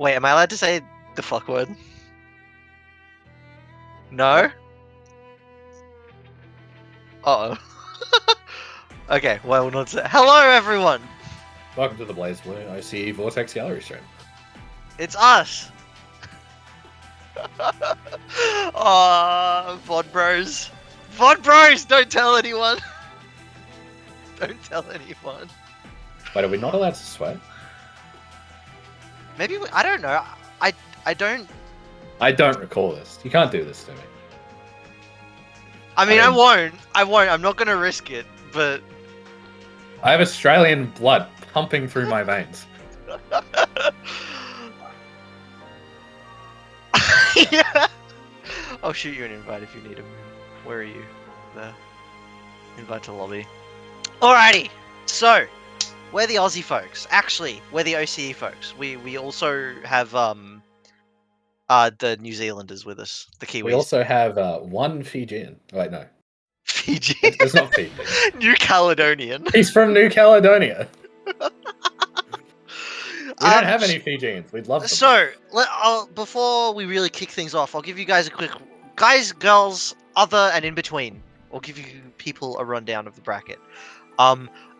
Wait, am I allowed to say the fuck word? No? Uh-oh. Okay, well, not say. Hello, everyone! Welcome to the Blazblue OCE Vortex Gallery stream. It's us! VOD bros. VOD bros! Don't tell anyone! Don't tell anyone. Wait, are we not allowed to swear? Maybe, I don't know. I don't... I don't recall this. You can't do this to me. I mean, I won't. I'm not gonna risk it, but... I have Australian blood pumping through my veins. Yeah. I'll shoot you an invite if you need him. Where are you? There. Invite to lobby. Alrighty. So, we're the Aussie folks. Actually, we're the OCE folks. We also have the New Zealanders with us, the Kiwis. We also have one Fijian. Oh, wait, no. Fiji. It's not Fiji. New Caledonian. He's from New Caledonia. We don't have any Fijians. We'd love them. So, before we really kick things off, I'll give you guys a quick... Guys, girls, other and in between. I'll give you people a rundown of the bracket.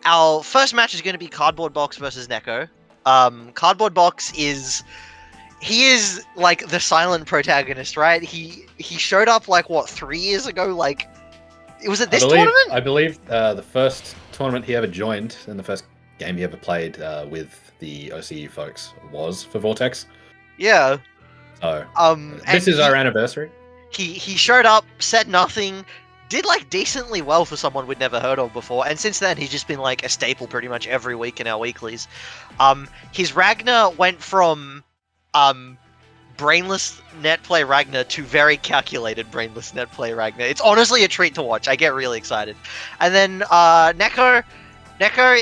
Our first match is going to be Cardboard Box versus Neko. Cardboard Box is... He is, like, the silent protagonist, right? He showed up, like, what, 3 years ago? Like, was it this tournament? I believe the first tournament he ever joined, and the first game he ever played with the OCE folks was for Vortex. Yeah. So, this is our anniversary. He showed up, said nothing, did like decently well for someone we'd never heard of before, and since then he's just been like a staple pretty much every week in our weeklies. His Ragnar went from brainless net play Ragnar to very calculated brainless net play Ragnar. It's honestly a treat to watch. I get really excited. And then Neko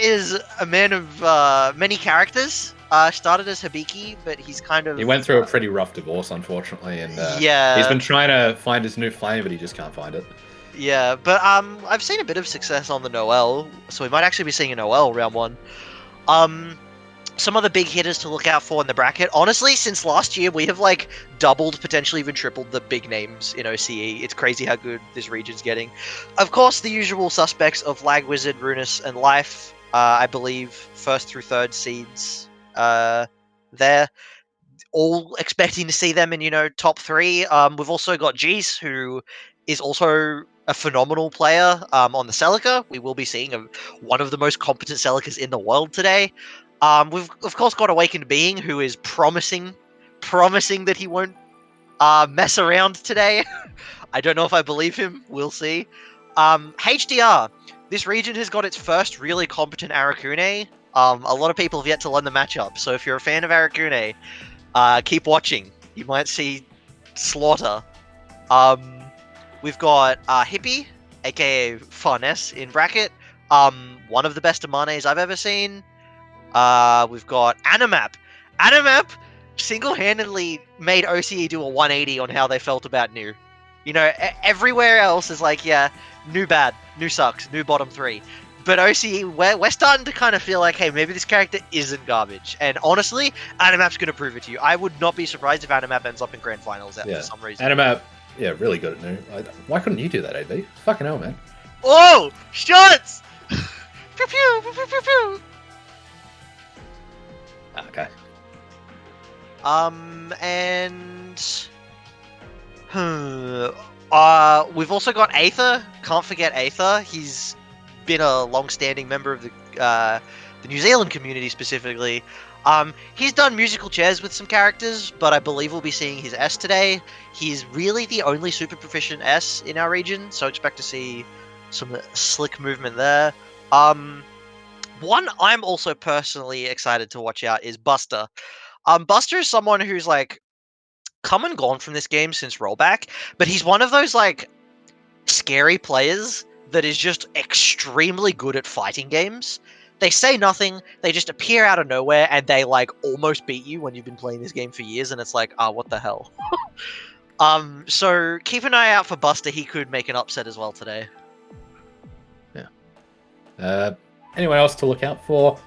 is a man of many characters. Started as Hibiki, but he's kind of... He went through a pretty rough divorce, unfortunately, and yeah, he's been trying to find his new flame, but he just can't find it. Yeah, but I've seen a bit of success on the Noel, so we might actually be seeing a Noel round one. Some of the big hitters to look out for in the bracket. Honestly, since last year, we have like doubled, potentially even tripled the big names in OCE. It's crazy how good this region's getting. Of course, the usual suspects of Lag Wizard, Runus, and Life. I believe first through third seeds there. All expecting to see them in, top three. We've also got Jeez, who is also a phenomenal player on the Celica. We will be seeing one of the most competent Celicas in the world today. We've, of course, got Awakened Being, who is promising that he won't mess around today. I don't know if I believe him. We'll see. HDR. This region has got its first really competent Arakune. A lot of people have yet to learn the matchup, so if you're a fan of Arakune, keep watching. You might see slaughter. We've got Hippie, aka Farness, in bracket. One of the best Amanes I've ever seen. We've got Animap. Animap single-handedly made OCE do a 180 on how they felt about New. Everywhere else is like, yeah, New bad, New sucks, New bottom three. But OCE, we're starting to kind of feel like, hey, maybe this character isn't garbage. And honestly, Animap's going to prove it to you. I would not be surprised if Animap ends up in Grand Finals for some reason. Animap, yeah, really good at New. Why couldn't you do that, AB? Fucking hell, man. Oh! Shots! Pew pew! Pew pew pew pew! Okay. We've also got Aether. Can't forget Aether. He's been a long-standing member of the New Zealand community specifically. He's done musical chairs with some characters, but I believe we'll be seeing his S today. He's really the only super proficient S in our region, so expect to see some slick movement there. One I'm also personally excited to watch out is Buster. Buster is someone who's like come and gone from this game since rollback, but he's one of those like scary players that is just extremely good at fighting games. They say nothing, they just appear out of nowhere, and they like almost beat you when you've been playing this game for years, and it's like, what the hell? So keep an eye out for Buster. He could make an upset as well today. Yeah. Anyone else to look out for?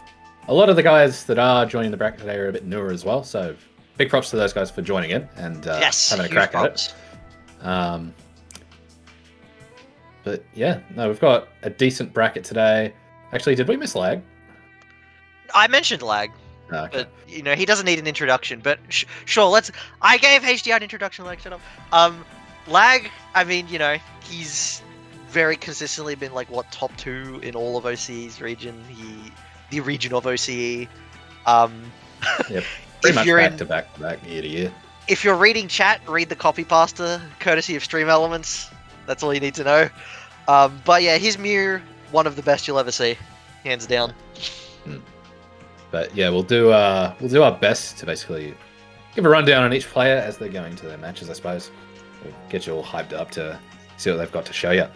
A lot of the guys that are joining the bracket today are a bit newer as well, so big props to those guys for joining in and Yes, having a huge crack at it. But yeah, no, we've got a decent bracket today. Actually, did we miss lag? I mentioned lag, Okay. but he doesn't need an introduction. But sure, let's. I gave HDR an introduction. Like, shut up. Lag. I mean, he's very consistently been like top 2 in all of OCE's region. The region of OCE. Yeah, pretty much back to back, year to year. If you're reading chat, read the copy pasta, courtesy of Stream Elements. That's all you need to know. But yeah, his Mew, one of the best you'll ever see, hands down. But yeah, we'll do our best to basically give a rundown on each player as they're going to their matches. I suppose we'll get you all hyped up to see what they've got to show you.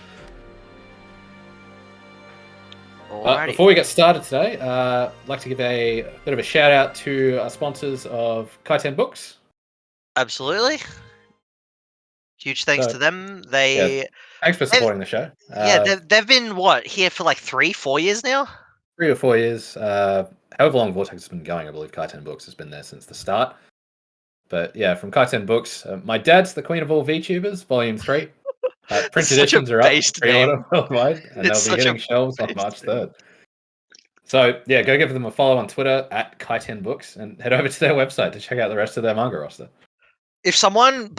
Before we get started today, I'd like to give a bit of a shout out to our sponsors of Kaiten Books. Absolutely. Huge thanks to them. Thanks for supporting the show. They've been here for like 3-4 years now? 3 or 4 years. However long Vortex has been going, I believe Kaiten Books has been there since the start. But yeah, from Kaiten Books, My Dad's the Queen of All VTubers, Volume 3. Print editions are up, pre-order worldwide, and they'll be hitting shelves on March 3rd. So yeah, go give them a follow on Twitter at Kaiten Books and head over to their website to check out the rest of their manga roster. If someone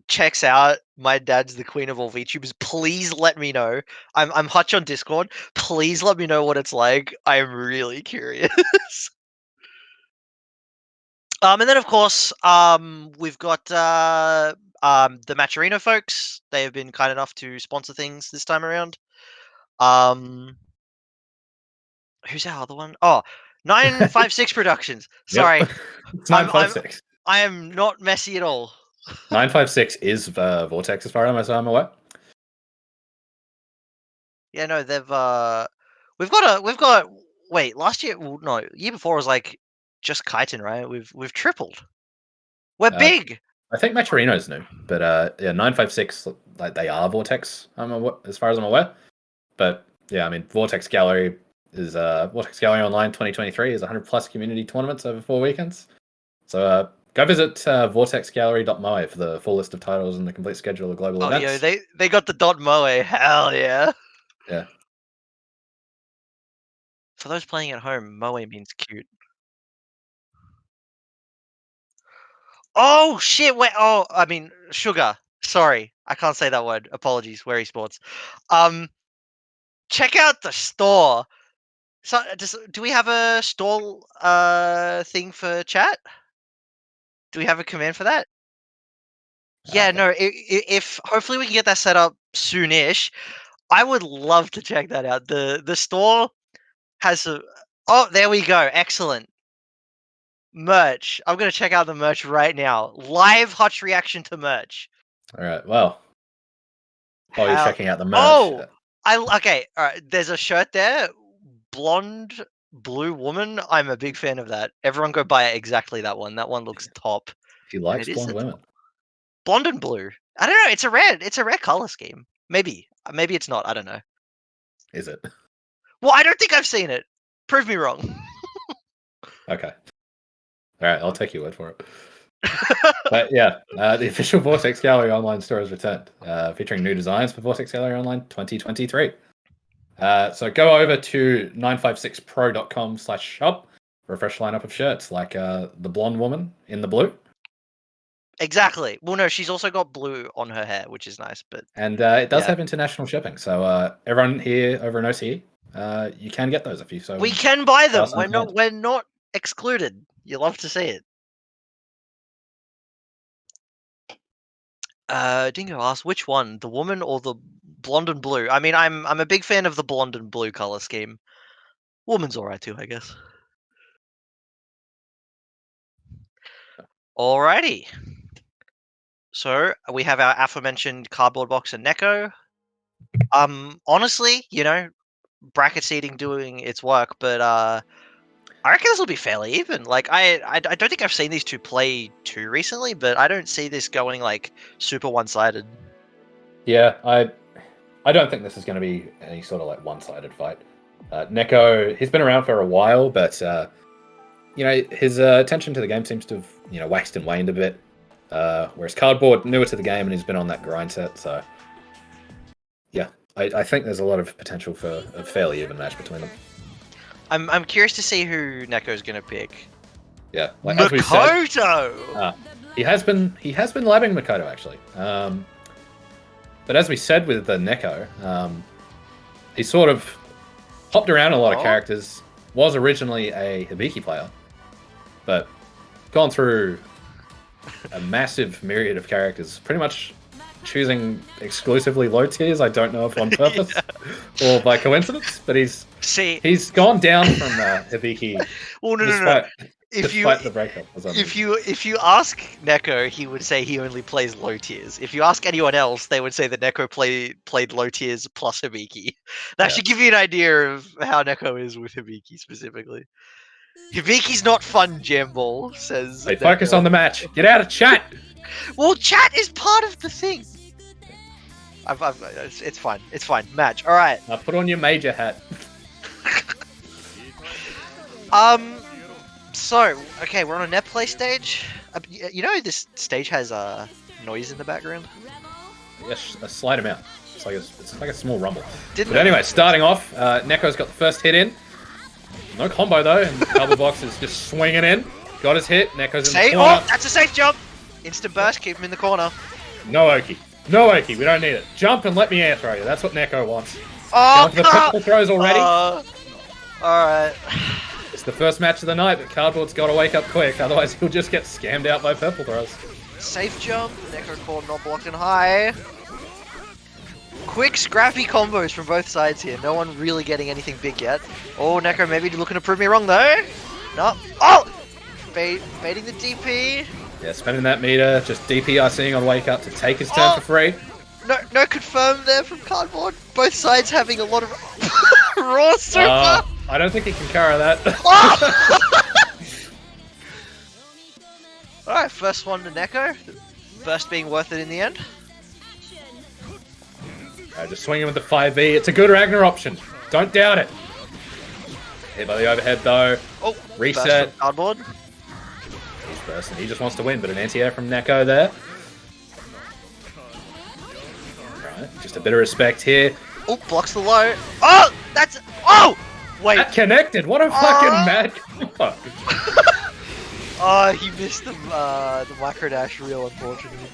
checks out My Dad's the Queen of All VTubers, please let me know. I'm Hutch on Discord. Please let me know what it's like. I'm really curious. And then of course, we've got the Matcherino folks. They have been kind enough to sponsor things this time around. Who's our other one? Oh, 956 Productions. Sorry. Yep. It's 956. I am not messy at all. 956 is Vortex as far as I'm aware. Yeah, no, we've got wait, last year, well, no, year before was like just Kaiten, right? We've tripled. We're big. I think Matcherino's new, but yeah, 956, like they are Vortex, as far as I'm aware. But yeah, I mean, Vortex Gallery Online 2023 is 100 plus community tournaments over 4 weekends. So go visit vortexgallery.moe for the full list of titles and the complete schedule of global events. Yeah, they got the .moe. Hell yeah. Yeah. For those playing at home, moe means cute. Oh shit! Wait. Oh, I mean sugar. Sorry, I can't say that word. Apologies, Wary Sports. Check out the store. So, do we have a stall thing for chat? Do we have a command for that? Yeah, no. If hopefully we can get that set up soonish. I would love to check that out. The store has a. Oh, there we go. Excellent. Merch. I'm gonna check out the merch right now. Live Hutch reaction to merch. All right. Well, while you're checking out the merch. Oh, okay. All right. There's a shirt there. Blonde blue woman. I'm a big fan of that. Everyone go buy exactly that one. That one looks top. He likes blonde women. Blonde and blue. I don't know. It's a rare color scheme. Maybe it's not. I don't know. Is it? Well, I don't think I've seen it. Prove me wrong. Okay. All right, I'll take your word for it. But yeah, the official Vortex Gallery Online store has returned, featuring new designs for Vortex Gallery Online 2023. So go over to 956pro.com/shop for a fresh lineup of shirts, like the blonde woman in the blue. Exactly. Well, no, she's also got blue on her hair, which is nice. And it does have international shipping, so everyone here over in OCE, you can get those if you so. We can buy them. We're not excluded. You love to see it. Dingo asked which one, the woman or the blonde and blue? I mean, I'm a big fan of the blonde and blue color scheme. Woman's alright too, I guess. Alrighty. So we have our aforementioned cardboard box and Neko. Honestly, bracket seeding doing its work, but I reckon this will be fairly even. Like I don't think I've seen these two play too recently, but I don't see this going like super one-sided. Yeah, I don't think this is going to be any sort of like one-sided fight. Neko, he's been around for a while, but his attention to the game seems to have waxed and waned a bit. Whereas Cardboard, newer to the game, and he's been on that grind set, so yeah, I think there's a lot of potential for a fairly even match between them. I'm curious to see who Neko's gonna pick. Yeah, as we said, he has been labbing Makoto actually. But as we said with the Neko, he sort of hopped around a lot of characters. Was originally a Hibiki player, but gone through a massive myriad of characters, pretty much choosing exclusively low tiers. I don't know if on purpose or by coincidence, but he's gone down from Hibiki. Well, no. Despite the breakup. If you ask Neko, he would say he only plays low tiers. If you ask anyone else, they would say that Neko played low tiers plus Hibiki. That should give you an idea of how Neko is with Hibiki specifically. Hibiki's not fun, Jamball, says. Hey, focus on the match. Get out of chat. Well, chat is part of the thing. It's fine. It's fine. Match. All right. Now put on your major hat. So, okay, we're on a net play stage. This stage has noise in the background. Yes, a slight amount. It's like a small rumble. But anyway, starting off, Neko's got the first hit in. No combo though, and Double Box is just swinging in. Got his hit. Neko's in the corner. Oh, that's a safe jump. Instant burst, keep him in the corner. No Oki. No Oki, we don't need it. Jump and let me air throw you. That's what Neko wants. Oh, the purple throws already. Alright. It's the first match of the night, but Cardboard's got to wake up quick, otherwise he'll just get scammed out by purple throws. Safe jump. Neko core not blocking high. Quick, scrappy combos from both sides here. No one really getting anything big yet. Oh, Neko maybe looking to prove me wrong though. No. Oh! Baiting the DP. Yeah, spending that meter, just DP seeing on wake up to take his turn for free. No confirm there from Cardboard. Both sides having a lot of raw super. I don't think he can carry that. Alright, first one to Neko. First being worth it in the end. Just swinging with the 5V. It's a good Ragnar option. Don't doubt it. Hit by the overhead though. Oh, reset. Cardboard. He's bursting. He just wants to win, but an anti-air from Neko there. Right, just a bit of respect here. Oh, blocks the low. Oh, that's... Oh! Wait. That connected. What a fucking mad combo. Oh, he missed the micro dash reel, unfortunately.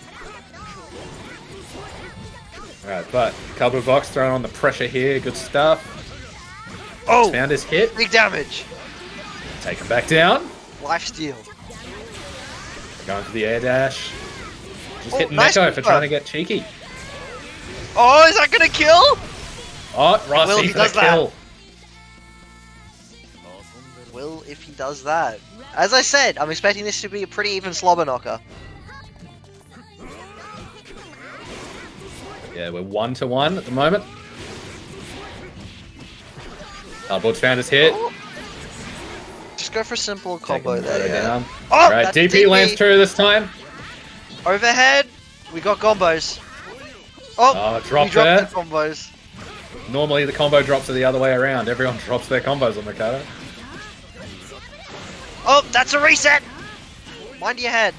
Alright, but Cardboard Box throwing on the pressure here. Good stuff. Oh! Found his hit. Big damage. Take him back down. Lifesteal. Going for the air dash. Just hitting Neko for trying to get cheeky. Oh, is that gonna kill? Oh, Rossi for the kill. Will if he does that. As I said, I'm expecting this to be a pretty even slobber knocker. Yeah, we're 1-1 at the moment. Cardboard's found his hit. Oh. Just go for a simple combo there. Down. Oh, right, DP lands true this time. Overhead. We got combos. Oh, drop there. The combos. Normally the combo drops are the other way around. Everyone drops their combos on Mikado. Oh, that's a reset! Mind your head.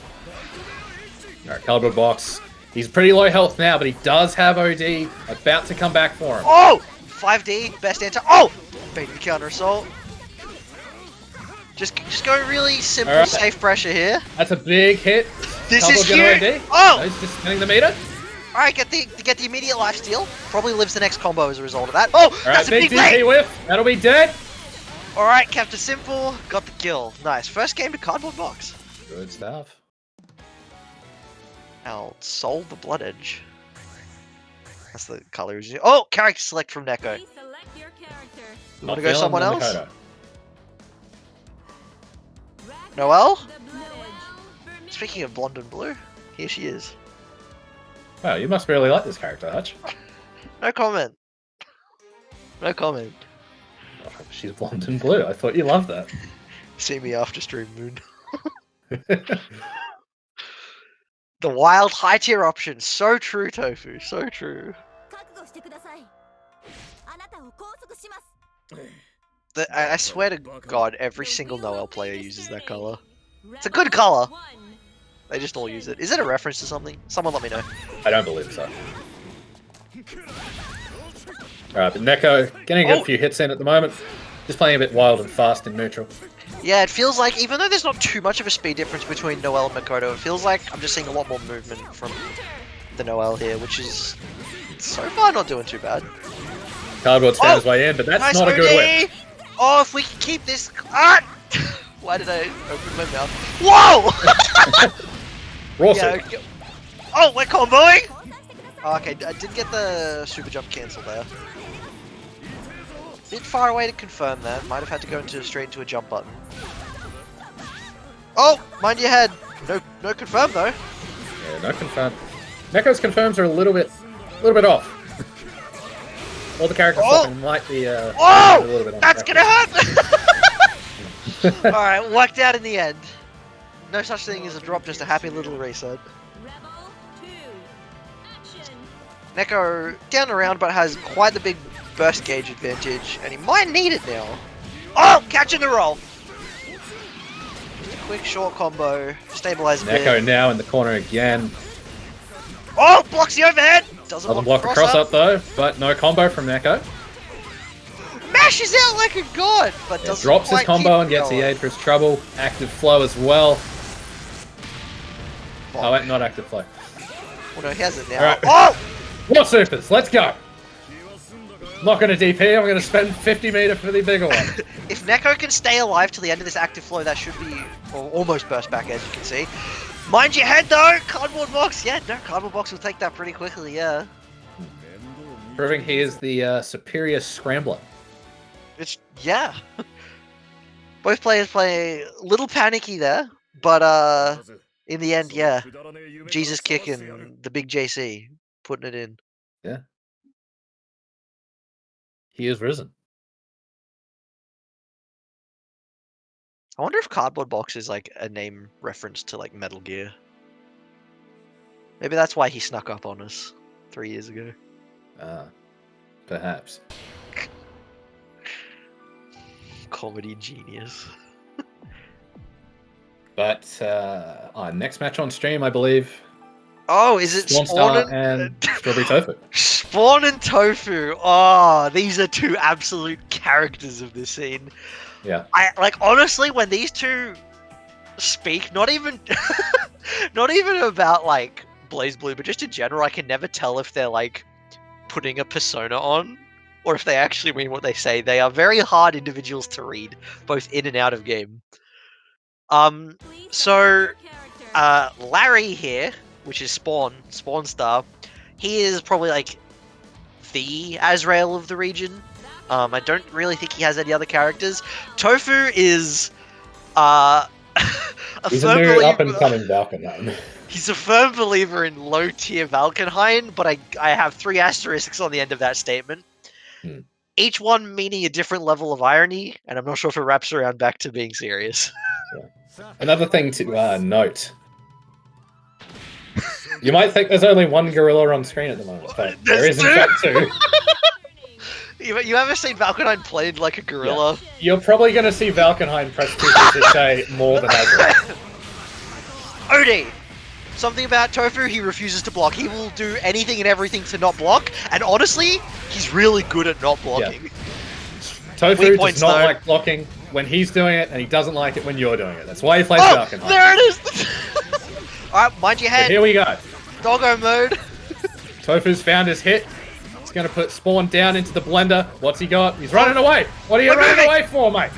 Alright, Cardboard Box. He's pretty low health now, but he does have OD about to come back for him. Oh! 5D, best answer. Oh! Baiting the counter assault. Just go really simple, safe pressure here. That's a big hit. This is huge. Oh! No, he's just spinning the meter. Alright, get the immediate lifesteal. Probably lives the next combo as a result of that. Oh! That's a big DP whiff. That'll be dead. Alright, kept it simple. Got the kill. Nice. First game to Cardboard Box. Good stuff. Now, Soul the Blood Edge. That's the color. Oh! Character select from Neko. You want to go someone else? Noelle? Speaking of blonde and blue, here she is. Wow, you must really like this character, Hutch. No comment. No comment. Oh, she's blonde and blue. I thought you loved that. See me after stream, Moon. The wild high tier option. So true, Tofu. So true. I swear to God, every single Noel player uses that color. It's a good color. They just all use it. Is it a reference to something? Someone let me know. I don't believe so. Alright, but Neko getting a few hits in at the moment. Just playing a bit wild and fast in neutral. Yeah, it feels like, even though there's not too much of a speed difference between Noel and Makoto, it feels like I'm just seeing a lot more movement from the Noel here, which is so far not doing too bad. Cardboard's found his way in, but that's Nice not a good win. Oh, if we can keep this... Ah! Why did I open my mouth? Whoa! Raw Yeah, oh, we're comboing! Oh, okay, I did get the super jump cancel there. Bit far away to confirm that. Might have had to go straight into a jump button. Oh, mind your head. No confirm though. Yeah, no confirm. Neko's confirms are a little bit off. All the character swapping might be a little bit on that's gonna hurt! Alright, worked out in the end. No such thing as a drop, just a happy little reset. Neko down around, but has quite the big burst gauge advantage, and he might need it now. Oh, catching the roll! Just a quick short combo, stabilize a bit. Neko now in the corner again. Oh, blocks the overhead! Doesn't block the cross up though, but no combo from Neko. Mashes out like a god, but doesn't drops his quite combo keep and gets the going. aid for his trouble. Active flow as well. Oh, wait, not active flow. Well, no, he has it now. Right. Oh! More supers, let's go! Not going to DP, I'm going to spend 50 meter for the bigger one. If Neko can stay alive till the end of this active flow, that should be almost burst back, as you can see. Mind your head though! Cardboard box! Yeah, no, cardboard box will take that pretty quickly, yeah. Proving he is the superior scrambler. Yeah. Both players play a little panicky there, but in the end, yeah. Jesus kick and the big JC putting it in. Yeah. He is risen. I wonder if Cardboard Box is like a name reference to like Metal Gear. Maybe that's why he snuck up on us 3 years ago. Perhaps. Comedy genius. But our next match on stream, I believe. Oh, is it Spawn and Strawberry Tofu? Spawn and Tofu. Oh, these are two absolute characters of this scene. Yeah. I like honestly when these two speak, not even not even about like Blazblue, but just in general, I can never tell if they're like putting a persona on or if they actually mean what they say. They are very hard individuals to read, both in and out of game. So Larry here, which is Spawn Star, he is probably like the Azrael of the region. I don't really think he has any other characters. Tofu is He's a new up-and-coming Valkenheim. He's a firm believer in low-tier Valkenheim, but I have 3 asterisks on the end of that statement. Each one meaning a different level of irony, and I'm not sure if it wraps around back to being serious. Yeah. Another thing to note. You might think there's only one gorilla on screen at the moment, but there is in fact 2. You ever seen Valkenheim played like a gorilla? Yeah. You're probably going to see Valkenheim press 2 to say more than ever. OD! Something about Tofu, he refuses to block. He will do anything and everything to not block, and honestly, he's really good at not blocking. Yeah. Tofu does not like blocking when he's doing it, and he doesn't like it when you're doing it. That's why he plays Valkenheim. There it is! Alright, mind your head. So here we go. Doggo mode. Tofu's found his hit. He's going to put Spawn down into the blender. What's he got? He's running away. What are you running away for, mate?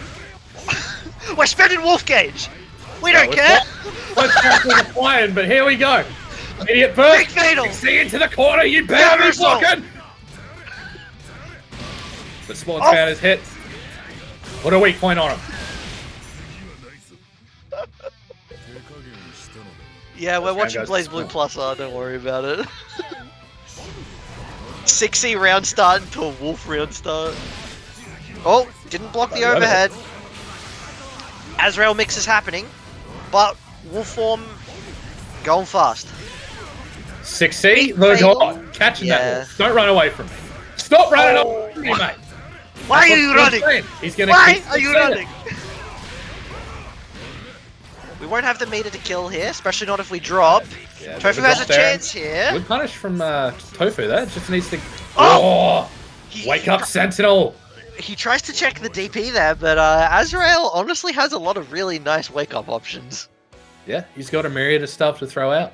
We're spending Wolf Gauge. We don't care. Let's go flying, but here we go. Immediate burst. Big fatal. See into the corner. You better be blocking. But Spawn's found his hit. Put a weak point on him. Yeah, we're watching Blazblue Plus. Don't worry about it. 6E round start into a Wolf round start. Oh, didn't block the overhead. Azrael mix is happening, but Wolf form going fast. 6E, look hot. Catching that wolf. Don't run away from me. Stop running away from me, mate. Why are you running? He's gonna Why keep are you succeeding. running? We won't have the meter to kill here, especially not if we drop. Yeah, Tofu there's has a drop there. chance here. Good punish from Tofu there. Just needs to. Oh! Wake up, Sentinel! He tries to check the DP there, but Azrael honestly has a lot of really nice wake-up options. Yeah, he's got a myriad of stuff to throw out.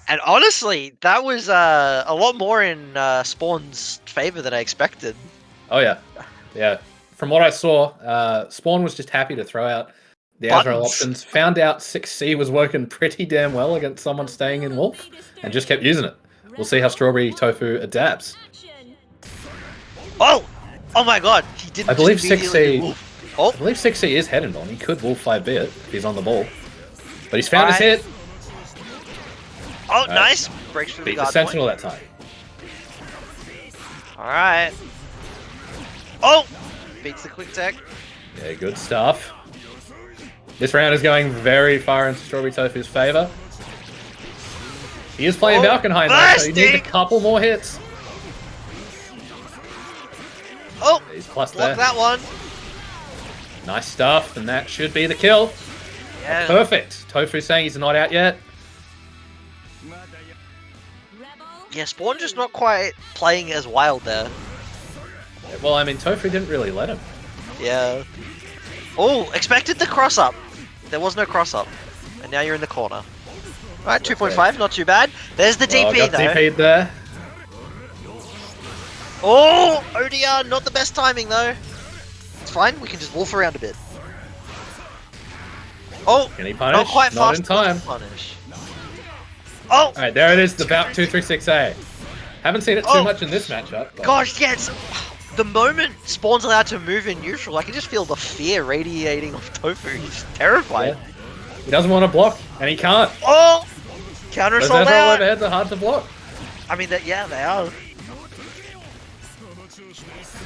And honestly, that was a lot more in Spawn's favor than I expected. Oh yeah, yeah. From what I saw, Spawn was just happy to throw out the Azrael options. Found out 6C was working pretty damn well against someone staying in Wolf, and just kept using it. We'll see how Strawberry Tofu adapts. Oh! Oh my god, he didn't. I believe just immediately 6C. do Wolf. Oh. I believe 6C is heading on. He could Wolf 5B it if he's on the ball, but he's found his hit. Oh, nice! Breaks through Beat the the guard Sentinel point. that time. Alright. Oh! Beats the quick tech. Yeah, good stuff. This round is going very far into Strawberry Tofu's favor. He is playing Valkenheim though, so he needs a couple more hits. Oh! He's plus Block there. that one. Nice stuff, and that should be the kill. Yeah. Perfect. Tofu saying he's not out yet. Yeah, Spawn just not quite playing as wild there. Well, I mean, Tofu didn't really let him. Yeah. Oh, expected the cross up. There was no cross up. And now you're in the corner. Alright, 2.5, not too bad. There's the DP though. DP'd there. Oh, ODR, not the best timing though. It's fine, we can just wolf around a bit. Oh, Can he punish? not quite Not fast in time. enough to punish. Oh! Alright, there it is, the Valk 236A. Haven't seen it too much in this matchup. But... Gosh, yeah, it's, the moment Spawn's allowed to move in neutral, I can just feel the fear radiating off Tofu. He's terrified. Yeah. He doesn't want to block, and he can't. Oh! Counter Those assault Azrael out! overheads are hard to block. I mean, that, yeah, they are.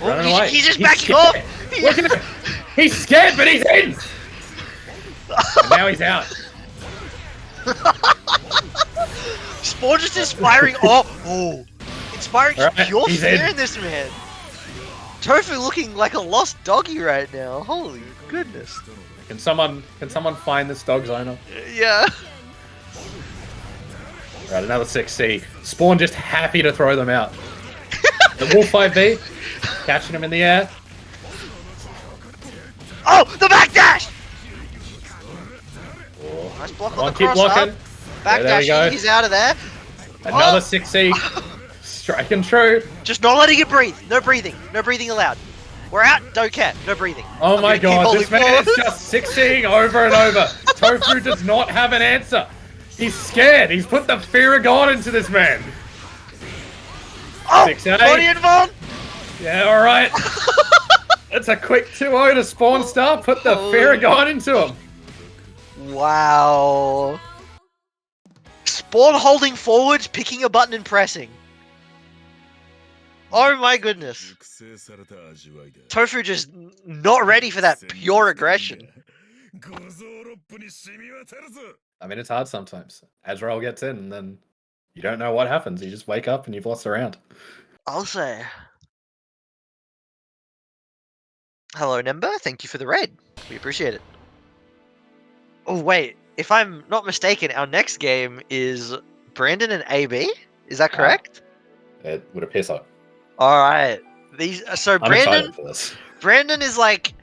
Running Oh, away. he's just He's backing scared. off! Look at him! He's scared, but he's in! And now he's out. Spawn just inspiring. Oh, inspiring pure he's fear in. in this man. Tofu looking like a lost doggy right now. Holy goodness. Can someone find this dog's owner? Yeah. Right, another 6C. Spawn just happy to throw them out. The Wolf 5B, catching him in the air. Oh, the backdash! Oh. Nice block Come on on, the keep cross blocking. up. Yeah, there we Backdash, go. he's out of there. Another 6C. Striking true. Just not letting it breathe. No breathing. No breathing allowed. We're out. Don't care. No breathing. Oh I'm my gonna keep god, this holding man is forward. just 6ing over and over. Tofu does not have an answer. He's scared. He's put the fear of God into this man. Oh, 6A. body involved. Yeah, alright. That's a quick 2-0 to Spawn Star. Put the fear of God into him. Wow. Spawn holding forwards, picking a button and pressing. Oh my goodness. Tofu just not ready for that pure aggression. I mean, it's hard sometimes. Azrael gets in and then you don't know what happens. You just wake up and you've lost a round. I'll say. Hello, Nemba. Thank you for the raid. We appreciate it. Oh, wait. If I'm not mistaken, our next game is Brandon and AB? Is that correct? It would appear so. Alright. These so I'm excited for this. Brandon is like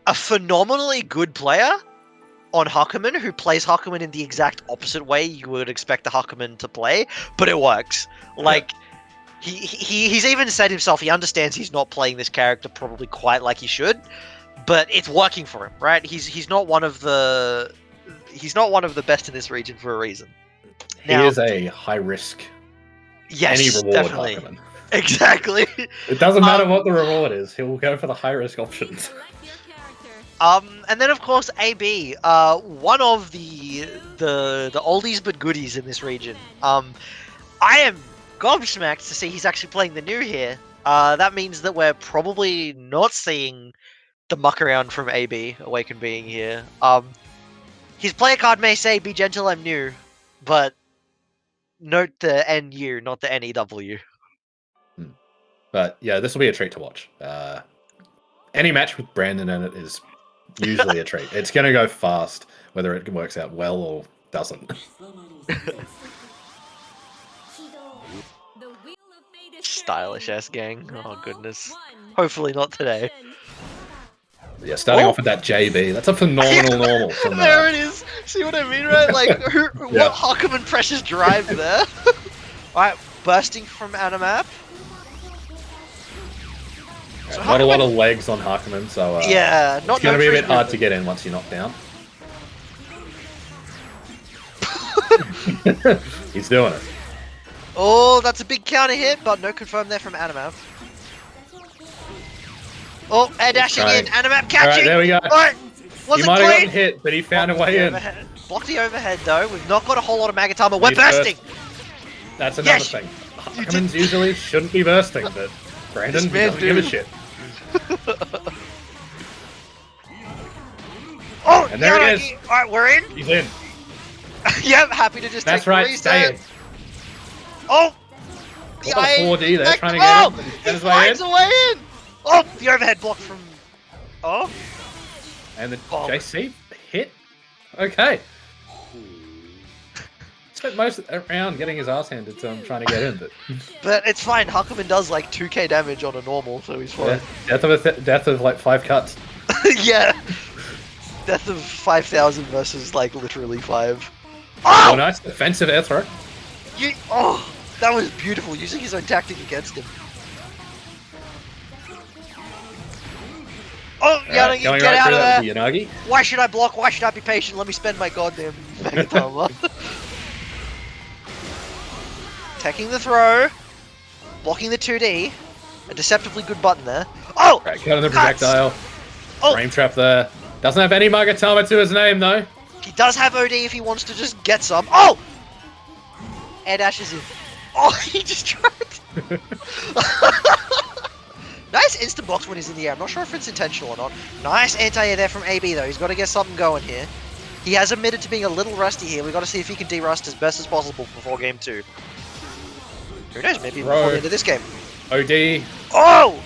a phenomenally good player on Huckerman who plays Huckerman in the exact opposite way you would expect a Huckerman to play, but it works. Like he's even said himself he understands he's not playing this character probably quite like he should, but it's working for him, right? He's not one of the best in this region for a reason. Now, he is a high risk. Yes, any reward definitely. Huckerman. Exactly. It doesn't matter what the reward is. He'll go for the high risk options. And then of course AB, one of the oldies but goodies in this region. I am gobsmacked to see he's actually playing the new here. That means that we're probably not seeing the muck around from AB, Awakened Being here. His player card may say, "Be gentle, I'm new," but note the NU, not the NEW. But yeah, this will be a treat to watch. Any match with Brandon in it is usually a treat. It's going to go fast, whether it works out well or doesn't. Stylish ass gang. Oh goodness. Hopefully not today. Yeah, starting off with that JB, that's a phenomenal normal from there it is. See what I mean, right? Like, what Huckman precious drive there? Alright, bursting from Animap. So not a lot of legs on Huckman, so yeah, not it's going to be a bit hard to get in once you're knocked down. He's doing it. Oh, that's a big counter hit, but no confirm there from Animap. Oh, air dashing in, Animap catching! Alright, there we go. Alright, he might have gotten hit, but he found a way in. Block the overhead though, we've not got a whole lot of Magatama, we're bursting! That's another thing. Huckmans usually shouldn't be bursting, but Brandon doesn't give a shit. Oh, and there it is. Alright, we're in. He's in. Yep, happy to just That's take right, the stay in. Oh! The 4D there, trying to get in. He finds a way in! Oh, the overhead block from... Oh? And the JC hit? Okay. Spent most of the round getting his ass handed to him trying to get in, but... But it's fine, Huckman does like 2k damage on a normal, so he's fine. Yeah. Death of like 5 cuts. Yeah! Death of 5,000 versus like literally 5. Oh! Nice defensive air throw. Oh! That was beautiful, using his own tactic against him. Oh, Yanagi, get out of there! Yanagi. Why should I block? Why should I be patient? Let me spend my goddamn Magatama. Taking the throw. Blocking the 2D. A deceptively good button there. Oh! Right, cut on the projectile. Oh. Frame trap there. Doesn't have any Magatama to his name, though. He does have OD if he wants to just get some. Oh! Air dashes in. Oh, he just tried. Nice instant box when he's in the air. I'm not sure if it's intentional or not. Nice anti-air there from AB, though. He's got to get something going here. He has admitted to being a little rusty here. We've got to see if he can de-rust as best as possible before game 2. Who knows? Maybe before the end of this game. OD. Oh!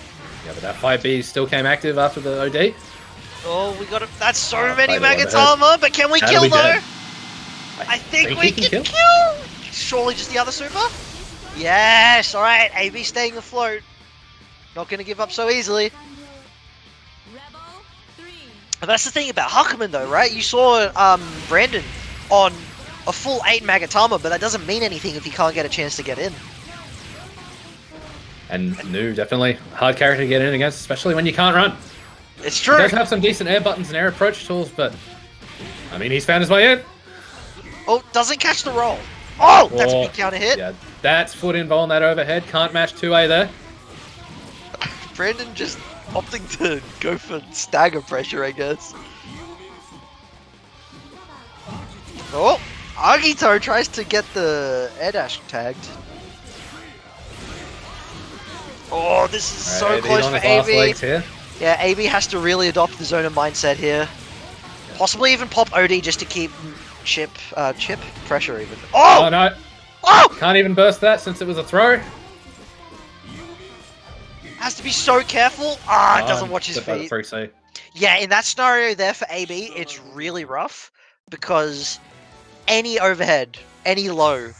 Yeah, but that 5B still came active after the OD. Oh, we got it. That's so many Magatama, but can we kill, though? I think we can kill! Surely just the other super? Yes! Alright, AB staying afloat. Not going to give up so easily. And that's the thing about Huckman, though, right? You saw Brandon on a full 8 Magatama, but that doesn't mean anything if he can't get a chance to get in. And Nu, definitely hard character to get in against, especially when you can't run. It's true. He does have some decent air buttons and air approach tools, but I mean, he's found his way in. Oh, doesn't catch the roll. Oh, that's a big counter hit. Yeah, that's foot involved on that overhead. Can't match 2A there. Brandon just opting to go for stagger pressure, I guess. Oh, Agito tries to get the air dash tagged. Oh, this is so close for AB. Yeah, AB has to really adopt the zone of mindset here. Possibly even pop OD just to keep chip pressure even. Oh no! Oh! Can't even burst that since it was a throw. Has to be so careful. Ah, doesn't watch his feet. Yeah, in that scenario there for AB, it's really rough because any overhead, any low,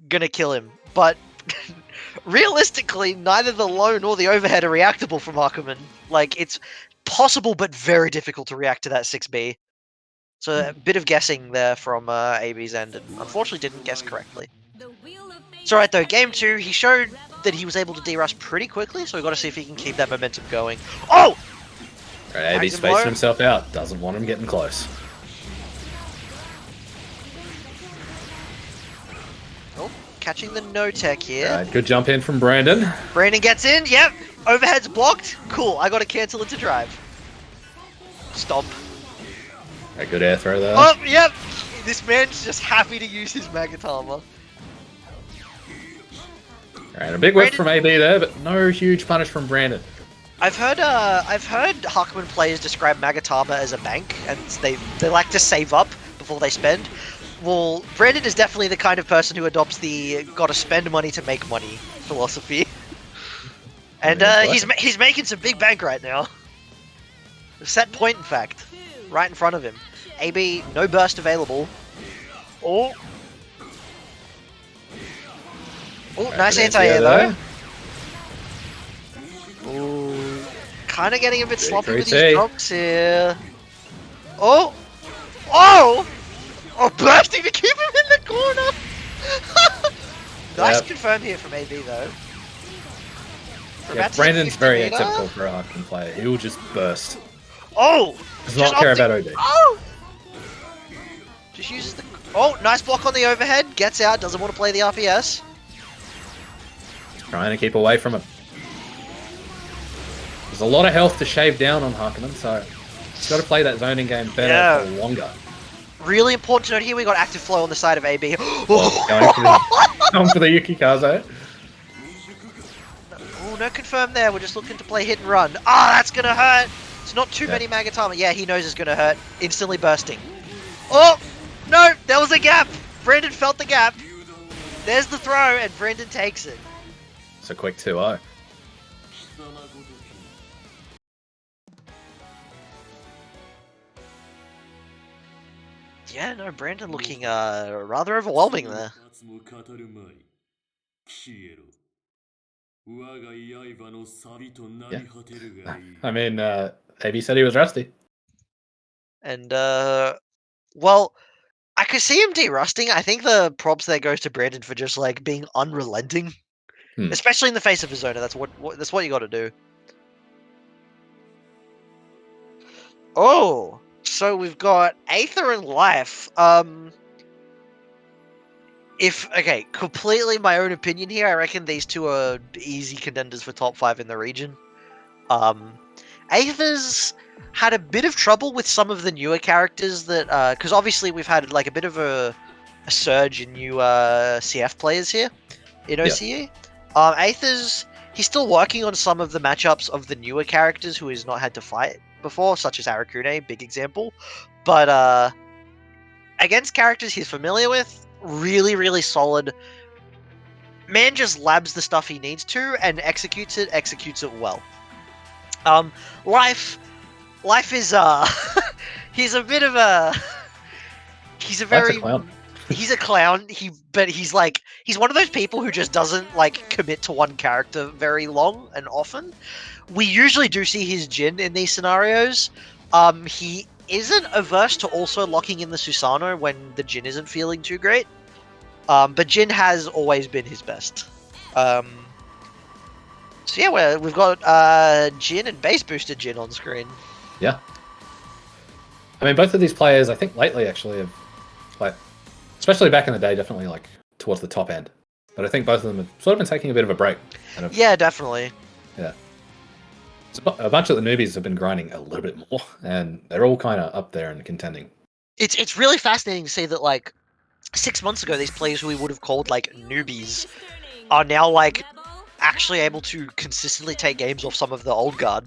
gonna kill him. But realistically, neither the low nor the overhead are reactable from Huckman. Like, it's possible but very difficult to react to that 6B. So a bit of guessing there from AB's end, and unfortunately didn't guess correctly. It's alright though, game 2, he showed that he was able to de-rust pretty quickly, so we've got to see if he can keep that momentum going. Oh! Right, AB's spacing himself out, doesn't want him getting close. Oh, catching the no-tech here. Right, good jump in from Brandon. Brandon gets in, yep. Overhead's blocked. Cool, I got to cancel it to drive. Stomp. A good air throw there. Oh, yep. This man's just happy to use his Magatama. Right, a big whiff from AB there, but no huge punish from Brandon. I've heard Huckman players describe Magatama as a bank, and they like to save up before they spend. Well, Brandon is definitely the kind of person who adopts the gotta spend money to make money philosophy. And he's making some big bank right now. Set point, in fact, right in front of him. AB, no burst available. Oh, nice anti-air though. Ooh, kind of getting a bit sloppy with these drops here. Oh, bursting to keep him in the corner. Nice confirm here from AB though. Yeah, Brandon's very atypical for a Harkonnen player. He will just burst. Oh! Does not care about OD. Oh! Just uses the... Oh, nice block on the overhead. Gets out, doesn't want to play the RPS. Trying to keep away from him. There's a lot of health to shave down on Harkonnen, so he's got to play that zoning game better for longer. Really important to note here, we got active flow on the side of AB. Going for the Yukikaze. Oh, no confirm there. We're just looking to play hit and run. Ah, that's going to hurt. It's not too many Magatama. Yeah, he knows it's going to hurt. Instantly bursting. Oh, no, there was a gap. Brandon felt the gap. There's the throw, and Brandon takes it. It's a quick 2-0. Yeah, no, Brandon looking rather overwhelming there. Yeah. I mean, AB said he was rusty. And, well, I could see him de-rusting. I think the props there goes to Brandon for just, like, being unrelenting. Especially in the face of his owner. That's what you got to do. Oh, so we've got Aether and Life. Okay, completely my own opinion here. I reckon these two are easy contenders for top 5 in the region. Aether's had a bit of trouble with some of the newer characters that, because obviously we've had like a bit of a surge in new CF players here in OCE. Aether's, he's still working on some of the matchups of the newer characters who he's not had to fight before, such as Arakune, big example. But against characters he's familiar with, really, really solid. Man just labs the stuff he needs to and executes it well. Life is he's a bit of a he's a very clown. He's a clown. But he's one of those people who just doesn't like commit to one character very long and often. We usually do see his Jin in these scenarios. He isn't averse to also locking in the Susanoo when the Jin isn't feeling too great. But Jin has always been his best. So yeah, we've got Jin and base boosted Jin on screen. Yeah. I mean, both of these players, I think lately actually have, like, especially back in the day, definitely like towards the top end. But I think both of them have sort of been taking a bit of a break. Yeah, definitely. Yeah. So a bunch of the newbies have been grinding a little bit more, and they're all kind of up there and contending. It's really fascinating to see that, like, 6 months ago, these players who we would have called, like, newbies are now, like, actually able to consistently take games off some of the old guard.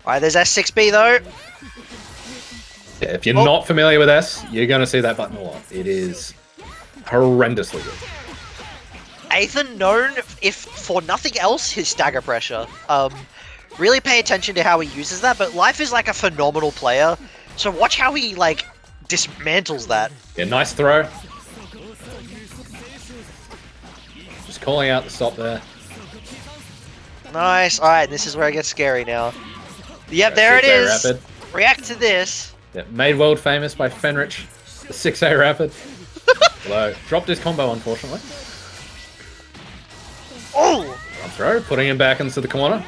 Alright, there's S6B, though. Yeah, if you're not familiar with S, you're going to see that button a lot. It is horrendously good. Aether known, if for nothing else, his stagger pressure. Really pay attention to how he uses that, but Life is, like, a phenomenal player. So watch how he, like, dismantles that. Yeah, nice throw. Just calling out the stop there. Nice. Alright, this is where it gets scary now. Yep, there it is. Rapid. React to this. Yeah, made world famous by Fenrich. The 6A Rapid. Although, dropped his combo, unfortunately. Oh! Up throw, putting him back into the corner.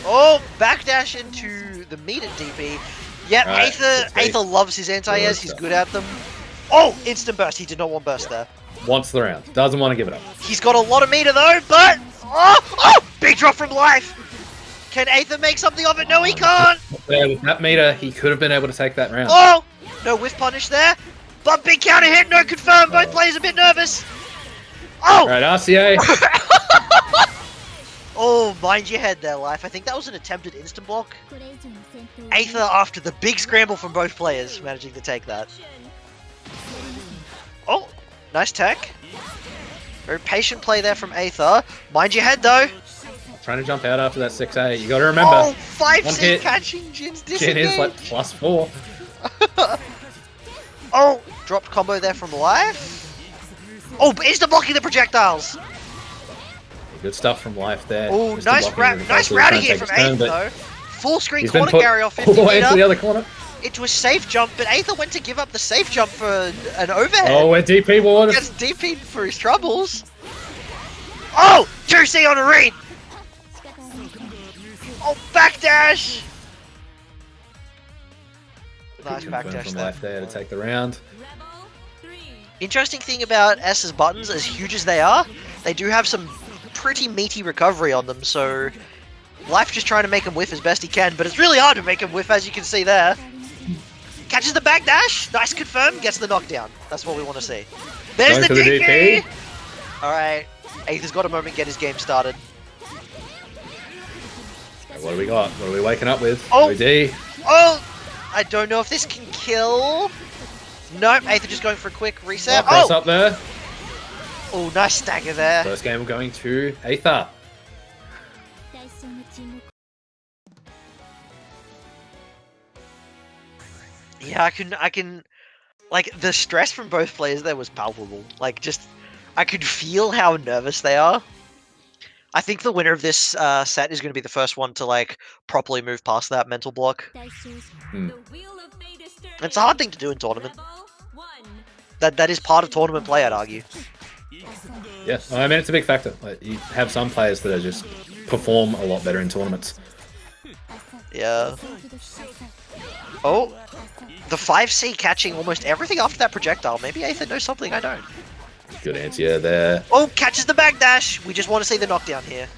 Oh, backdash into the meter DP. Yep, right, Aether loves his anti-airs, he's good at them. Oh, instant burst, he did not want burst there. Wants the round, doesn't want to give it up. He's got a lot of meter though, but... Oh, big drop from Life. Can Aether make something of it? No, he can't. Yeah, with that meter, he could have been able to take that round. Oh, no whiff punish there. But big counter hit, no confirm, both players a bit nervous. Oh! Right, RCA. Oh, mind your head there, Life. I think that was an attempted instant block. Aether, after the big scramble from both players, managing to take that. Oh, nice tech. Very patient play there from Aether. Mind your head though. Trying to jump out after that 6A. You got to remember. Oh, One 5C hit. catching Jin's Jin is like disengage. +4. Oh, dropped combo there from Life. Oh, but insta blocking the projectiles. Good stuff from Life there. Oh, Just nice blocking the nice defense, routing trying to here take from his turn, Aether but though. Full screen he's been corner put carry off all 50 the way into the meter other corner. into a safe jump, but Aether went to give up the safe jump for an overhead. Oh, we're DP ward. Gets DP'd for his troubles. Oh, 2C on a read. Oh, backdash. Nice Confirmed backdash from there. Life there to take the round. Interesting thing about S's buttons, as huge as they are, they do have some pretty meaty recovery on them, so Life just trying to make him whiff as best he can, but it's really hard to make him whiff, as you can see there. Catches the backdash, nice confirm, gets the knockdown. That's what we want to see. There's Going the for the DP! DP. Alright, Aether's got a moment to get his game started. What do we got? What are we waking up with? Oh. OD. Oh! I don't know if this can kill. Nope, Aether just going for a quick reset. Cross Oh! up there. Oh, nice stagger there. First game going to Aether. Yeah, I can, like, the stress from both players there was palpable. Like, just, I could feel how nervous they are. I think the winner of this set is going to be the first one to, like, properly move past that mental block. It's a hard thing to do in tournament. That is part of tournament play, I'd argue. Yeah, I mean, it's a big factor. Like, you have some players that are just perform a lot better in tournaments. Yeah. Oh, the 5C catching almost everything after that projectile. Maybe Aether knows something I don't. Good answer there. Oh, catches the backdash. We just want to see the knockdown here.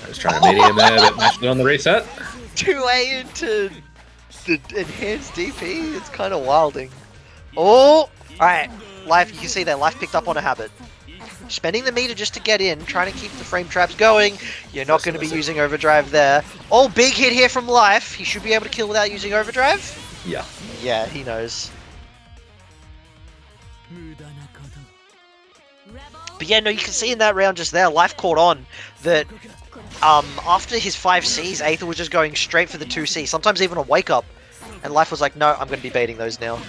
I was trying to meet him there, but mashed it on the reset. 2A into the enhanced DP. It's kind of wilding. Oh, alright. Life, you can see that Life picked up on a habit. Spending the meter just to get in, trying to keep the frame traps going. You're not going to be using overdrive there. Oh, big hit here from Life. He should be able to kill without using overdrive. Yeah. Yeah, he knows. But yeah, no, you can see in that round just there, Life caught on that after his 5Cs, Aether was just going straight for the 2C, sometimes even a wake up. And Life was like, no, I'm going to be baiting those now.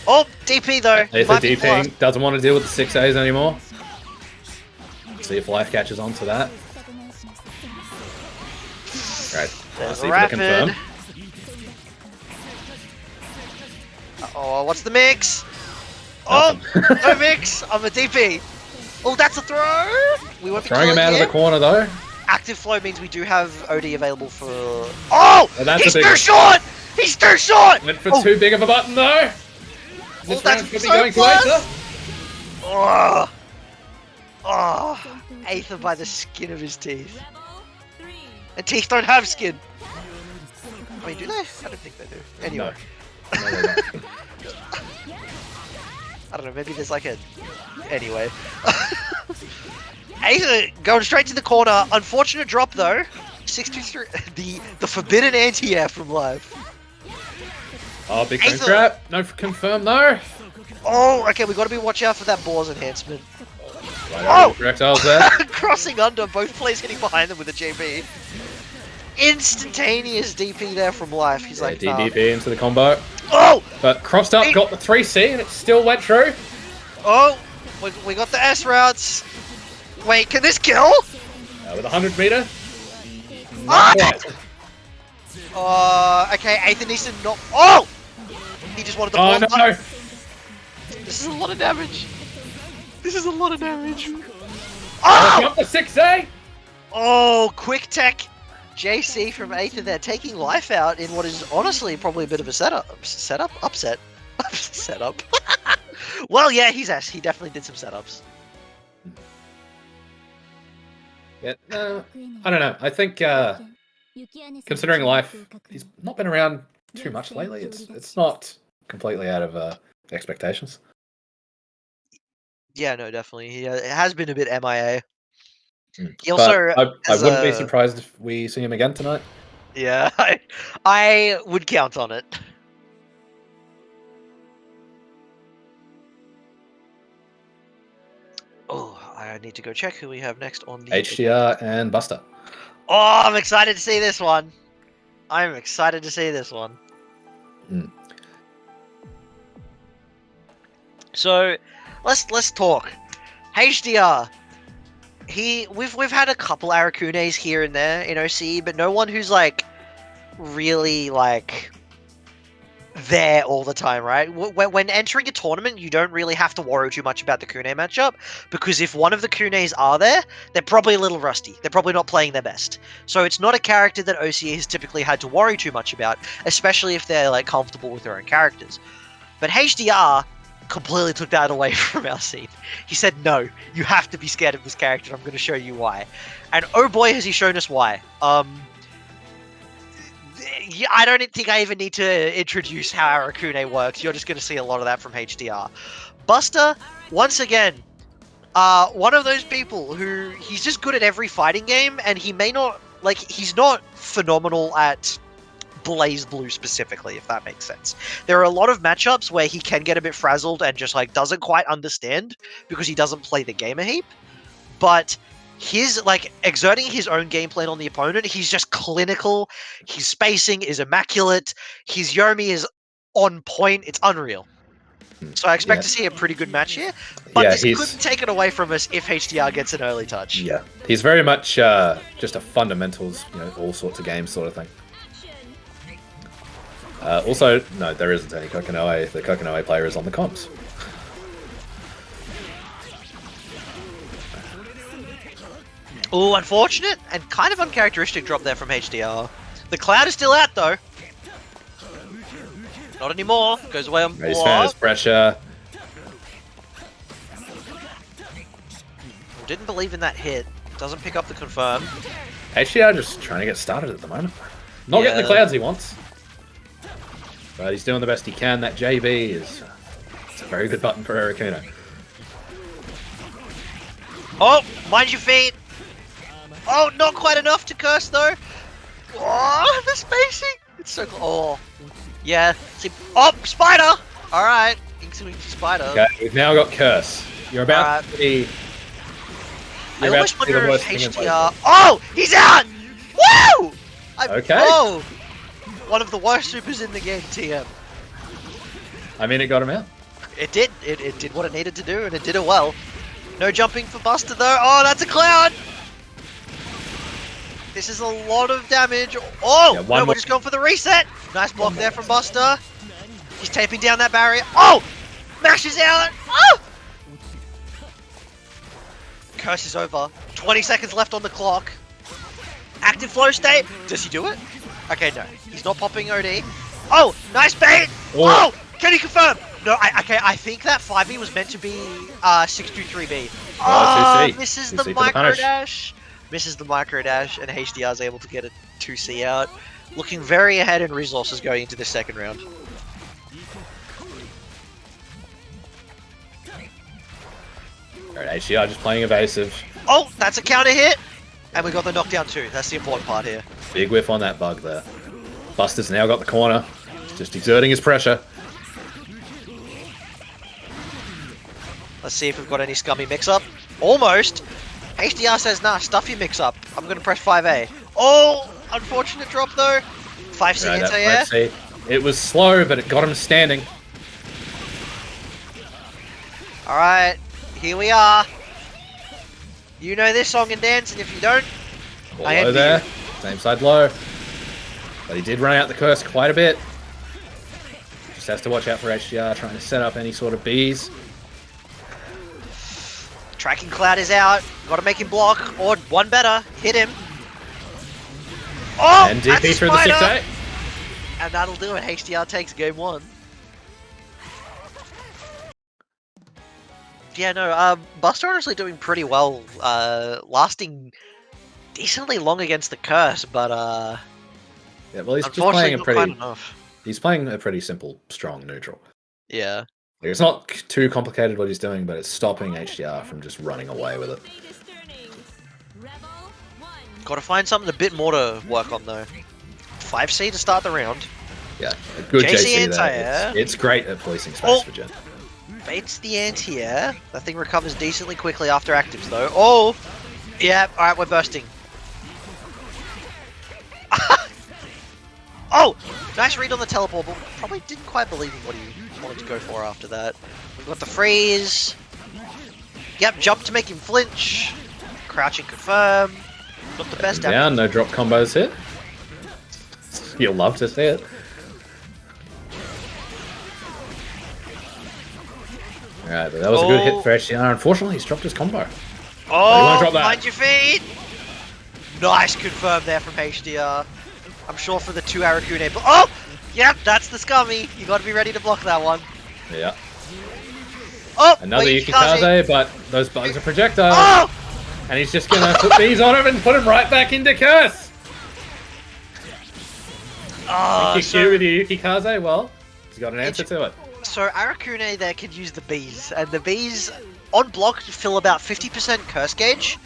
Oh, DP though. Aether DPing, doesn't want to deal with the 6As anymore. See if Life catches on to that. Right, There's see a if they confirm. rapid. Oh, what's the mix? Oh, no mix. I'm a DP. Oh, that's a throw. We won't be Throwing him out of the corner though. Active flow means we do have OD available for. Oh, that's he's a big too one. short. He's too short. Went for too big of a button though. This that's round could be so going to close. Aether. Oh, oh, Aether by the skin of his teeth. And teeth don't have skin. I mean, do they? I don't think they do. Anyway. No, they don't. I don't know, maybe there's like a... Anyway. Aether going straight to the corner. Unfortunate drop though. 623. The forbidden anti-air from Live. Oh, big frame Aether. trap. No confirm though. Oh, okay, we got to be watching out for that Boars enhancement. Right Oh! projectiles there. Crossing under, both players getting behind them with a JB. Instantaneous DP there from Life. He's like, nah. DDP into the combo. Oh! But crossed up, got the 3C, and it still went through. Oh! We got the S routes. Wait, can this kill? With 100 meter. Ah! Not quite. Okay, Aether needs to not. Oh! He just wanted the Oh ball. no! This is a lot of damage. This is a lot of damage. Oh! Oh! Got the 6A! Oh, quick tech. JC from Aether there, taking Life out in what is honestly probably a bit of a upset. Setup. Well, yeah, he's S. He definitely did some setups. Yeah, I don't know. I think considering Life, he's not been around too much lately. It's not completely out of expectations. Yeah, no, definitely. He it has been a bit MIA. He But also, I wouldn't be surprised if we see him again tonight. Yeah, I would count on it. I need to go check who we have next on the HDR and Buster. Oh, I'm excited to see this one. I'm excited to see this one. Mm. So, let's talk. HDR. We've had a couple Arakunes here and there in OC, but no one who's like really like there all the time, right? When entering a tournament, you don't really have to worry too much about the Kune matchup, because if one of the Kunes are there, they're probably a little rusty. They're probably not playing their best. So it's not a character that OCA has typically had to worry too much about, especially if they're like comfortable with their own characters. But HDR completely took that away from our scene. He said, no, you have to be scared of this character, and I'm going to show you why. And oh boy, has he shown us why. Yeah, I don't think I even need to introduce how Arakune works. You're just going to see a lot of that from HDR. Buster, once again, one of those people who he's just good at every fighting game, and he may not, like, he's not phenomenal at Blazblue specifically, if that makes sense. There are a lot of matchups where he can get a bit frazzled and just, like, doesn't quite understand because he doesn't play the game a heap. But his, like, exerting his own game plan on the opponent, he's just clinical. His spacing is immaculate. His Yomi is on point. It's unreal. So I expect to see a pretty good match here. But this couldn't take it away from us if HDR gets an early touch. Yeah, he's very much just a fundamentals, all sorts of games sort of thing. Also, no, there isn't any Kokonoe. The Kokonoe player is on the comps. Oh, unfortunate and kind of uncharacteristic drop there from HDR. The cloud is still out, though. Not anymore. Goes away on block. Pressure. Didn't believe in that hit. Doesn't pick up the confirm. HDR just trying to get started at the moment. Not getting the clouds he wants. But he's doing the best he can. That JB is it's a very good button for Arakune. Oh, mind your feet. Oh, not quite enough to curse, though. Oh, the spacing. It's so close. Oh, yeah. See, oh, spider. All right. Into spider. Okay, we've now got curse. You're about to be... I always wonder if HDR... Oh, he's out. Woo! Okay. Oh, one of the worst supers in the game, TM. I mean, it got him out. It did. It did what it needed to do, and it did it well. No jumping for Buster, though. Oh, that's a cloud. This is a lot of damage. Oh, yeah, no, we're just going for the reset. Nice block there from Buster. He's taping down that barrier. Oh, mashes out. Oh! Curse is over. 20 seconds left on the clock. Active flow state. Does he do it? Okay, no. He's not popping OD. Oh, nice bait. Oh, can he confirm? No, I think that 5B was meant to be 623B. Oh, misses the micro dash. Misses the micro dash, and HDR is able to get a 2C out. Looking very ahead in resources going into the second round. Alright, HDR just playing evasive. Oh, that's a counter hit! And we got the knockdown too. That's the important part here. Big whiff on that bug there. Buster's now got the corner. Just exerting his pressure. Let's see if we've got any scummy mix-up. Almost! HDR says, nah, stuff your mix-up. I'm going to press 5A. Oh! Unfortunate drop, though. 5C anti-air. It was slow, but it got him standing. Alright, here we are. You know this song and dance, and if you don't, I envy there. you. Same side low. But he did run out the curse quite a bit. Just has to watch out for HDR, trying to set up any sort of bees. Tracking cloud is out. Got to make him block, or one better, hit him. Oh, and DP through the 6-8. And that'll do it. HDR takes game 1. Yeah, no, Buster honestly doing pretty well, lasting decently long against the curse, but yeah, well, he's just playing he's playing a pretty simple, strong neutral. Yeah. It's not too complicated what he's doing, but it's stopping HDR from just running away with it. Got to find something a bit more to work on, though. 5C to start the round. Yeah, a good JC there. It's great at policing space for Jin. baits the anti-air. That thing recovers decently quickly after actives, though. Oh! Yeah, alright, we're bursting. Oh! Nice read on the teleport, but probably didn't quite believe in what he wanted to go for after that. We've got the freeze. Yep, jump to make him flinch. Crouching confirm. Not the best damage. Down, no drop combos hit. You'll love to see it. Alright, but that was a good hit for HDR. Unfortunately, he's dropped his combo. Oh, drop that. mind your feet! Nice confirm there from HDR. I'm sure for the 2 Arakune. Oh! Yep, that's the scummy. You gotta be ready to block that one. Yeah. Oh! Another wait, Yukikaze, but those bugs are projectiles. Oh! And he's just gonna put these on him and put him right back into Curse! Oh, so with the Yukikaze, well, he's got an answer to it. So Arakune there can use the bees, and the bees on block fill about 50% curse gauge.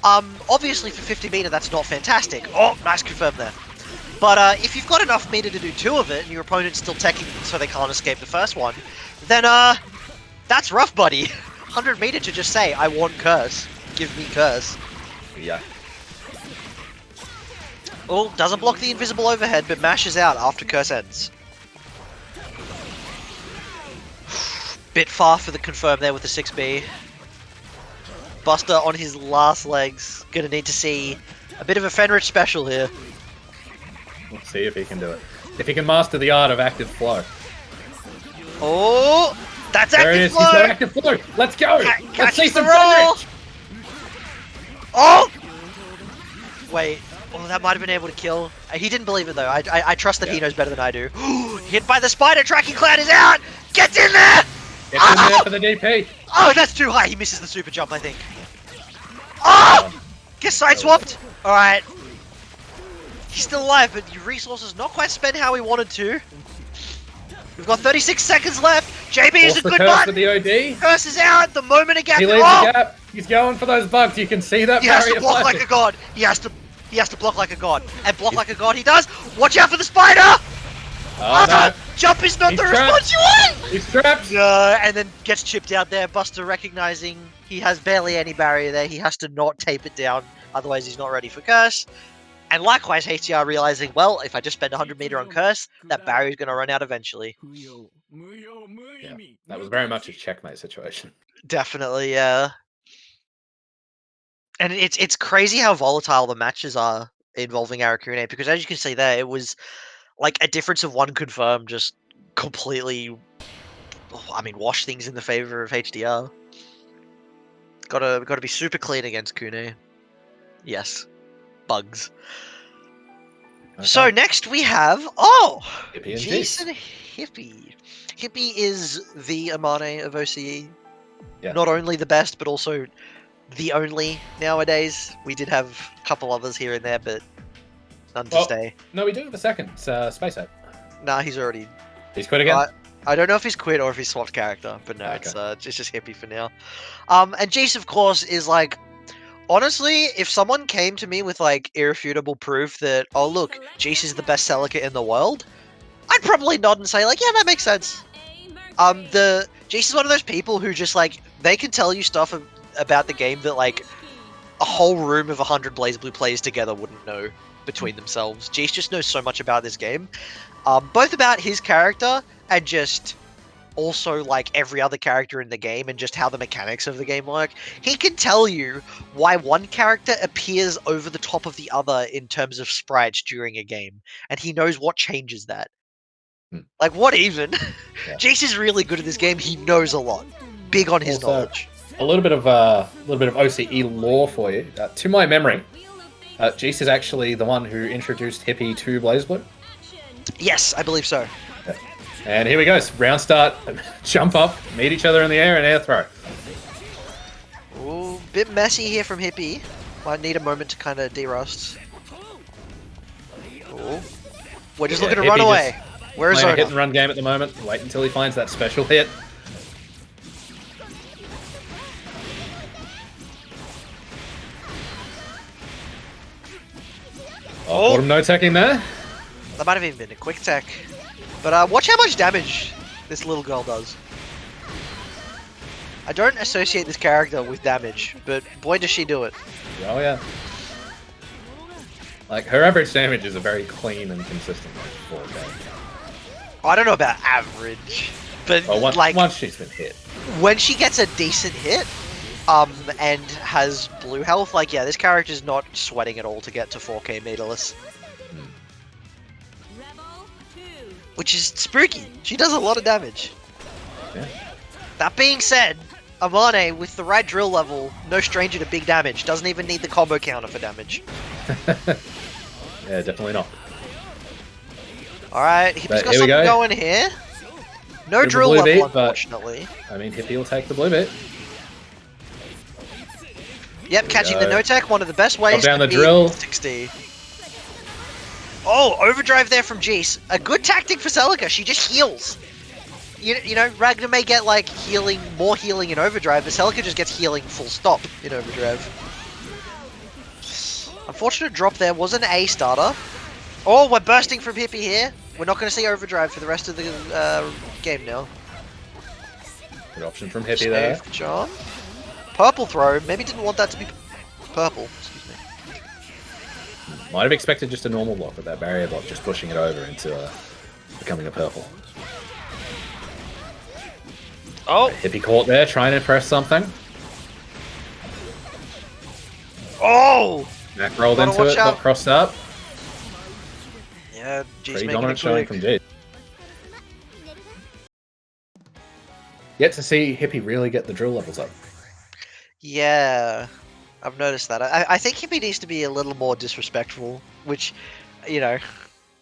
Obviously for 50 meter that's not fantastic. Oh, nice confirm there. But if you've got enough meter to do 2 of it, and your opponent's still teching so they can't escape the first one, then that's rough, buddy. 100 meter to just say, I want curse. Give me curse. Yeah. Oh, doesn't block the invisible overhead, but mashes out after curse ends. Bit far for the confirm there with the 6B. Buster on his last legs. Gonna need to see a bit of a Fenrich special here. We'll see if he can do it. If he can master the art of active flow. Oh, that's there active it is. flow! He's got active flow! Let's go! Let's see some roll! Fenrich! Oh! Wait. Oh, that might have been able to kill. He didn't believe it though. I trust that he knows better than I do. Hit by the spider, tracking cloud is out! Gets in there! Gets in there for the DP. Oh, that's too high. He misses the super jump, I think. Oh! Gets side swapped. Alright. He's still alive, but your resources not quite spent how he wanted to. We've got 36 seconds left. JB is a good curse one. with the OD. Curse is out. The moment a gap. He leaves the gap. He's going for those bugs. You can see that. He has to block like a god. He has to block like a god. And block like a god he does. Watch out for the spider. Oh no. Jump is not He's the trapped. response you want! He's trapped! And then gets chipped out there. Buster recognizing he has barely any barrier there. He has to not tape it down, otherwise he's not ready for Curse. And likewise, HDR realizing, well, if I just spend 100 meter on Curse, that barrier is going to run out eventually. Yeah, that was very much a checkmate situation. Definitely, yeah. And it's crazy how volatile the matches are involving Arakune, because as you can see there, it was like a difference of 1 confirm just completely, I mean, wash things in the favor of HDR. Gotta be super clean against Kune. Yes. Bugs. Okay. So next we have, Jason Hippie. Hippie is the Amane of OCE. Yeah. Not only the best, but also the only nowadays. We did have a couple others here and there, but none to stay. No, we do have a second. It's Space Ape. Nah, he's already... He's quit again? I don't know if he's quit or if he's swapped character, but no, okay. It's just Hippie for now. And Jace, of course, is like... Honestly, if someone came to me with like irrefutable proof that, oh look, Jace is the best Celica in the world, I'd probably nod and say like, yeah, that makes sense. Jace is one of those people who just like, they can tell you stuff about the game that like a whole room of 100 Blazblue players together wouldn't know between themselves. Jace just knows so much about this game, both about his character and just also like every other character in the game and just how the mechanics of the game work. He can tell you why one character appears over the top of the other in terms of sprites during a game, and he knows what changes that. Like, what even? Yeah. Jace is really good at this game. He knows a lot. Big on his knowledge. A little bit of OCE lore for you. To my memory, Jace is actually the one who introduced Hippie to Blazblue. Yes, I believe so. Yeah. And here we go. Round start, jump up, meet each other in the air, and air throw. Ooh, bit messy here from Hippie. Might need a moment to kind of de-rust. Ooh. We're just looking to run away. Where is our hit and run game at the moment? Wait until he finds that special hit. Oh, no teching there. That might have even been a quick tech. But watch how much damage this little girl does. I don't associate this character with damage, but boy does she do it. Oh yeah. Like, her average damage is a very clean and consistent, like, 4K. I don't know about average, but Well, like once she's been hit. when she gets a decent hit, and has blue health, like yeah, this character's not sweating at all to get to 4K meterless. Which is spooky. She does a lot of damage. Yeah. That being said, Amane, with the right drill level, no stranger to big damage. Doesn't even need the combo counter for damage. Yeah, definitely not. Alright, Hippie's But got here we something go. going here. No Bit of a drill blue level, beat, but- unfortunately. I mean, Hippie will take the blue bit. Yep, catching the go. no-tech, one of the best ways down to the beat drill. 60. Oh, overdrive there from Jace. A good tactic for Celica, she just heals. You know, Ragnar may get, like, more healing in overdrive, but Celica just gets healing full stop in overdrive. Unfortunate drop there, was an A starter. Oh, we're bursting from Hippie here. We're not going to see overdrive for the rest of the game now. Good option from Hippie there. Safe job. Purple throw. Maybe didn't want that to be purple. Excuse me. Might have expected just a normal block with that barrier block, just pushing it over into becoming a purple. Oh. Hippie caught there, trying to press something. Oh. Mac rolled Gotta into watch it, got out. crossed up. Yeah, G's Pretty making dominant it showing quick. from G. Yet to see Hippie really get the drill levels up. Yeah, I've noticed that. I think Hippie needs to be a little more disrespectful, which, you know,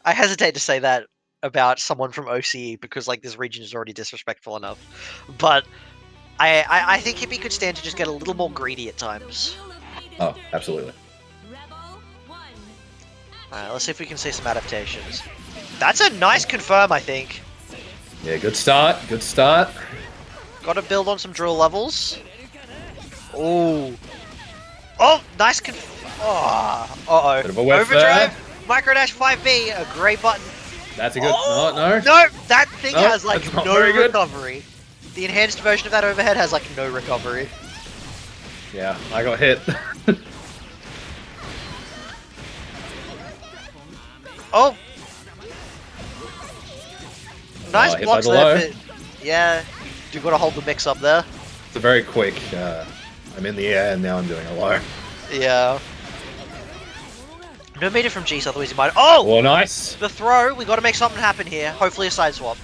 I hesitate to say that about someone from OCE because, like, this region is already disrespectful enough. But I think Hippie could stand to just get a little more greedy at times. Oh, absolutely. Alright, let's see if we can see some adaptations. That's a nice confirm, I think. Yeah, good start, good start. Gotta build on some drill levels. Ooh. Oh, nice oh, uh-oh. Bit of a whiff Overdrive, Microdash 5B, a great button. That's a good... Oh, no. No, that thing No, has, like, that's not no very good. recovery. The enhanced version of that overhead has, like, no recovery. Yeah, I got hit. Oh! Nice hit by blocks the there, low. but yeah, you gotta hold the mix up there. It's a very quick... I'm in the air and now I'm doing a low. Yeah. No meter from G's, otherwise he might. Oh! Oh, nice. The throw, we gotta make something happen here. Hopefully a side swap.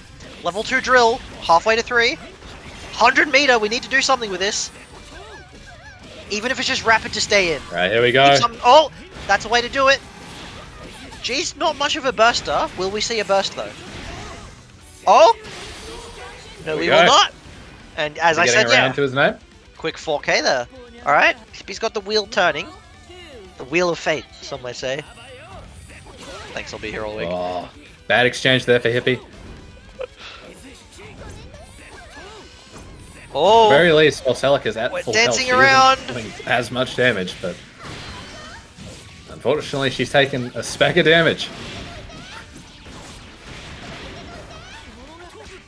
Level 2 drill, halfway to 3. 100 meter, we need to do something with this. Even if it's just rapid to stay in. Right, here we go. Oh! That's a way to do it. G's not much of a burster. Will we see a burst though? Oh! No, we will not. And as I said, Getting around yeah, to his name. quick 4K there. Alright, he's got the wheel turning. The wheel of fate, some might say. Thanks, I'll be here all week. Oh, bad exchange there for Hippie. Oh! At the very least, while Celica's at We're full dancing health, she around. isn't doing as much damage, but unfortunately, she's taken a speck of damage.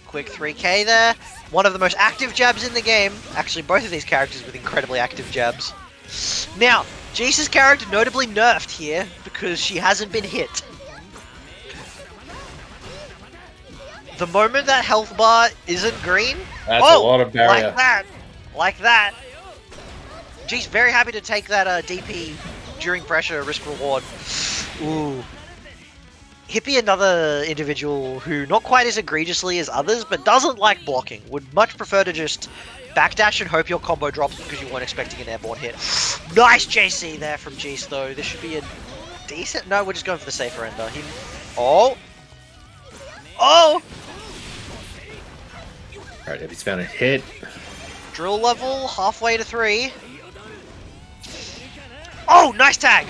Quick 3K there. One of the most active jabs in the game. Actually, both of these characters with incredibly active jabs. Now, Jace's character notably nerfed here because she hasn't been hit. The moment that health bar isn't green, That's a lot of barrier. like that. Jace very happy to take that DP during pressure, risk reward. Ooh. Hippie, another individual who not quite as egregiously as others, but doesn't like blocking. Would much prefer to just backdash and hope your combo drops because you weren't expecting an airborne hit. Nice JC there from Jace though. This should be a decent... No, we're just going for the safer ender. Oh! Oh! Alright, Hippie's found a hit. Drill level, halfway to 3. Oh, nice tag!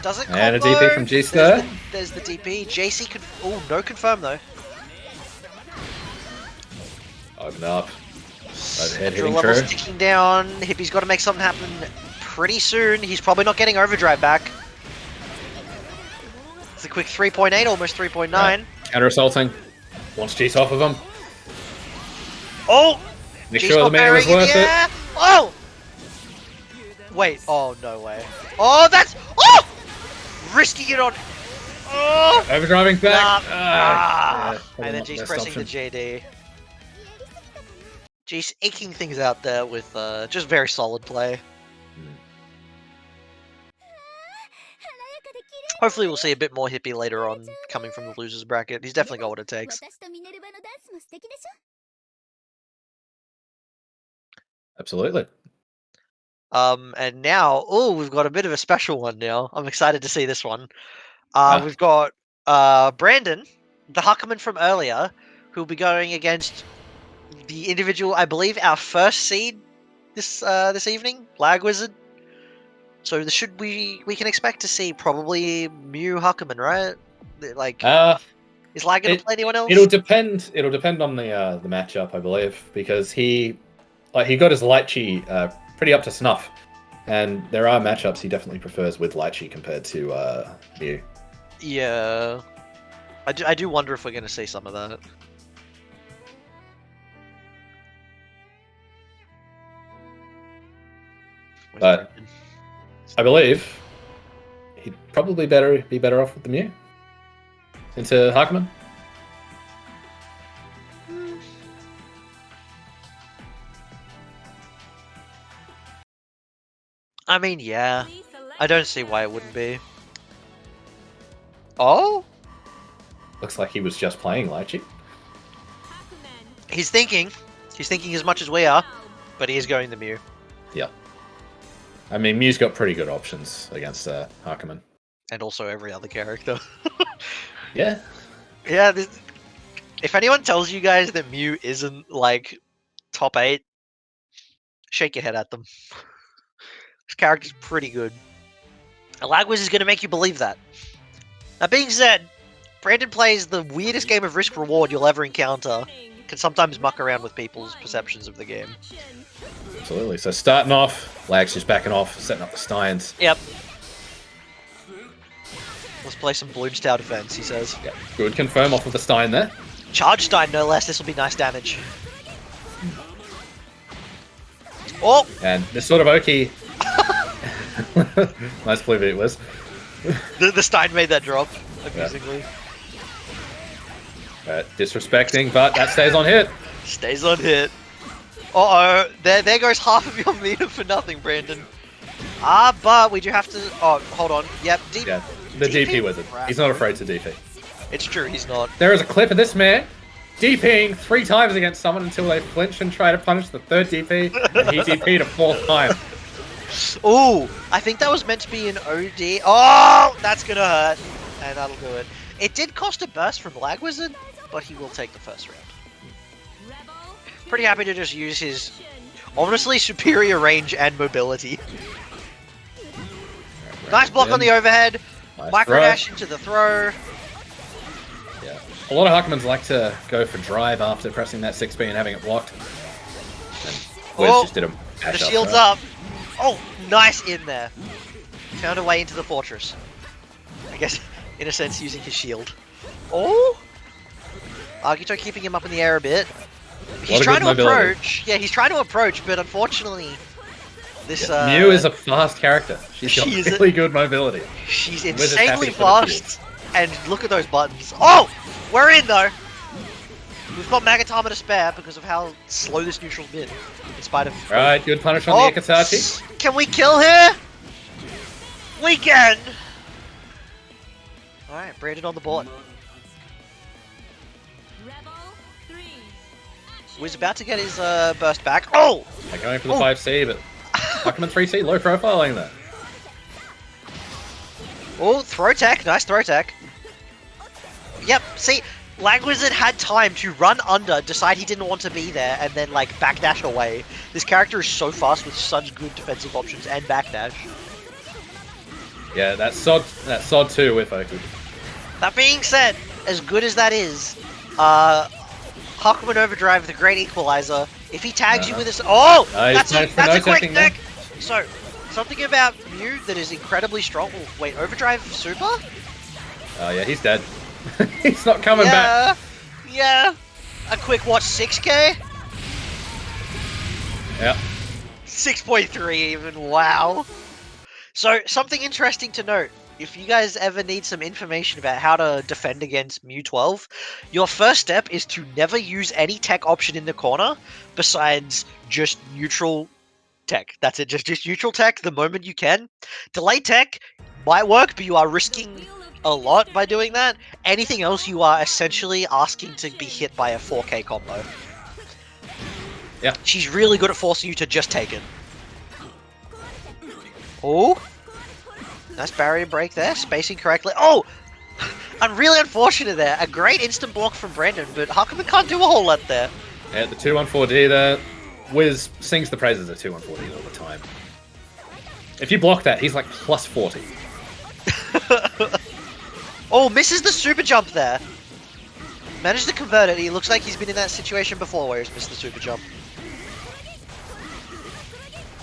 Doesn't combo. And a DP from Jace there. There's the DP. JC could... Oh, no confirm though. Open up. Overhead Drill hitting level's true. ticking down. Hippie's got to make something happen pretty soon. He's probably not getting overdrive back. It's a quick 3.8, almost 3.9. Right. Counter assaulting. Wants Jace off of him. Oh! Make sure the meter was worth it. Oh! Wait, oh, no way. Oh, that's... Oh! Risking it on... Oh! Overdriving back. Yeah, probably and then not the G's best pressing option. the JD. G's eking things out there with just very solid play. Hopefully we'll see a bit more hippie later on coming from the losers bracket. He's definitely got what it takes. Absolutely. And now, oh, we've got a bit of a special one now. I'm excited to see this one. We've got Brandon, the Huckman from earlier, who'll be going against the individual, I believe, our first seed this evening, Lag Wizard. So we can expect to see probably Mew Huckman, right? Like, is Lag gonna play anyone else? It'll depend. It'll depend on the matchup, I believe, because he got his Lychee pretty up to snuff, and there are matchups he definitely prefers with Lychee compared to Mew. Yeah, I do wonder if we're gonna see some of that. But I believe he'd probably be better off with the Mew into Huckman. I mean, yeah. I don't see why it wouldn't be. Oh? Looks like he was just playing Lychee. He's thinking. He's thinking as much as we are, but he is going the Mew. Yeah. I mean, Mew's got pretty good options against Huckman. And also every other character. Yeah. Yeah, if anyone tells you guys that Mew isn't, like, top 8, shake your head at them. This character's pretty good. A Lagwiz is going to make you believe that. That being said, Brandon plays the weirdest game of risk-reward you'll ever encounter. Can sometimes muck around with people's perceptions of the game. Absolutely. So starting off, Lag's just backing off, setting up the Steins. Yep. Let's play some Bloomstow defense, he says. Yep. Good confirm off of the Stein there. Charge Stein, no less. This will be nice damage. Oh! And this sort of Oki. Nice play it was. The Stein made that drop, amusingly. Disrespecting, but that stays on hit. Stays on hit. Uh-oh, there goes half of your meter for nothing, Brandon. But we do have to... Oh, hold on. Yep, Yeah, the DP wizard. He's not afraid to DP. It's true, he's not. There is a clip of this man DPing 3 times against someone until they flinch and try to punish the 3rd DP, and he DP'd a 4th time. Ooh, I think that was meant to be an OD. Oh, that's gonna hurt. And that'll do it. It did cost a burst from Lag Wizard, but he will take the first round. Pretty happy to just use his honestly superior range and mobility. Nice block on the overhead. Nice Micro dash into the throw. Yeah. A lot of Huckmans like to go for drive after pressing that 6B and having it blocked. And Wiz just did a dash the shield's up. Oh, nice in there. Found a way into the fortress. I guess, in a sense, using his shield. Oh! Agito keeping him up in the air a bit. He's trying to approach. Yeah, he's trying to approach, but unfortunately, this Mew is a fast character. She's got really good mobility. She's insanely fast. And look at those buttons. Oh! We're in though! We've got Magatama to spare because of how slow this neutral's been. In spite of... Alright, good punish on the Ikatachi. Can we kill her? We can! Alright, Brandon on the board. Wiz about to get his burst back. Oh! They're going for the 5C, but Huckman 3C, low profiling there. Oh, throw tech. Nice throw tech. Yep, see, Lag Wizard had time to run under, decide he didn't want to be there, and then, like, backdash away. This character is so fast with such good defensive options and backdash. Yeah, that's Sod 2 with Oki. That being said, as good as that is, Huckman Overdrive with a great equalizer. If he tags you with this... Oh! That's a quick deck! So, something about Mew that is incredibly strong. Oh, wait, Overdrive Super? Oh yeah, he's dead. He's not coming back. Yeah. A quick, what, 6k? Yep. 6.3 even, wow. So, something interesting to note. If you guys ever need some information about how to defend against Mew 12, your first step is to never use any tech option in the corner besides just neutral tech. That's it, just neutral tech the moment you can. Delay tech might work, but you are risking a lot by doing that. Anything else, you are essentially asking to be hit by a 4K combo. Yeah. She's really good at forcing you to just take it. Oh! Nice barrier break there, spacing correctly. Oh! I'm really unfortunate there. A great instant block from Brandon, but Huckman can't do a whole lot there. Yeah, the 2-1-4D there. Wiz sings the praises of 2-1-4D all the time. If you block that, he's like plus 40. Oh, misses the super jump there. Managed to convert it. He looks like he's been in that situation before where he's missed the super jump.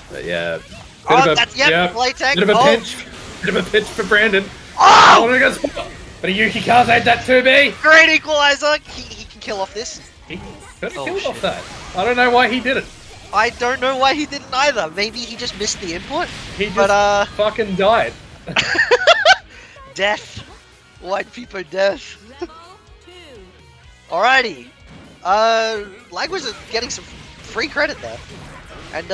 But yeah. Play tech. Bit of a pinch. Bit of a pinch for Brandon. Oh! But a Yuki can't add that 2B. Great equalizer. He can kill off this. He could have killed off that. I don't know why he did it. I don't know why he didn't either. Maybe he just missed the input. He just fucking died. Death. White people death. Alrighty. Lag was getting some free credit there. And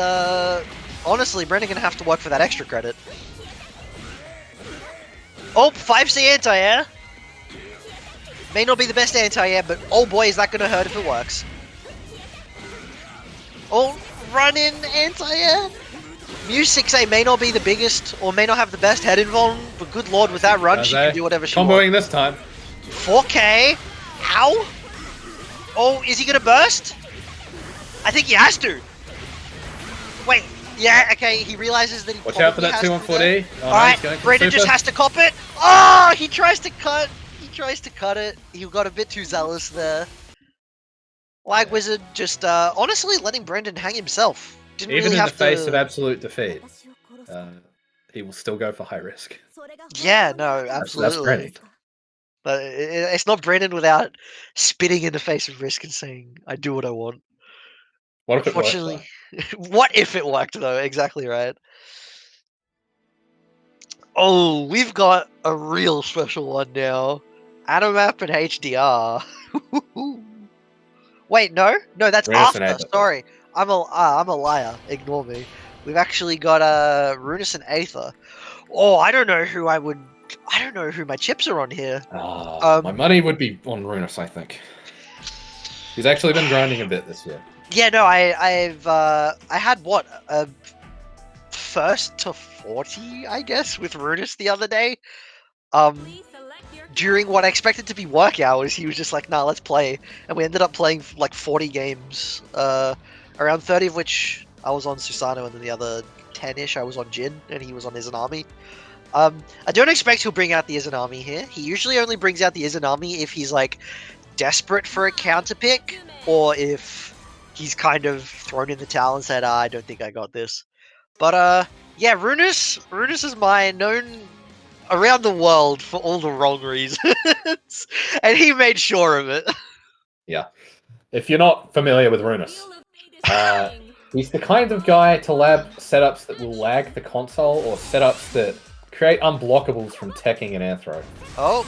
honestly, Brendan gonna have to work for that extra credit. Oh, 5C anti-air. May not be the best anti-air, but oh boy, is that gonna hurt if it works. Oh, run-in anti-air. Mew 6A may not be the biggest, or may not have the best head invuln, but good lord, with that run, she can do whatever she wants. Comboing this time. 4K? How? Oh, is he gonna burst? I think he has to. Wait, yeah, okay, he realizes that he Watch out for that 2-1-4D. Oh, alright, Brandon just has to cop it. Oh, he tries to cut. He tries to cut it. He got a bit too zealous there. Lag Wizard just, honestly letting Brendan hang himself. Didn't Even really in have the face of absolute defeat, he will still go for high risk. Yeah, no, absolutely. That's Brendan. But it's not Brendan without spitting in the face of risk and saying, I do what I want. What if it worked, Unfortunately, what if it worked, though? Exactly right. Oh, we've got a real special one now. Animap and HDR. Wait, no, that's Runus and after. Aether. Sorry, I'm a liar. Ignore me. We've actually got Runus and Aether. Oh, I don't know who I don't know who my chips are on here. My money would be on Runus, I think. He's actually been grinding a bit this year. Yeah, no, I had what a first to 40, I guess, with Runus the other day. During what I expected to be work hours, he was just like, "Nah, let's play," and we ended up playing like 40 games. Around 30 of which I was on Susanoo, and then the other 10-ish I was on Jin, and he was on Izanami. I don't expect he'll bring out the Izanami here. He usually only brings out the Izanami if he's like desperate for a counter pick, or if he's kind of thrown in the towel and said, I don't think I got this. But yeah, Runus is known around the world for all the wrong reasons, and he made sure of it. Yeah. If you're not familiar with Runus, he's the kind of guy to lab setups that will lag the console, or setups that create unblockables from teching an Anthro. Oh,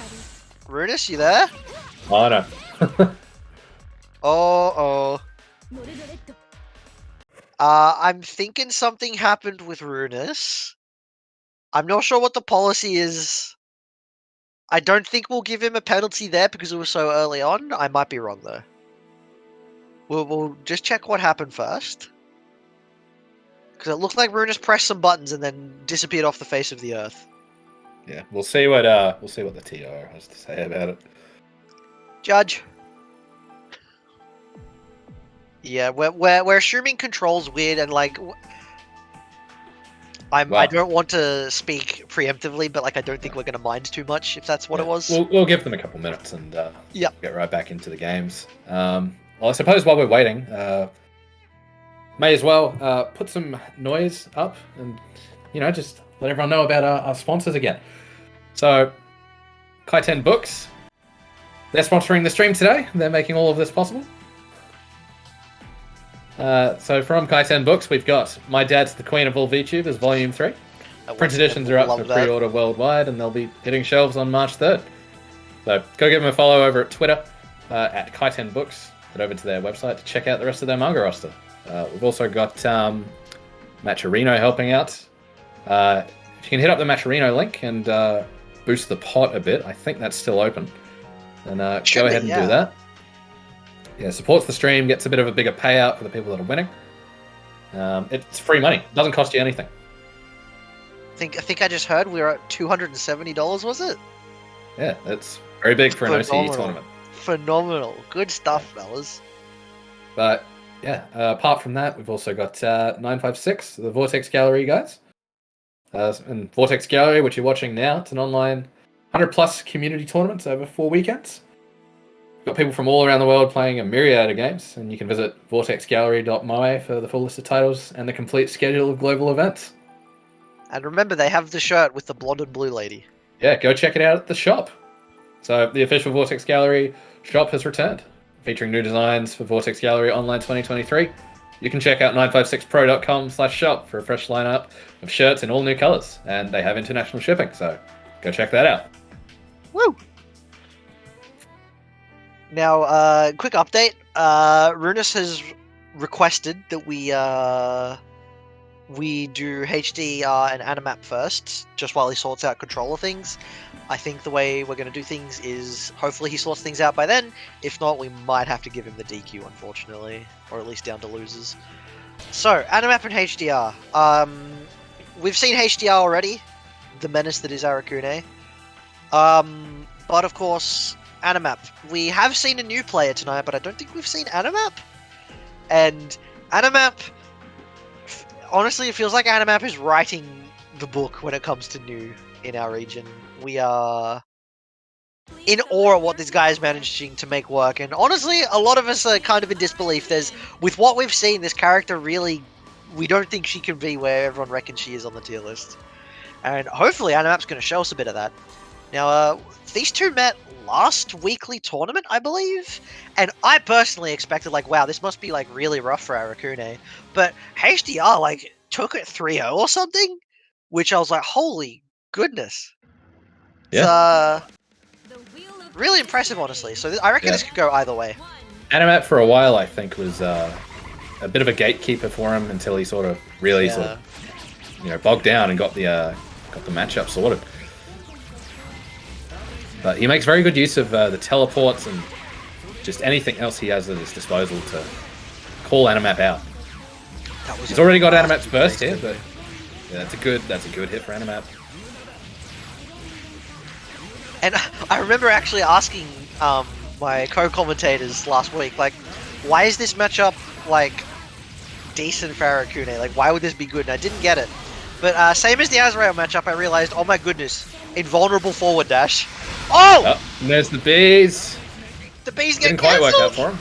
Runus, you there? Oh, no. Oh. I'm thinking something happened with Runus. I'm not sure what the policy is. I don't think we'll give him a penalty there because it was so early on. I might be wrong, though. We'll just check what happened first. Because it looked like Runus pressed some buttons and then disappeared off the face of the earth. Yeah, we'll see what the TO has to say about it. Judge. Yeah, we're assuming controls weird, and like I don't want to speak preemptively, but like I don't think we're gonna mind too much if that's what it was. We'll give them a couple minutes and yeah, get right back into the games. Well, I suppose while we're waiting, may as well put some noise up and just let everyone know about our sponsors again. So, Kaiten Books, they're sponsoring the stream today. They're making all of this possible. So from Kaiten Books, we've got My Dad's the Queen of All VTubers, Volume 3. Print editions are up for pre-order worldwide, and they'll be hitting shelves on March 3rd. So go give them a follow over at Twitter, at Kaiten Books. Head over to their website to check out the rest of their manga roster. We've also got Matcherino helping out. If you can hit up the Matcherino link and boost the pot a bit, I think that's still open. And go ahead and do that. Yeah, supports the stream, gets a bit of a bigger payout for the people that are winning. It's free money. It doesn't cost you anything. I think I just heard we were at $270, was it? Yeah, it's very big for an OCE tournament. Phenomenal. Good stuff, fellas. But yeah, apart from that, we've also got 956, the Vortex Gallery guys. And Vortex Gallery, which you're watching now, it's an online 100+ community tournament over 4 weekends. We've got people from all around the world playing a myriad of games, and you can visit vortexgallery.moe for the full list of titles and the complete schedule of global events. And remember, they have the shirt with the blonde and blue lady. Yeah, go check it out at the shop. So the official Vortex Gallery shop has returned, featuring new designs for Vortex Gallery Online 2023. You can check out 956pro.com/shop for a fresh lineup of shirts in all new colors, and they have international shipping, so go check that out. Woo! Now, quick update. Runus has requested that we do HDR and Animap first, just while he sorts out controller things. I think the way we're going to do things is, hopefully he sorts things out by then. If not, we might have to give him the DQ, unfortunately. Or at least down to losers. So, Animap and HDR. We've seen HDR already. The menace that is Arakune. But of course, Animap. We have seen a new player tonight, but I don't think we've seen Animap. And Animap... Honestly, it feels like Animap is writing the book when it comes to new in our region. We are in awe at what this guy is managing to make work, and honestly, a lot of us are kind of in disbelief. With what we've seen, this character really, we don't think she can be where everyone reckons she is on the tier list. And hopefully Animap's going to show us a bit of that. Now, these two met last weekly tournament, I believe, and I personally expected, like, wow, this must be, like, really rough for Arakune, but HDR, like, took it 3-0 or something, which I was like, holy goodness. Yeah. It's really impressive, honestly, so I reckon this could go either way. Animap for a while, I think, was a bit of a gatekeeper for him until he sort of really bogged down and got the matchup sorted. But he makes very good use of the teleports and just anything else he has at his disposal to call Animap out. He's already got Animap's burst here, but yeah, that's a good hit for Animap. And I remember actually asking my co-commentators last week, like, why is this matchup, like, decent for Arakune? Like, why would this be good? And I didn't get it. But same as the Azrael matchup, I realized, oh my goodness, invulnerable forward dash. Oh! And there's the bees. The bees get Didn't quite work out for him.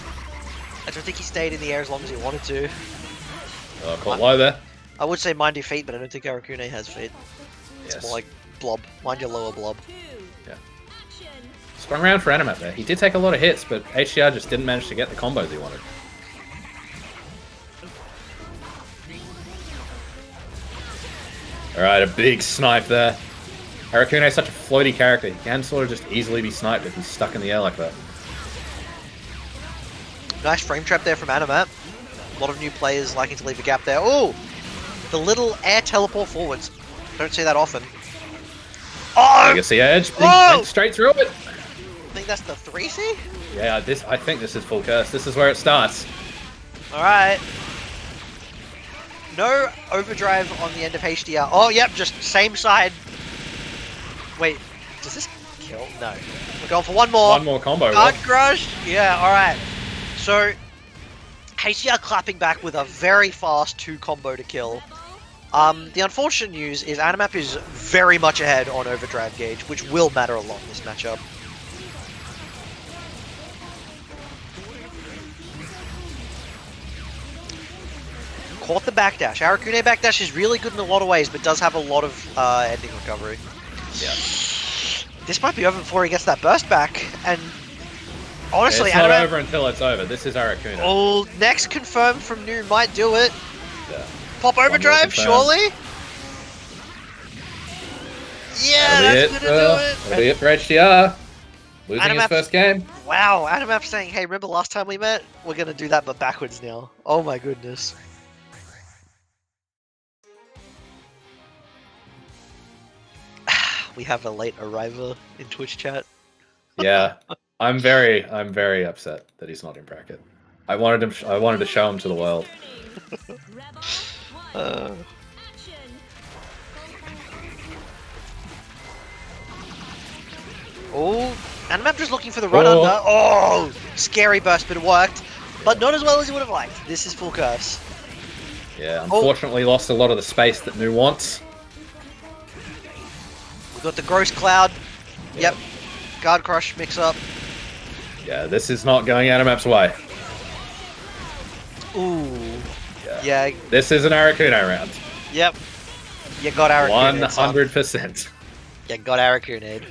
I don't think he stayed in the air as long as he wanted to. Oh, caught low there. I would say mind your feet, but I don't think Arakune has feet. It's more like blob. Mind your lower blob. Yeah. Sprung around for Animap there. He did take a lot of hits, but HDR just didn't manage to get the combos he wanted. Alright, a big snipe there. Arakune is such a floaty character. He can sort of just easily be sniped if he's stuck in the air like that. Nice frame trap there from Animap. A lot of new players liking to leave a gap there. Oh! The little air teleport forwards. Don't see that often. Oh! You can see Edge went straight through it. I think that's the 3C? Yeah, I think this is full curse. This is where it starts. Alright. No overdrive on the end of HDR. Oh, yep, just same side. Wait, does this kill? No. We're going for one more. One more combo. Guard crush. Yeah, alright. So, HDR clapping back with a very fast 2 combo to kill. The unfortunate news is Animap is very much ahead on overdrive gauge, which will matter a lot in this matchup. Caught the backdash. Arakune backdash is really good in a lot of ways, but does have a lot of ending recovery. Yeah. This might be over before he gets that burst back, and Honestly, It's not Animap. over until it's over. This is Aracuna. Oh, next confirmed from New might do it. Yeah. Pop more overdrive, confirmed. surely. Yeah, that's gonna do it. That'll be it for HDR. Losing his Animap's- first game. Wow, Animap saying, "Hey, remember last time we met? We're gonna do that, but backwards now." Oh my goodness. We have a late arriver in Twitch chat. Yeah, I'm very upset that he's not in bracket. I wanted to show him to the world. Oh, Animap just looking for the run under. Oh, scary burst, but it worked. But not as well as you would have liked. This is full curse. Yeah, unfortunately lost a lot of the space that New wants. We've got the gross cloud. Yep. Guard crush mix up. Yeah, this is not going Animap's way. Ooh. Yeah. This is an Aracuna round. Yep. You got Aracuna. 100%. You got Aracuna.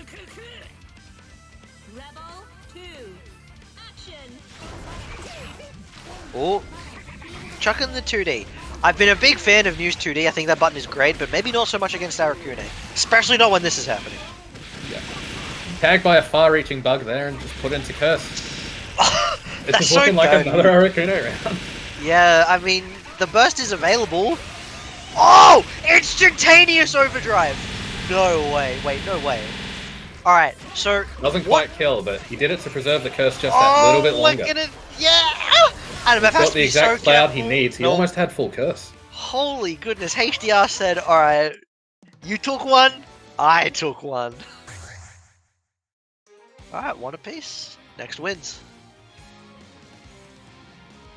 Oh, chucking the 2D. I've been a big fan of News 2D. I think that button is great, but maybe not so much against Aracune. Especially not when this is happening. Yeah. Tagged by a far-reaching bug there and just put into curse. It's just looking like another Aracune round. Yeah, I mean, the burst is available. Oh! Instantaneous overdrive! No way. Wait, no way. Alright, so... Doesn't quite kill, but he did it to preserve the curse just that little bit longer. Yeah! Animap has got to the be exact so cloud careful. he needs. He almost had full curse. Holy goodness. HDR said, alright, you took one, I took one. Alright, one apiece. Next wins.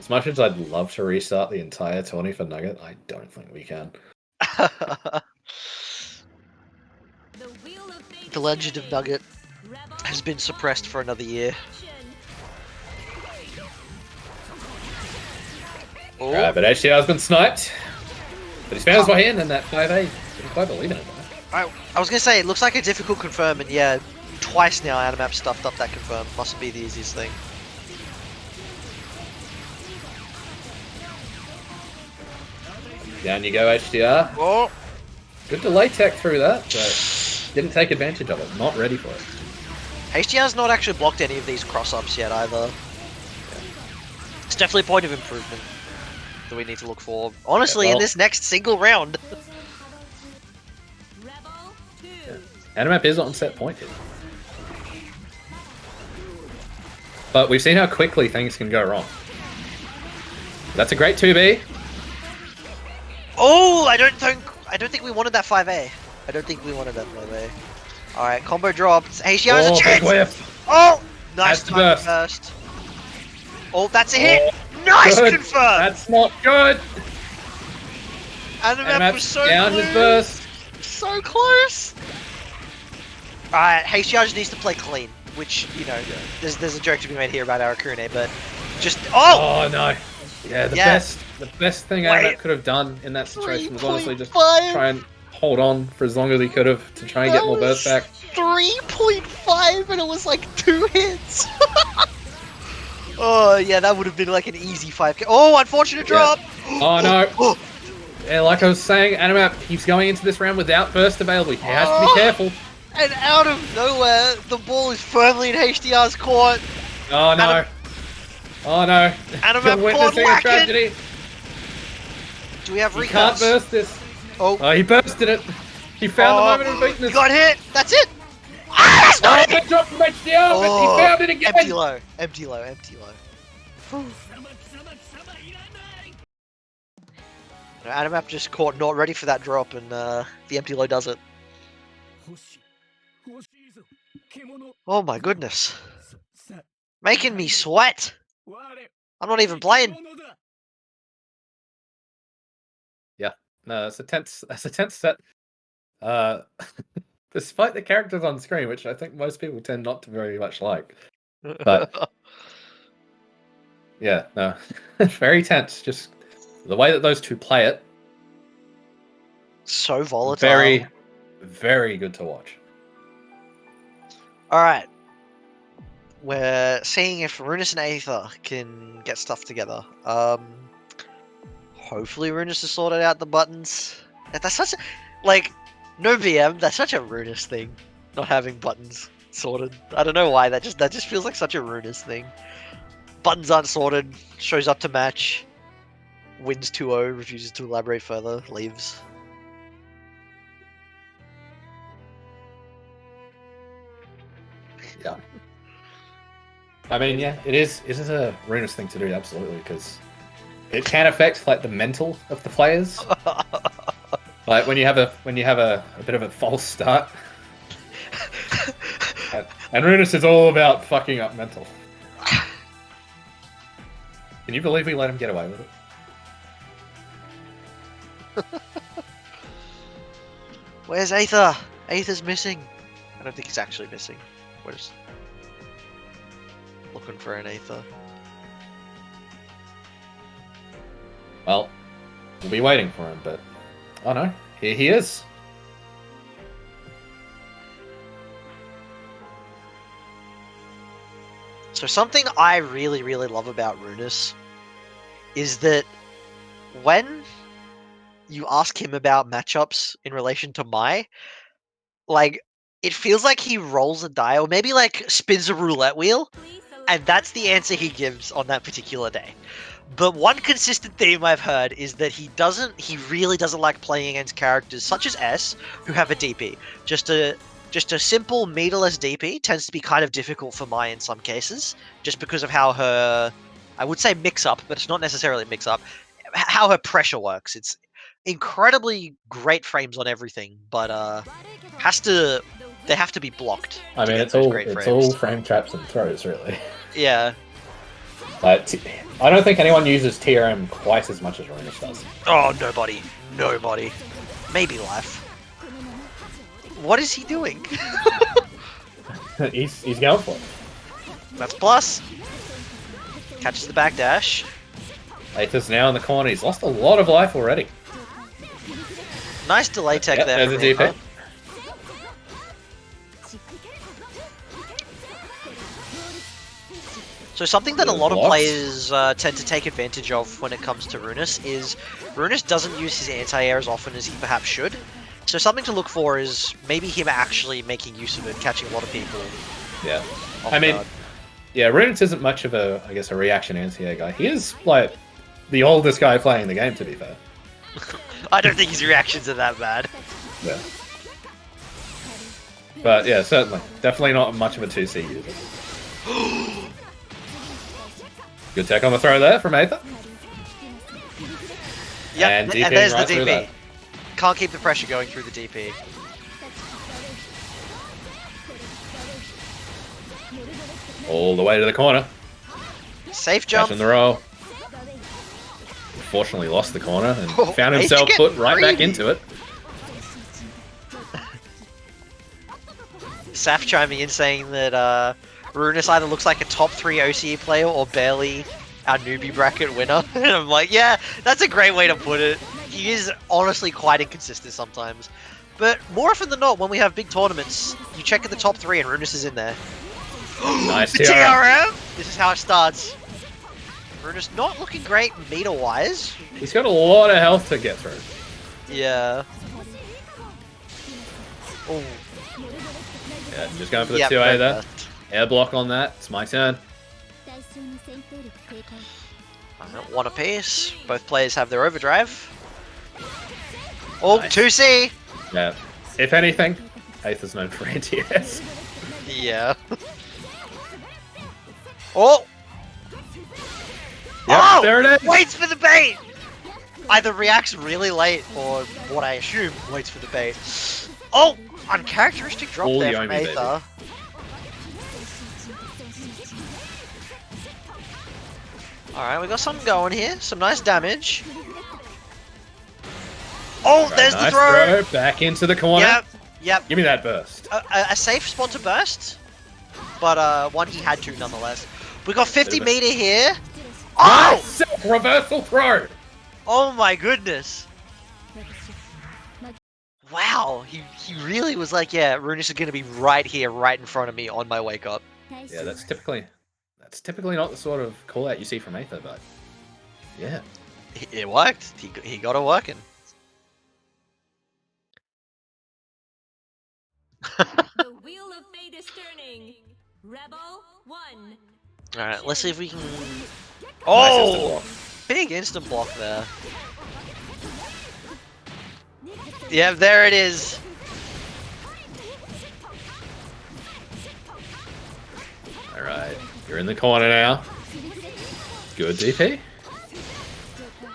As much as I'd love to restart the entire tourney for Nugget, I don't think we can. The legend of Nugget has been suppressed for another year. Oh. Right, but HDR's been sniped. But he's found his way in, and that 5A didn't quite believe in it. I was going to say, it looks like a difficult confirm, and yeah, twice now Animap stuffed up that confirm. Mustn't be the easiest thing. Down you go, HDR. Oh. Good delay tech through that, but didn't take advantage of it. Not ready for it. HDR's not actually blocked any of these cross-ups yet either. It's definitely a point of improvement that we need to look for. Honestly, in this next single round. Animap is on set point here. But we've seen how quickly things can go wrong. That's a great 2B. Oh, I don't think we wanted that 5A. I don't think we wanted that 5A. Alright, combo drops. HDR has a chance! Whiff. Oh! Nice time burst. Oh, that's a hit! Nice good. confirm! That's not good! Animap was so down close! his burst. So close! Alright, HDR just needs to play clean. Which, you know, there's a joke to be made here about Aracune, but just... Oh! Oh, no. Yeah, the best thing Animap could have done in that situation was honestly just try and hold on for as long as he could have to try and get more burst back. 3.5 and it was like 2 hits! Oh, yeah, that would have been like an easy 5k. Oh, unfortunate drop! Oh, no. Yeah, like I was saying, Animap, he's going into this round without burst available. He has to be careful. And out of nowhere, the ball is firmly in HDR's court. Oh, no. Oh, no. Animap witnessing a tragedy. Do we have recurse? He can't burst this. Oh, he bursted it. He found the moment of weakness. He got hit. That's it. Ah, that's not it. Big drop from HDR, but he found it again. Empty low. Empty low. Empty low. Animap just caught not ready for that drop, and the empty low does it. Oh my goodness. Making me sweat. I'm not even playing. Yeah, no, that's a tense set. Despite the characters on screen, which I think most people tend not to very much like. But yeah, no, very tense. Just the way that those two play it. So volatile. Very, very good to watch. All right. we're seeing if Runus and Aether can get stuff together. Hopefully Runus has sorted out the buttons. That's such a, like, no VM, that's such a Runus thing, not having buttons sorted. I don't know why, that just feels like such a Runus thing. Buttons aren't sorted, shows up to match, wins 2-0, refuses to elaborate further, leaves. Yeah. I mean, yeah, it is a Runus thing to do, absolutely, because it can affect like the mental of the players. Like when you have a bit of a false start. And Runus is all about fucking up mental. Can you believe we let him get away with it? Where's Aether? Aether's missing. I don't think he's actually missing. We're just looking for an Aether. Well, we'll be waiting for him, but oh no, here he is. So something I really, really love about Runus is that when you ask him about matchups in relation to Mai, like, it feels like he rolls a die, or maybe like spins a roulette wheel, and that's the answer he gives on that particular day. But one consistent theme I've heard is that he really doesn't like playing against characters such as S, who have a DP. Just a simple meterless DP tends to be kind of difficult for Mai in some cases, just because of how her, I would say mix-up, but it's not necessarily mix-up, how her pressure works. It's incredibly great frames on everything, but they have to be blocked. I mean, it's all frame traps and throws, really. Yeah. I don't think anyone uses TRM quite as much as Runus does. Oh, nobody. Maybe Life. What is he doing? he's going for it. That's plus. Catches the backdash. Aether's now in the corner. He's lost a lot of life already. Nice delay tech there. There's a DP. So something that a lot of players tend to take advantage of when it comes to Runus is Runus doesn't use his anti-air as often as he perhaps should. So something to look for is maybe him actually making use of it, catching a lot of people. Yeah. I mean, yeah, Runus isn't much of a, I guess, a reaction anti-air guy. He is, like, the oldest guy playing the game, to be fair. I don't think his reactions are that bad. Yeah. But yeah, certainly. Definitely not much of a 2C user. Good tech on the throw there from Aether. Yep, and there's right the DP. Can't keep the pressure going through the DP. All the way to the corner. Safe jump. Catching the roll. Unfortunately lost the corner and found himself put right back into it. Saf chiming in saying that Runus either looks like a top 3 OCE player or barely our newbie bracket winner. And I'm like, yeah, that's a great way to put it. He is honestly quite inconsistent sometimes. But more often than not, when we have big tournaments, you check at the top 3 and Runus is in there. Nice the TRM! This is how it starts. Runus not looking great meter-wise. He's got a lot of health to get through. Yeah. Oh. Yeah, just going for the 2A there. Air block on that. It's my turn. One apiece. Both players have their overdrive. Oh, nice. 2C! Yeah. If anything, Aether's known for anti-airs. Yeah. Oh! Yep, oh! There it is! Waits for the bait! Either reacts really late, or what I assume waits for the bait. Oh! Uncharacteristic drop all there from Aether. Alright, we got something going here. Some nice damage. Oh, right, there's nice the throw! Back into the corner. Yep. Give me that burst. A safe spot to burst, but one he had to nonetheless. We got 50 meter here. Oh! Nice reversal throw! Oh my goodness. Wow, he really was like, yeah, Runus is going to be right here, right in front of me on my wake up. Yeah, that's typically not the sort of call out you see from Aether, but yeah. It worked. He got it working. The wheel of fate is turning. Rebel 1. Alright, let's see if we can... Nice instant Oh! block. Big instant block there. Yeah, there it is. Alright, you're in the corner now. Good DP.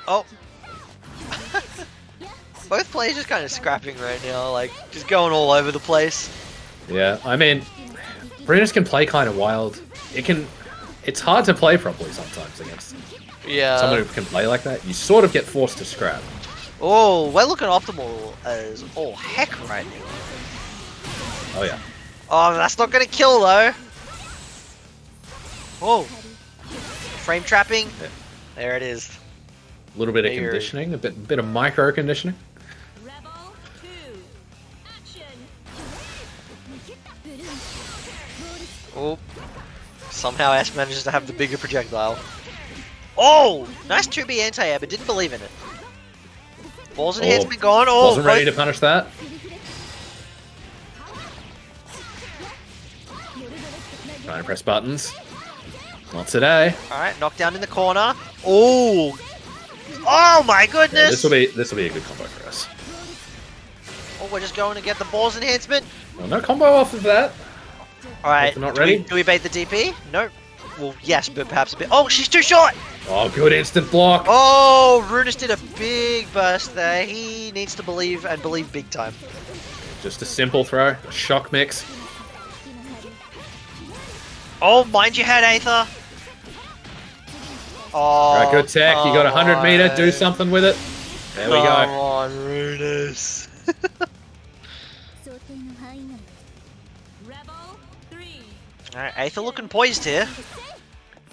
Oh. Both players just kind of scrapping right now, like, just going all over the place. Yeah, I mean, Brunus can play kind of wild. It's hard to play properly sometimes against someone who can play like that. You sort of get forced to scrap. Oh, we're looking optimal as all heck right now. Oh yeah. Oh, that's not gonna kill though. Oh, frame trapping. Yeah. There it is. A little bit of There. conditioning, a bit of micro conditioning. Rebel 2. Action. Oh, somehow S manages to have the bigger projectile. Oh, nice 2B anti-air, but didn't believe in it. Balls and hands been gone. Oh, Wasn't ready to punish that. Trying to press buttons. Not today. All right, knockdown in the corner. Oh, oh my Yeah, goodness. this will be a good combo for us. Oh, we're just going to get the balls enhancement. Well, no combo off of that. All right, If they're not do ready. we bait the DP? Nope. Well, yes, but perhaps a bit. Oh, she's too short. Oh, good instant block. Oh, Runus did a big burst there. He needs to believe and believe big time. Just a simple throw, a shock mix. Oh, mind your head, Aether. Oh, Right, good tech. You got 100 meter. Do something with it. There we Come go. on, Runus. Rebel 3. Alright, Aether looking poised here.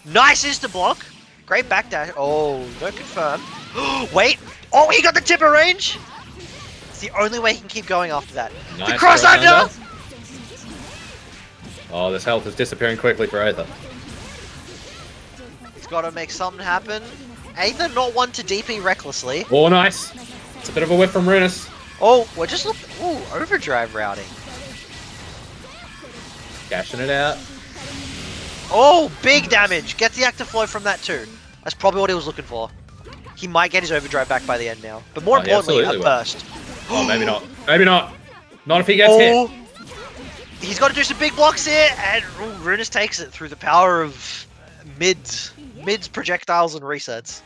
Nice insta block. Great backdash. Oh, no confirm. Wait. Oh, he got the tipper range. It's the only way he can keep going after that. Nice The cross throw under. under. Oh, this health is disappearing quickly for Aether. He's got to make something happen. Aether not one to DP recklessly. Oh, nice. It's a bit of a whip from Runus. Oh, we're just looking. Ooh, overdrive routing. Cashing it out. Oh, big damage. Gets the active flow from that too. That's probably what he was looking for. He might get his overdrive back by the end now. But more Oh, he importantly, a absolutely will. burst. Oh, maybe not. Maybe not. Not if he gets hit. He's got to do some big blocks here, and Runus takes it through the power of mids, projectiles, and resets.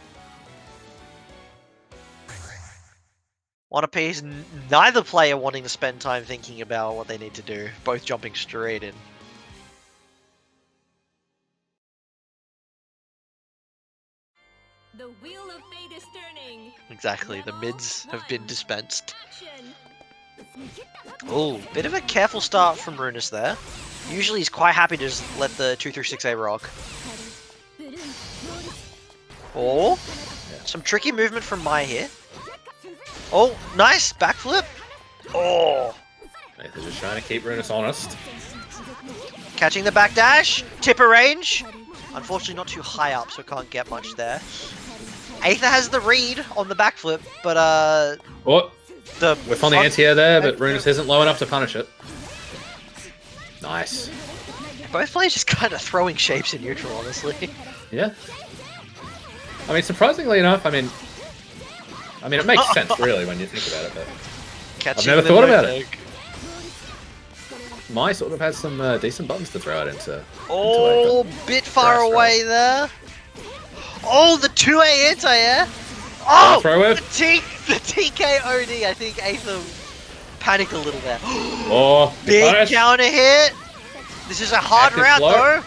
One apiece, neither player wanting to spend time thinking about what they need to do, both jumping straight in. The wheel of fate is turning. Exactly, the mids have been dispensed. Action. Oh, bit of a careful start from Runus there. Usually he's quite happy to just let the 236A rock. Oh, some tricky movement from Mai here. Oh, nice backflip. Oh, Aether just trying to keep Runus honest. catching the backdash. Tipper range. Unfortunately not too high up, so can't get much there. Aether has the read on the backflip, but Oh, the whiff on the anti-air there, but Runus isn't low enough to punish it. Nice. both players just kind of throwing shapes in neutral, honestly. Yeah. I mean, surprisingly enough, I mean, it makes sense really when you think about it. But Catching never the thought about no it. Mai sort of has some decent buttons to throw out into. Oh, bit far Grass away there. Oh, the 2A anti-air. Oh, throw it. the TKOD. I think Aether panicked a little there. Oh, Big punish. counter hit. This is a hard Active route blow. though.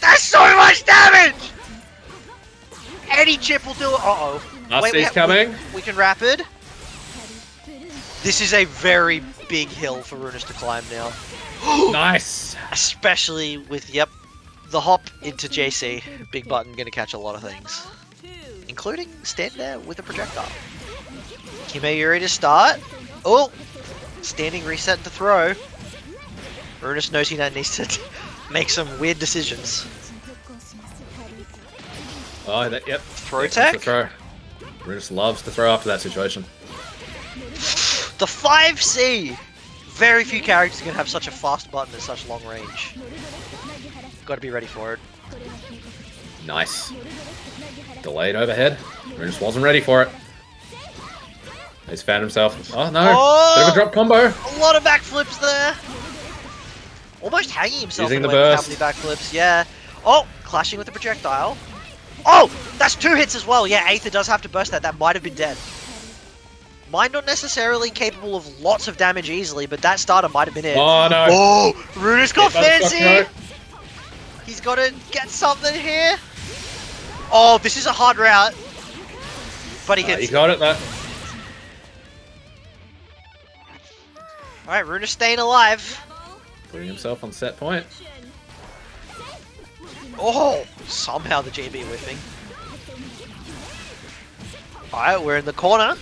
That's so much damage. Any chip will do it. Uh-oh. Nasty's coming. We can rapid. This is a very big hill for Runus to climb now. Nice. Especially with, yep, the hop into JC. Big button gonna catch a lot of things. Including stand there with a projectile. Kimayuri to start. Oh! Standing reset to throw. Runus knows he needs to make some weird decisions. Oh, yep. Throw Yep, tech? that's the throw. Runus loves to throw after that situation. The 5C! Very few characters can have such a fast button at such long range. Gotta be ready for it. Nice. Delayed overhead. Runus wasn't ready for it. He's found himself. Oh no! Oh! Bit of a drop combo. A lot of backflips there! Almost hanging himself Using in the a way with how burst. many backflips, yeah. Oh! Clashing with the projectile. Oh! That's 2 hits as well! Yeah, Aether does have to burst that. That might have been dead. Might not necessarily capable of lots of damage easily, but that starter might have been it. Oh no! Oh! Runus got Hit by the fancy! stock He's got to get something here. Oh, this is a hard route. But he throw. hits He got it though. Alright, Runus staying alive. Putting himself on set point. Oh! Somehow the JB whiffing. Alright, we're in the corner.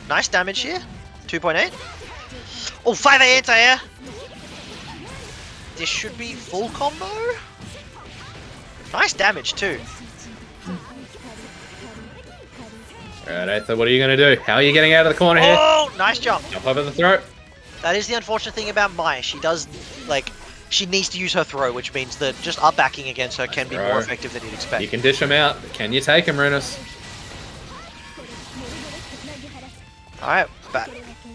Nice damage here. 2.8. Oh, 5A anti-air. This should be full combo. Nice damage too. Alright, Aether, what are you gonna do? How are you getting out of the corner here? Oh, nice jump. Jump over the throat. That is the unfortunate thing about Mai. She does, like, she needs to use her throw, which means that just up backing against her can be throw. more effective than you'd expect. You can dish him out, but can you take him, Runus? Alright, back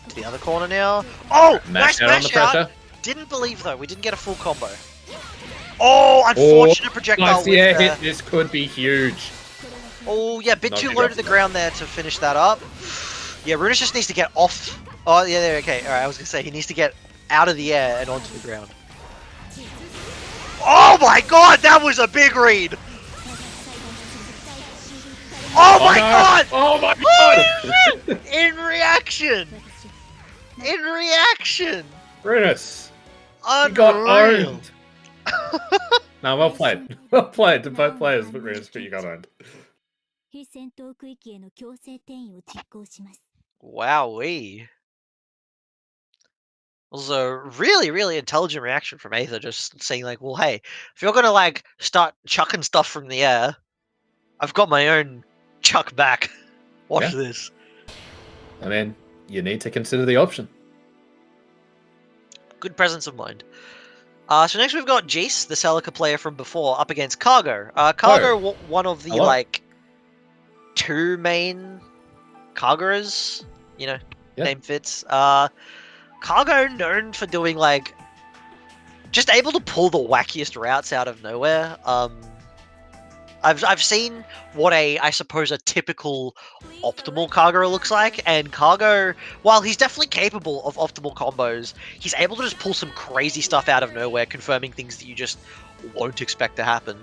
to the other corner now. Oh! Nice Mash out on the smash out! pressure. Didn't believe though, we didn't get a full combo. Oh, unfortunate projectile Nice, yeah, whiff there. hit. This could be huge. Oh, yeah, bit Not too big low off to the the ground there to finish that up. Yeah, Runus just needs to get off. Oh, yeah, there, okay. Alright, I was gonna say, he needs to get out of the air and onto the ground. Oh my god, that was a big read! Oh my no. god! Oh my Holy god! shit! In reaction! In reaction! Runus, you Unreal! got owned. No, well played. Well played to both players, but Runus, but you got owned. Wowee. Also, really, really intelligent reaction from Aether, just saying like, well, hey, if you're gonna like start chucking stuff from the air, I've got my own chuck back. Watch Yeah. this. I mean, you need to consider the option. Good presence of mind. So next we've got Jace, the Celica player from before, up against Cargo. Cargo, one of the Hello. like 2 main Kagras, you know, Yeah. name fits. Cargo known for doing like just able to pull the wackiest routes out of nowhere. I've seen what I suppose a typical optimal Cargo looks like, and Cargo, while he's definitely capable of optimal combos, he's able to just pull some crazy stuff out of nowhere, confirming things that you just won't expect to happen.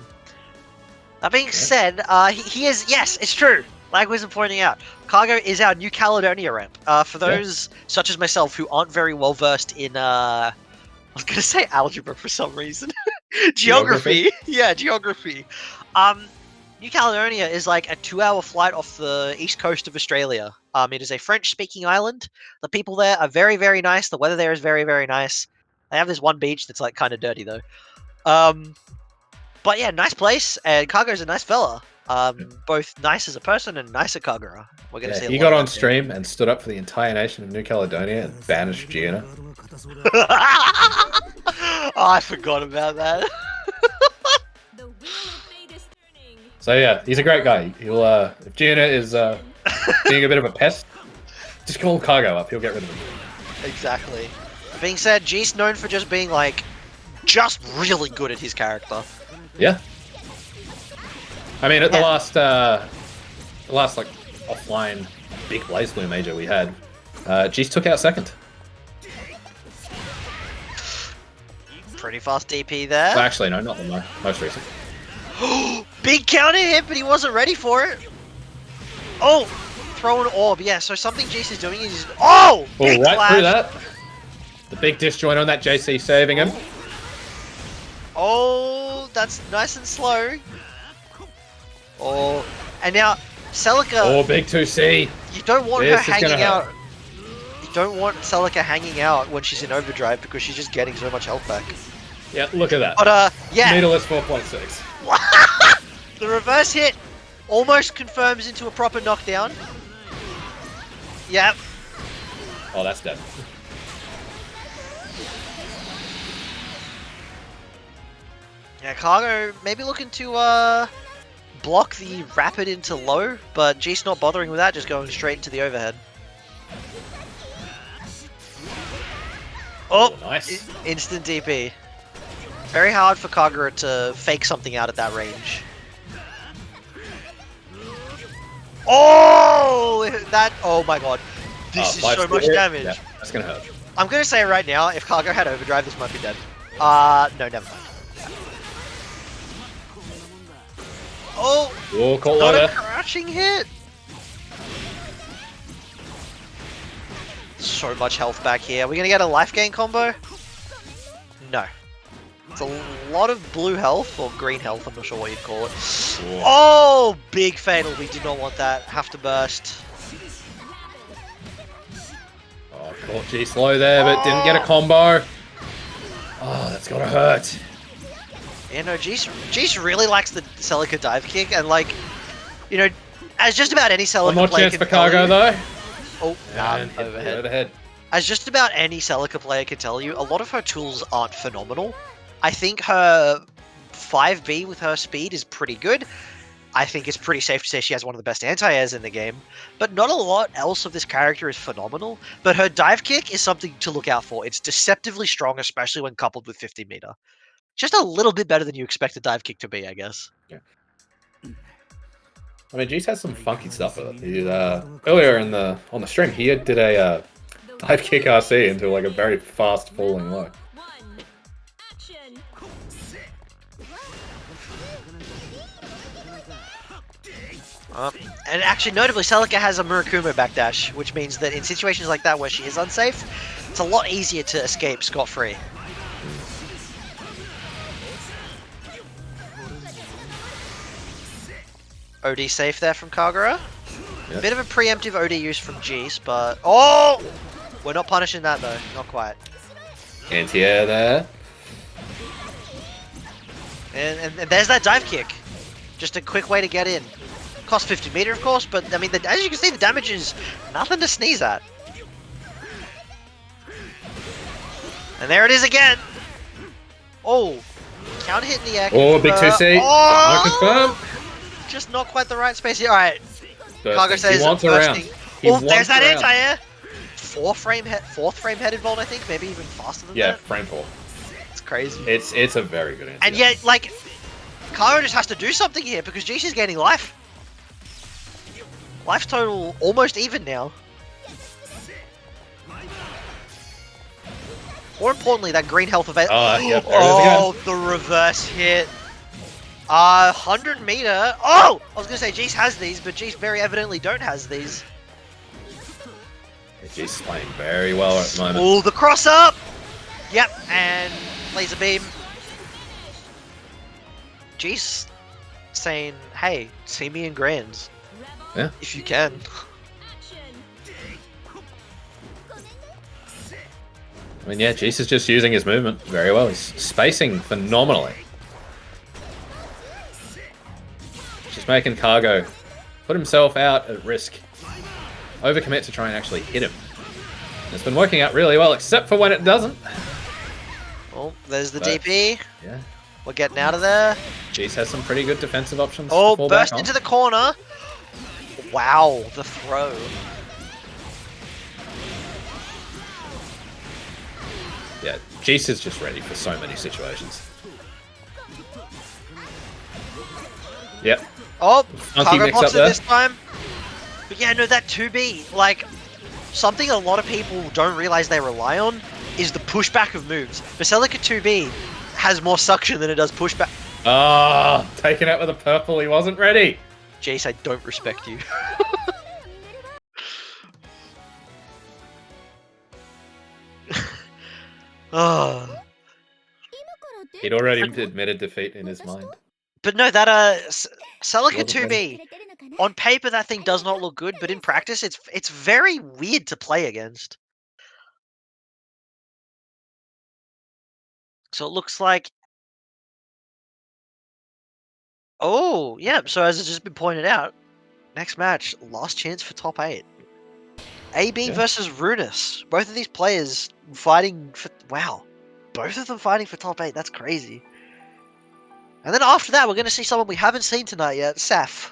That being said, he is, yes, it's true. Like Wisdom pointing out, Cargo is our New Caledonia ramp. For those such as myself who aren't very well versed in, I was gonna say algebra for some reason, geography. Yeah, geography. New Caledonia is like a 2-hour flight off the east coast of Australia. It is a French-speaking island. The people there are very, very nice. The weather there is very, very nice. They have this one beach that's like kind of dirty though. But yeah, nice place, and Cargo's a nice fella. Both nice as a person and nice at Kagura. We're gonna see. He got on stream and stood up for the entire nation of New Caledonia and banished Gianna. Oh, I forgot about that. So yeah, he's a great guy. He'll if Gianna is being a bit of a pest, just call Cargo up. He'll get rid of him. Exactly. That being said, G's known for just being like, just really good at his character. Yeah. I mean, at the last like offline big Blazblue major we had, G's took out second. Pretty fast DP there. Well, actually, no, not the most recent. Big counter hit, but he wasn't ready for it. Oh, throw an orb. Yeah, so something Jace is doing is... Oh! Big right clash. through that. The big disjoint on that JC saving him. Oh, that's nice and slow. Oh, and now Celica... Oh, big 2C. You don't want her This is hanging gonna out... hurt. You don't want Celica hanging out when she's in overdrive because she's just getting so much health back. Yeah, look at that. But yeah, Meterless 4.6. the reverse hit almost confirms into a proper knockdown. Yep. Oh, that's dead. Yeah, Cargo maybe looking to block the rapid into low, but G's not bothering with that, just going straight into the overhead. Oh, nice. Instant DP. Very hard for Kagura to fake something out at that range. Oh, that! Oh my god, this is so much damage. Yeah, that's gonna hurt. I'm gonna say right now, if Kagura had overdrive, this might be dead. No, never mind. Oh, caught not low a there. crashing hit. So much health back here. Are we gonna get a life gain combo? No. It's a lot of blue health, or green health, I'm not sure what you'd call it. Ooh. Oh, big fatal. We did not want that. Have to burst. Oh, caught G slow there, but didn't get a combo. Oh, that's gotta hurt. Yeah, no, Jeez really likes the Celica dive kick, and like, you know, as just about any Celica One more player chance can for tell Cargo you- though. Oh, And hit the overhead. overhead. As just about any Celica player can tell you, a lot of her tools aren't phenomenal. I think her 5B with her speed is pretty good. I think it's pretty safe to say she has one of the best anti-airs in the game. But not a lot else of this character is phenomenal. But her dive kick is something to look out for. It's deceptively strong, especially when coupled with 50 meter. Just a little bit better than you expect a dive kick to be, I guess. Yeah. I mean, G's has some funky stuff with it. He, earlier on the stream, he did a dive kick RC into like a very fast falling low. Action. And actually, notably, Celica has a Murakumo backdash, which means that in situations like that where she is unsafe, it's a lot easier to escape scot-free. OD safe there from Kagura. Yep. Bit of a preemptive OD use from Jeez, but... Oh! We're not punishing that, though. Not quite. Anti-air there. And there's that dive kick. Just a quick way to get in. Cost 50 meter, of course, but I mean, as you can see, the damage is nothing to sneeze at. And there it is again. Oh, counter hit in the air. Oh, big 2C. Oh! No confirm. Just not quite the right space here. All right. Cargo Bursting. says He wants around. bursting. He Oh, wants there's that around. anti-air. Fourth frame head involved, I think. Maybe even faster than Yeah, that. frame 4. It's crazy. It's a very good anti-air. And yet, like, Karo just has to do something here because Jish is gaining life. Life total almost even now. More importantly, that green health event. Oh, yeah, there it is Oh, the reverse hit. 100 meter. Oh! I was going to say Jeez has these, but Jeez very evidently don't has these. He's playing very well at the moment. Oh, the cross up! Yep, and laser beam. Jeez saying, hey, see me in grands. Yeah. If you can. I mean, yeah, Jeez is just using his movement very well. He's spacing phenomenally. Just making Cargo put himself out at risk. Overcommit to try and actually hit him. It's been working out really well, except for when it doesn't. Well, there's the But- DP. Yeah. We're getting out of there. Jeez has some pretty good defensive options. Oh, to fall back burst on. into the corner. Wow, the throw. Yeah, Jeez is just ready for so many situations. Yep. Oh, Funky Cargo mix blocks up it there. this time. But yeah, no, that 2B, like, something a lot of people don't realize they rely on is the pushback of moves. Basilica 2B has more suction than it does pushback. Ah, taken out with a purple. He wasn't ready. Jace, I don't respect you. Oh. He'd already admitted defeat in his mind. But no, that Celica Wasn't 2B, on paper that thing does not look good, but in practice it's very weird to play against. So it looks like. Oh, yeah. So as it's just been pointed out, next match, last chance for top 8. AB Yeah. versus Runus. Both of these players fighting for. Wow. Both of them fighting for top 8. That's crazy. And then after that, we're going to see someone we haven't seen tonight yet, Saf.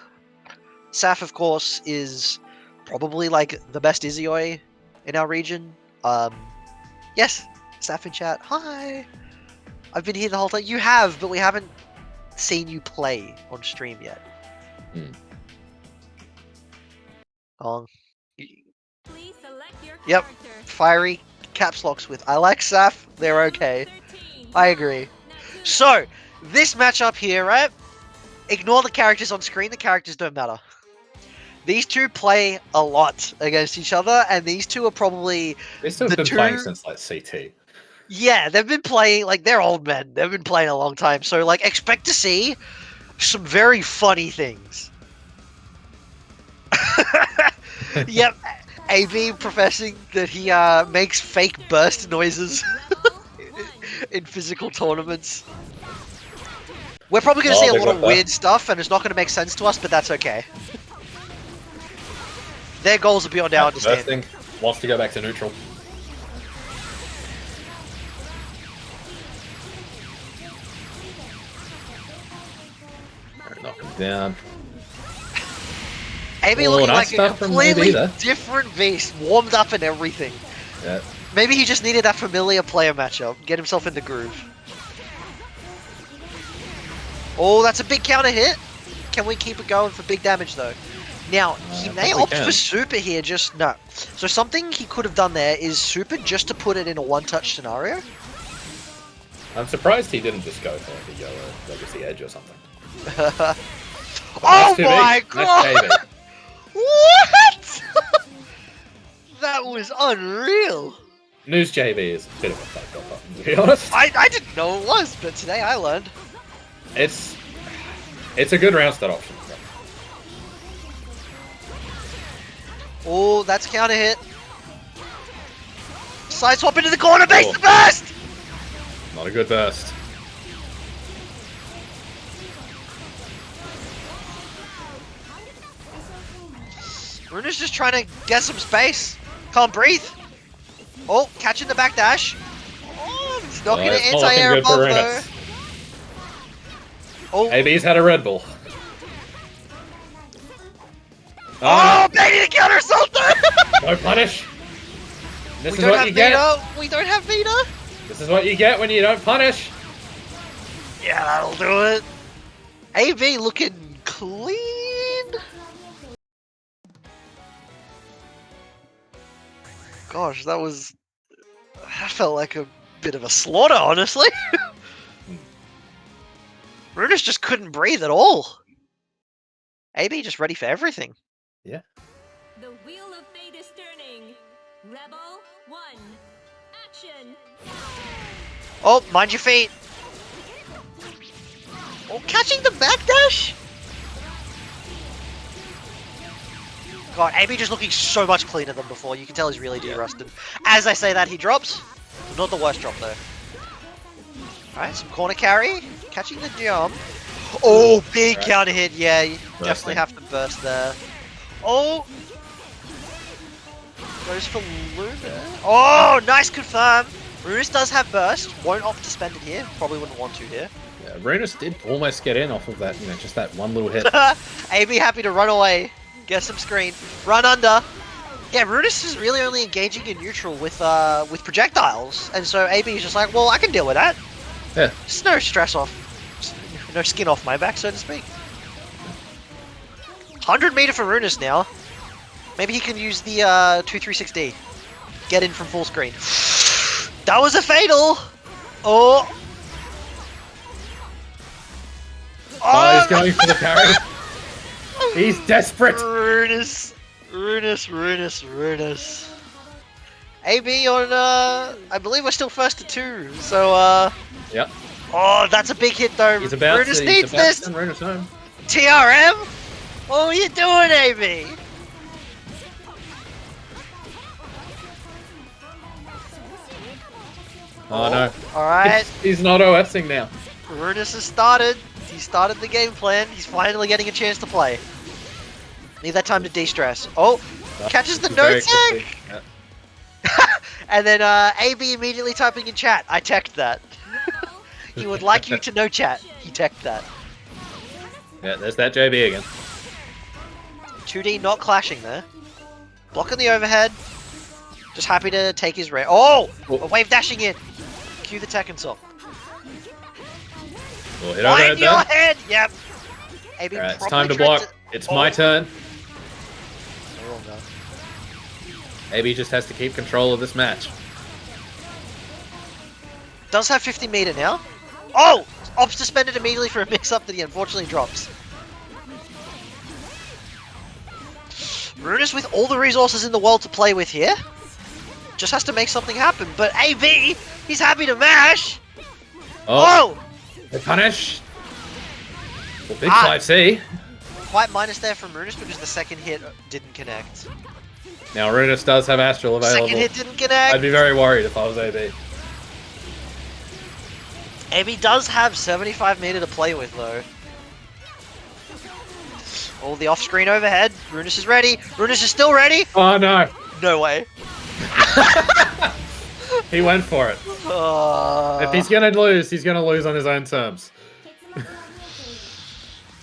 Saf, of course, is probably like the best Izioi in our region. Yes, Saf in chat. Hi. I've been here the whole time. You have, but we haven't seen you play on stream yet. Oh. Please select your Yep. character. Fiery caps locks with. I like Saf. They're okay. I agree. So, this matchup here, right? Ignore the characters on screen. The characters don't matter. These two play a lot against each other, and these two are probably They've still the been two. playing since like CT. Yeah, they've been playing like they're old men. They've been playing a long time, so like expect to see some very funny things. Yep, AB professing that he makes fake burst noises in physical tournaments. We're probably going to see a big lot of whip there. weird stuff, and it's not going to make sense to us, but that's okay. Their goals are beyond our understanding. Bursting wants to go back to neutral. Knock him down. AB Oh, looking nice like a stuff from completely AB there. different beast, warmed up and everything. Yeah. Maybe he just needed that familiar player matchup, get himself in the groove. Oh, that's a big counter hit. Can we keep it going for big damage though? Now, he may probably opt can. for super here, just no. So something he could have done there is super just to put it in a one-touch scenario. I'm surprised he didn't just go for like a yellow legacy edge or something. Oh Nice 2v. my Nice god! JV. What? That was unreal. News JV is a bit of a fucked up button, to be honest. I didn't know it was, but today I learned. It's a good round start option. Oh, that's counter hit. Side swap into the corner, base the burst! Not a good burst. Runa's just trying to get some space. Can't breathe. Oh, catching the back dash. Oh, he's not going to it's not looking anti-air good for above though. Runus. Oh, AB's had a Red Bull. oh, baby the counter assault though! No punish. This We is don't what have you get. Vita. We don't have Vita. This is what you get when you don't punish. Yeah, that'll do it. AB looking clean. Gosh, that felt like a bit of a slaughter, honestly. Runus just couldn't breathe at all. AB just ready for everything. Yeah. The wheel of fate is turning. Rebel 1. Action. Oh, mind your feet. Oh, catching the backdash? God, AB just looking so much cleaner than before. You can tell he's really de-rusted. As I say that, he drops. Not the worst drop, though. Alright, some corner carry. Catching the jump. Oh, big Right. counter hit. Yeah, you Bursting. definitely have to burst there. Oh! Goes for Luna. Oh, nice confirm. Runus does have burst. Won't opt to spend it here. Probably wouldn't want to here. Yeah, Runus did almost get in off of that, just that one little hit. AB happy to run away. Get some screen. Run under. Yeah, Runus is really only engaging in neutral with projectiles. And so AB is just like, well, I can deal with that. Yeah. Just no stress off. No skin off my back, so to speak. 100 meter for Runus now. Maybe he can use the 236D. Get in from full screen. That was a fatal! Oh! Oh, he's going for the parry. He's desperate. Runus. AB on, I believe we're still first to 2, so, Yep. oh, that's a big hit though. He's about Runus to, needs this! send Runus home. TRM? What are you doing, AB? Oh no. Alright. He's not OSing now. Runus has started. He started the game plan. He's finally getting a chance to play. Need that time to de-stress. Oh, catches the no Very tech! quickly. Yeah. And then AB immediately typing in chat. I teched that. He would like you to know chat. He teched that. Yeah, there's that JB again. 2D not clashing there. Blocking the overhead. Just happy to take his rare. Oh! A wave dashing in. Cue the Tekken song. We'll hit Behind overhead your there. head! Yep. AB Alright, it's probably time to tried block. It's my turn. Oh, no. AB just has to keep control of this match. Does have 50 meter now. Oh! Ops suspended immediately for a mix-up that he unfortunately drops. Runus with all the resources in the world to play with here. Just has to make something happen. But AB, he's happy to mash. Oh! The punish. Well, big Ah. 5C. Quite minus there from Runus because the second hit didn't connect. Now Runus does have Astral available. Second hit didn't connect. I'd be very worried if I was AB. AB does have 75 meter to play with though. All the off-screen overhead. Runus is ready. Runus is still ready. Oh no. No way. He went for it. If he's gonna lose, he's gonna lose on his own terms.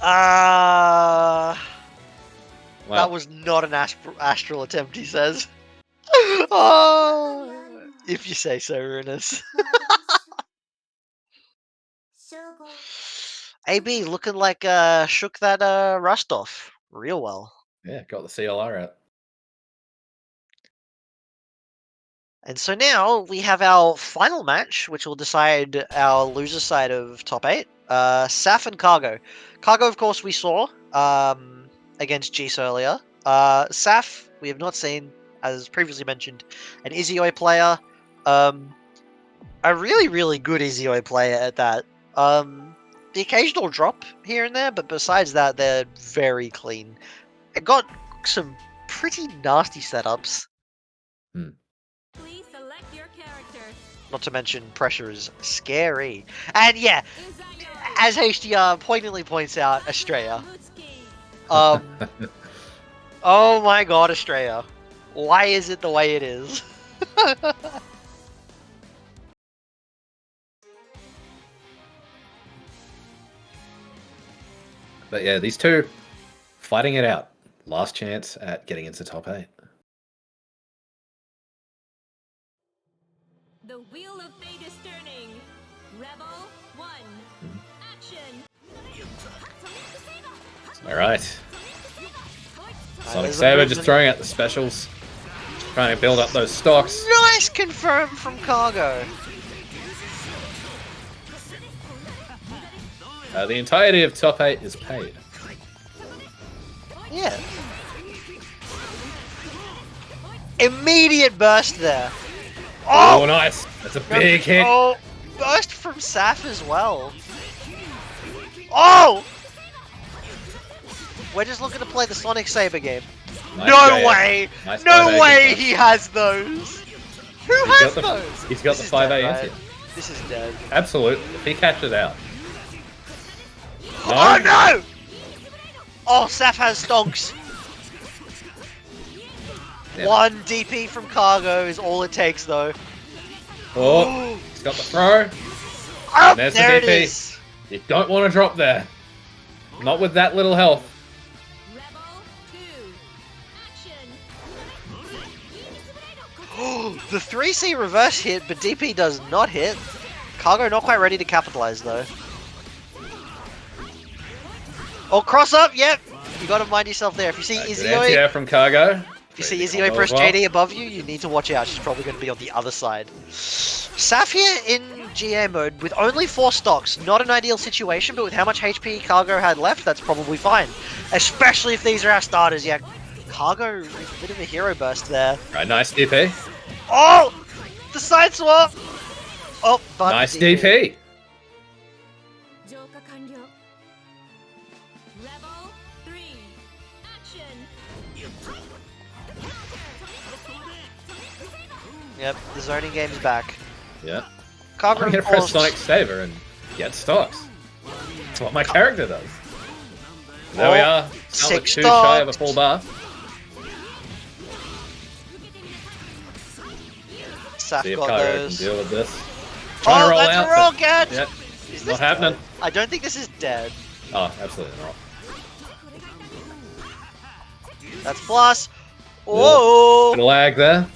Wow. Wow. That was not an astral attempt, he says. Oh, if you say so, Runus. AB looking like shook that rust off real well. Yeah, got the CLR out. And so now we have our final match, which will decide our loser side of top 8. Saf and Cargo. Cargo, of course, we saw against Jeese earlier. Saf, we have not seen, as previously mentioned, an Izioi player. A really, really good Izioi player at that. The occasional drop here and there, but besides that, they're very clean. It got some pretty nasty setups. Please select your character. Not to mention, pressure is scary. And yeah, as HDR poignantly points out, Estrella. Oh my god, Estrella. Why is it the way it is? But yeah, these two fighting it out. Last chance at getting into top 8. The wheel of fate is turning. Rebel 1. Action. Alright. Sonic there's a Saber just movement. throwing out the specials. Trying to build up those stocks. Nice confirm from Cargo. The entirety of top 8 is paid. Yeah. Immediate burst there. Oh, nice. That's a big hit. Oh, burst from Saf as well. Oh! We're just looking to play the Sonic Saber game. Nice No JF. way! Nice No 5A way confirm. he has those! Who He's has got those? He's got This the is dead, 5A right? anti. This is dead. Absolutely. If he catches out. No. Oh no! Oh, Saf has stonks. Yeah. One DP from Cargo is all it takes though. Oh, he's got the throw. Oh, And there's the there it DP. is. You don't want to drop there. Not with that little health. Rebel 2. Action. The 3C reverse hit, but DP does not hit. Cargo not quite ready to capitalize though. Oh, cross up, yep. You gotta mind yourself there. If you see Good Izioi, anti-air from Cargo. if you see Pretty Izioi combo press as well. JD above you, you need to watch out. She's probably gonna be on the other side. Saf here in GA mode with only 4 stocks. Not an ideal situation, but with how much HP Cargo had left, that's probably fine. Especially if these are our starters. Yeah, Cargo, a bit of a hero burst there. Right, nice DP. Oh! The side swap! Oh, but Nice DP. 浄化完了 Rebel 3. Action. Yep, the zoning game's back. Yeah. Kagura, I'm going to of press course. Sonic Saber and get stocks. That's what my character does. There we are. Not 6 too shy of a stocks. full bar. Saf See if got Kagura can those. deal with this. Trying to roll that's out, a roll but catch! yeah, Is not this happening. dead? I don't think this is dead. Oh, absolutely not. That's plus. Bit of Oh! lag there.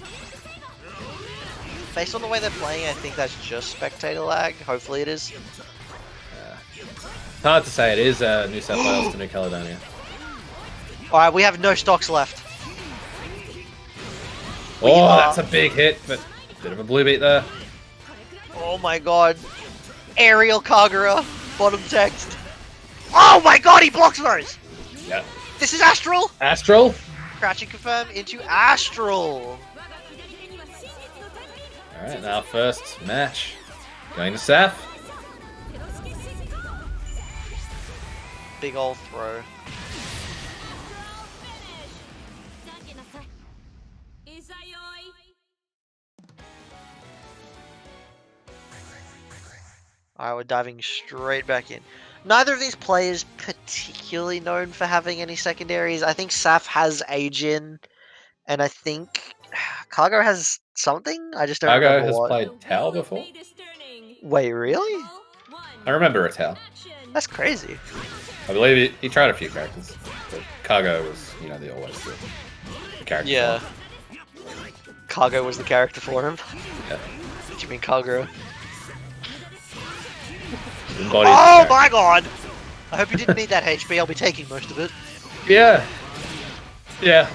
Based on the way they're playing, I think that's just spectator lag. Hopefully it is. It's hard to say. It is New South Wales to New Caledonia. Alright, we have no stocks left. We Oh, are- that's a big hit, but bit of a blue beat there. Oh my god. Aerial Kagura. Bottom text. Oh my god, he blocks those! Yeah. This is Astral! Astral. Crouching confirm into Astral. Alright, now first match. Going to Saf. Big ol' throw. Alright, we're diving straight back in. Neither of these players particularly known for having any secondaries. I think Saf has Ajin, and I think Kago has something? I just don't Kago remember has what. played Tao before. Wait, really? I remember a Tao. That's crazy. I believe he tried a few characters, but Kago was, always the character. Yeah. for Kago was the character for him. him. Yeah. What do you mean Kagura? Embodies Oh the character. my god! I hope you didn't need that HP, I'll be taking most of it. Yeah. Yeah.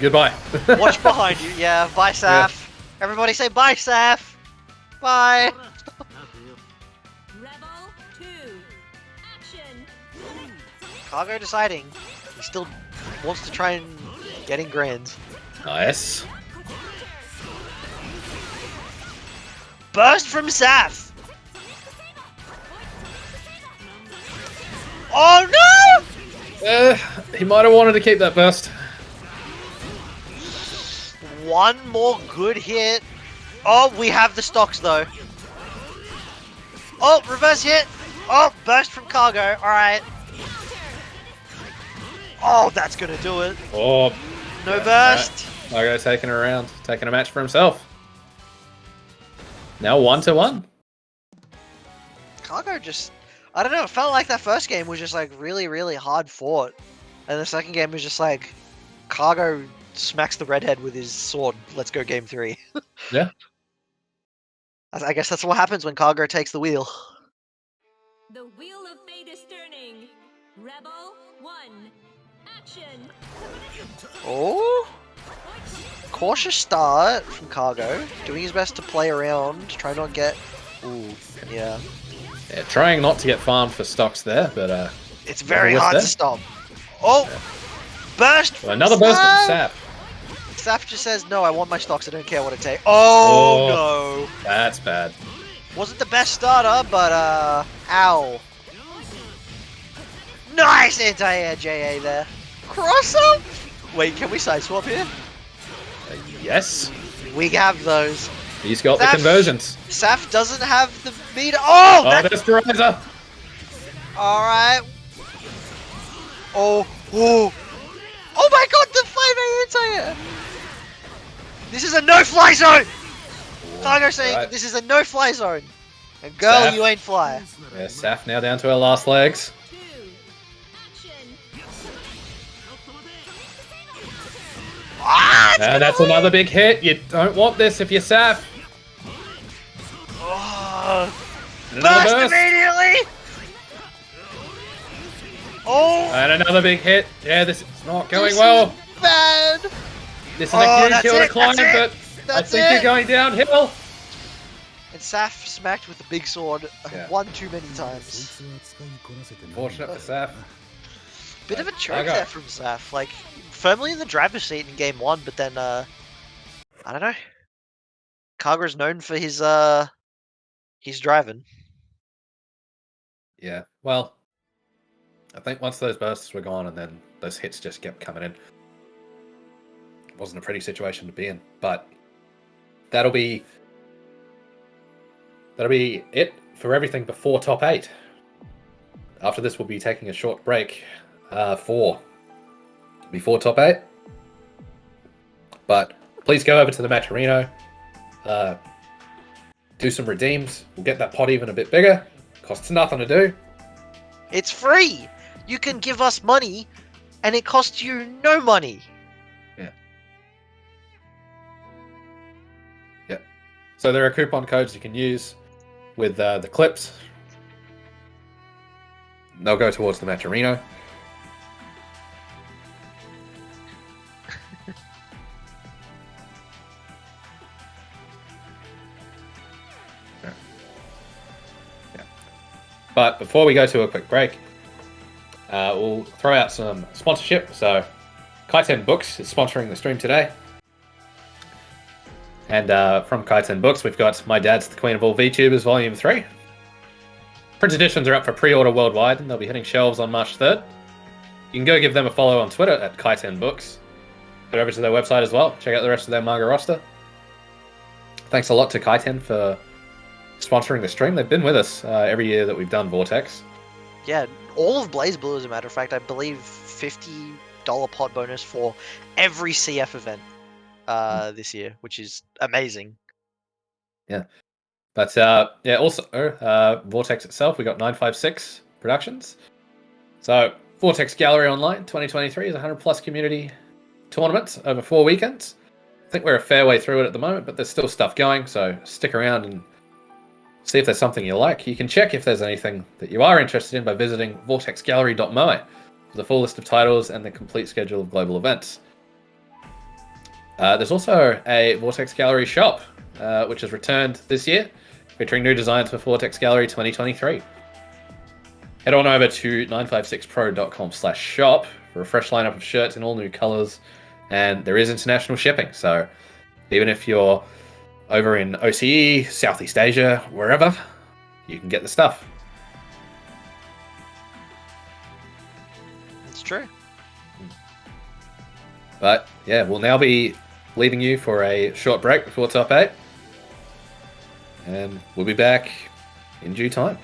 Goodbye. Watch behind you, yeah, bye Saf. Everybody say bye Saf! Bye! Rebel 2. Action. Kago deciding he still wants to try and get in grands. Nice. Burst from Saf! Oh no! He might have wanted to keep that burst. One more good hit. Oh, we have the stocks though. Oh, reverse hit. Oh, burst from Cargo. Alright. Oh, that's gonna do it. Oh, No burst. Kago taking it around, taking a match for himself. Now 1-1. Cargo just, I don't know, it felt like that first game was just like really, really hard fought. And the second game was just like, Cargo smacks the redhead with his sword. Let's go game 3. Yeah. I guess that's what happens when Cargo takes the wheel. The wheel of fate is turning. Rebel 1. Action. Oh, cautious start from Cargo, doing his best to play around, try not get. Ooh, yeah. Yeah, trying not to get farmed for stocks there, but It's very What's hard that? to stop. Oh, burst. well, another burst from Sap. Saf just says, "No, I want my stocks. I don't care what it takes." Oh, no, That's bad. wasn't the best starter, but ow. Nice anti-air JA there. Cross up. Wait, can we side swap here? Yes. We have those. He's got the Saf- conversions. Saf doesn't have the meter. Oh, Oh, that's there's Teresa. alright. Oh, oh. Oh my god, the 5A anti-air! This is a no-fly zone! Tiger saying Right. this is a no-fly zone. And girl, Saf. you ain't fly. Yeah, Saf now down to her last legs. 2. Action. Ah, it's And gonna that's win. another big hit. You don't want this if you're Saf. Oh, And another burst burst. immediately! Oh, And another big hit. Yeah, this is not going this well. is bad. This is Oh, a huge that's hill to it, climb, that's but it, I that's think it. you're going downhill. And Saf smacked with the big sword Yeah. one too many times. Fortunate for Saf. Bit of a choke Okay. there from Saf, like firmly in the driver's seat in game 1, but then I don't know. Kagura's known for his driving. Yeah, well, I think once those bursts were gone and then those hits just kept coming in, it wasn't a pretty situation to be in. But that'll be that'll be it for everything before top 8. After this, we'll be taking a short break before top 8. But please go over to the Matcherino, do some redeems. We'll get that pot even a bit bigger. Costs nothing to do. It's free! You can give us money, and it costs you no money. So there are coupon codes you can use with the clips. They'll go towards the Matcherino. But before we go to a quick break, we'll throw out some sponsorship. So Kaiten Books is sponsoring the stream today. And from Kaiten Books, we've got My Dad's the Queen of All VTubers, Volume 3. Print editions are up for pre-order worldwide, and they'll be hitting shelves on March 3rd. You can go give them a follow on Twitter at Kaiten Books. Go over to their website as well. Check out the rest of their manga roster. Thanks a lot to Kaiten for sponsoring the stream. They've been with us every year that we've done Vortex. Yeah, all of Blazblue, as a matter of fact, I believe $50 pot bonus for every CF event this year, which is amazing. Yeah. But also, Vortex itself, we got 956 Productions. So, Vortex Gallery Online 2023 is a 100 plus community tournament over 4 weekends. I think we're a fair way through it at the moment, but there's still stuff going, so stick around and see if there's something you like. You can check if there's anything that you are interested in by visiting vortexgallery.moe for the full list of titles and the complete schedule of global events. There's also a Vortex Gallery shop, which has returned this year, featuring new designs for Vortex Gallery 2023. Head on over to 956pro.com/shop for a fresh lineup of shirts in all new colors, and there is international shipping. So even if you're over in OCE, Southeast Asia, wherever, you can get the stuff. It's true. But yeah, we'll now be leaving you for a short break before top 8. And we'll be back in due time.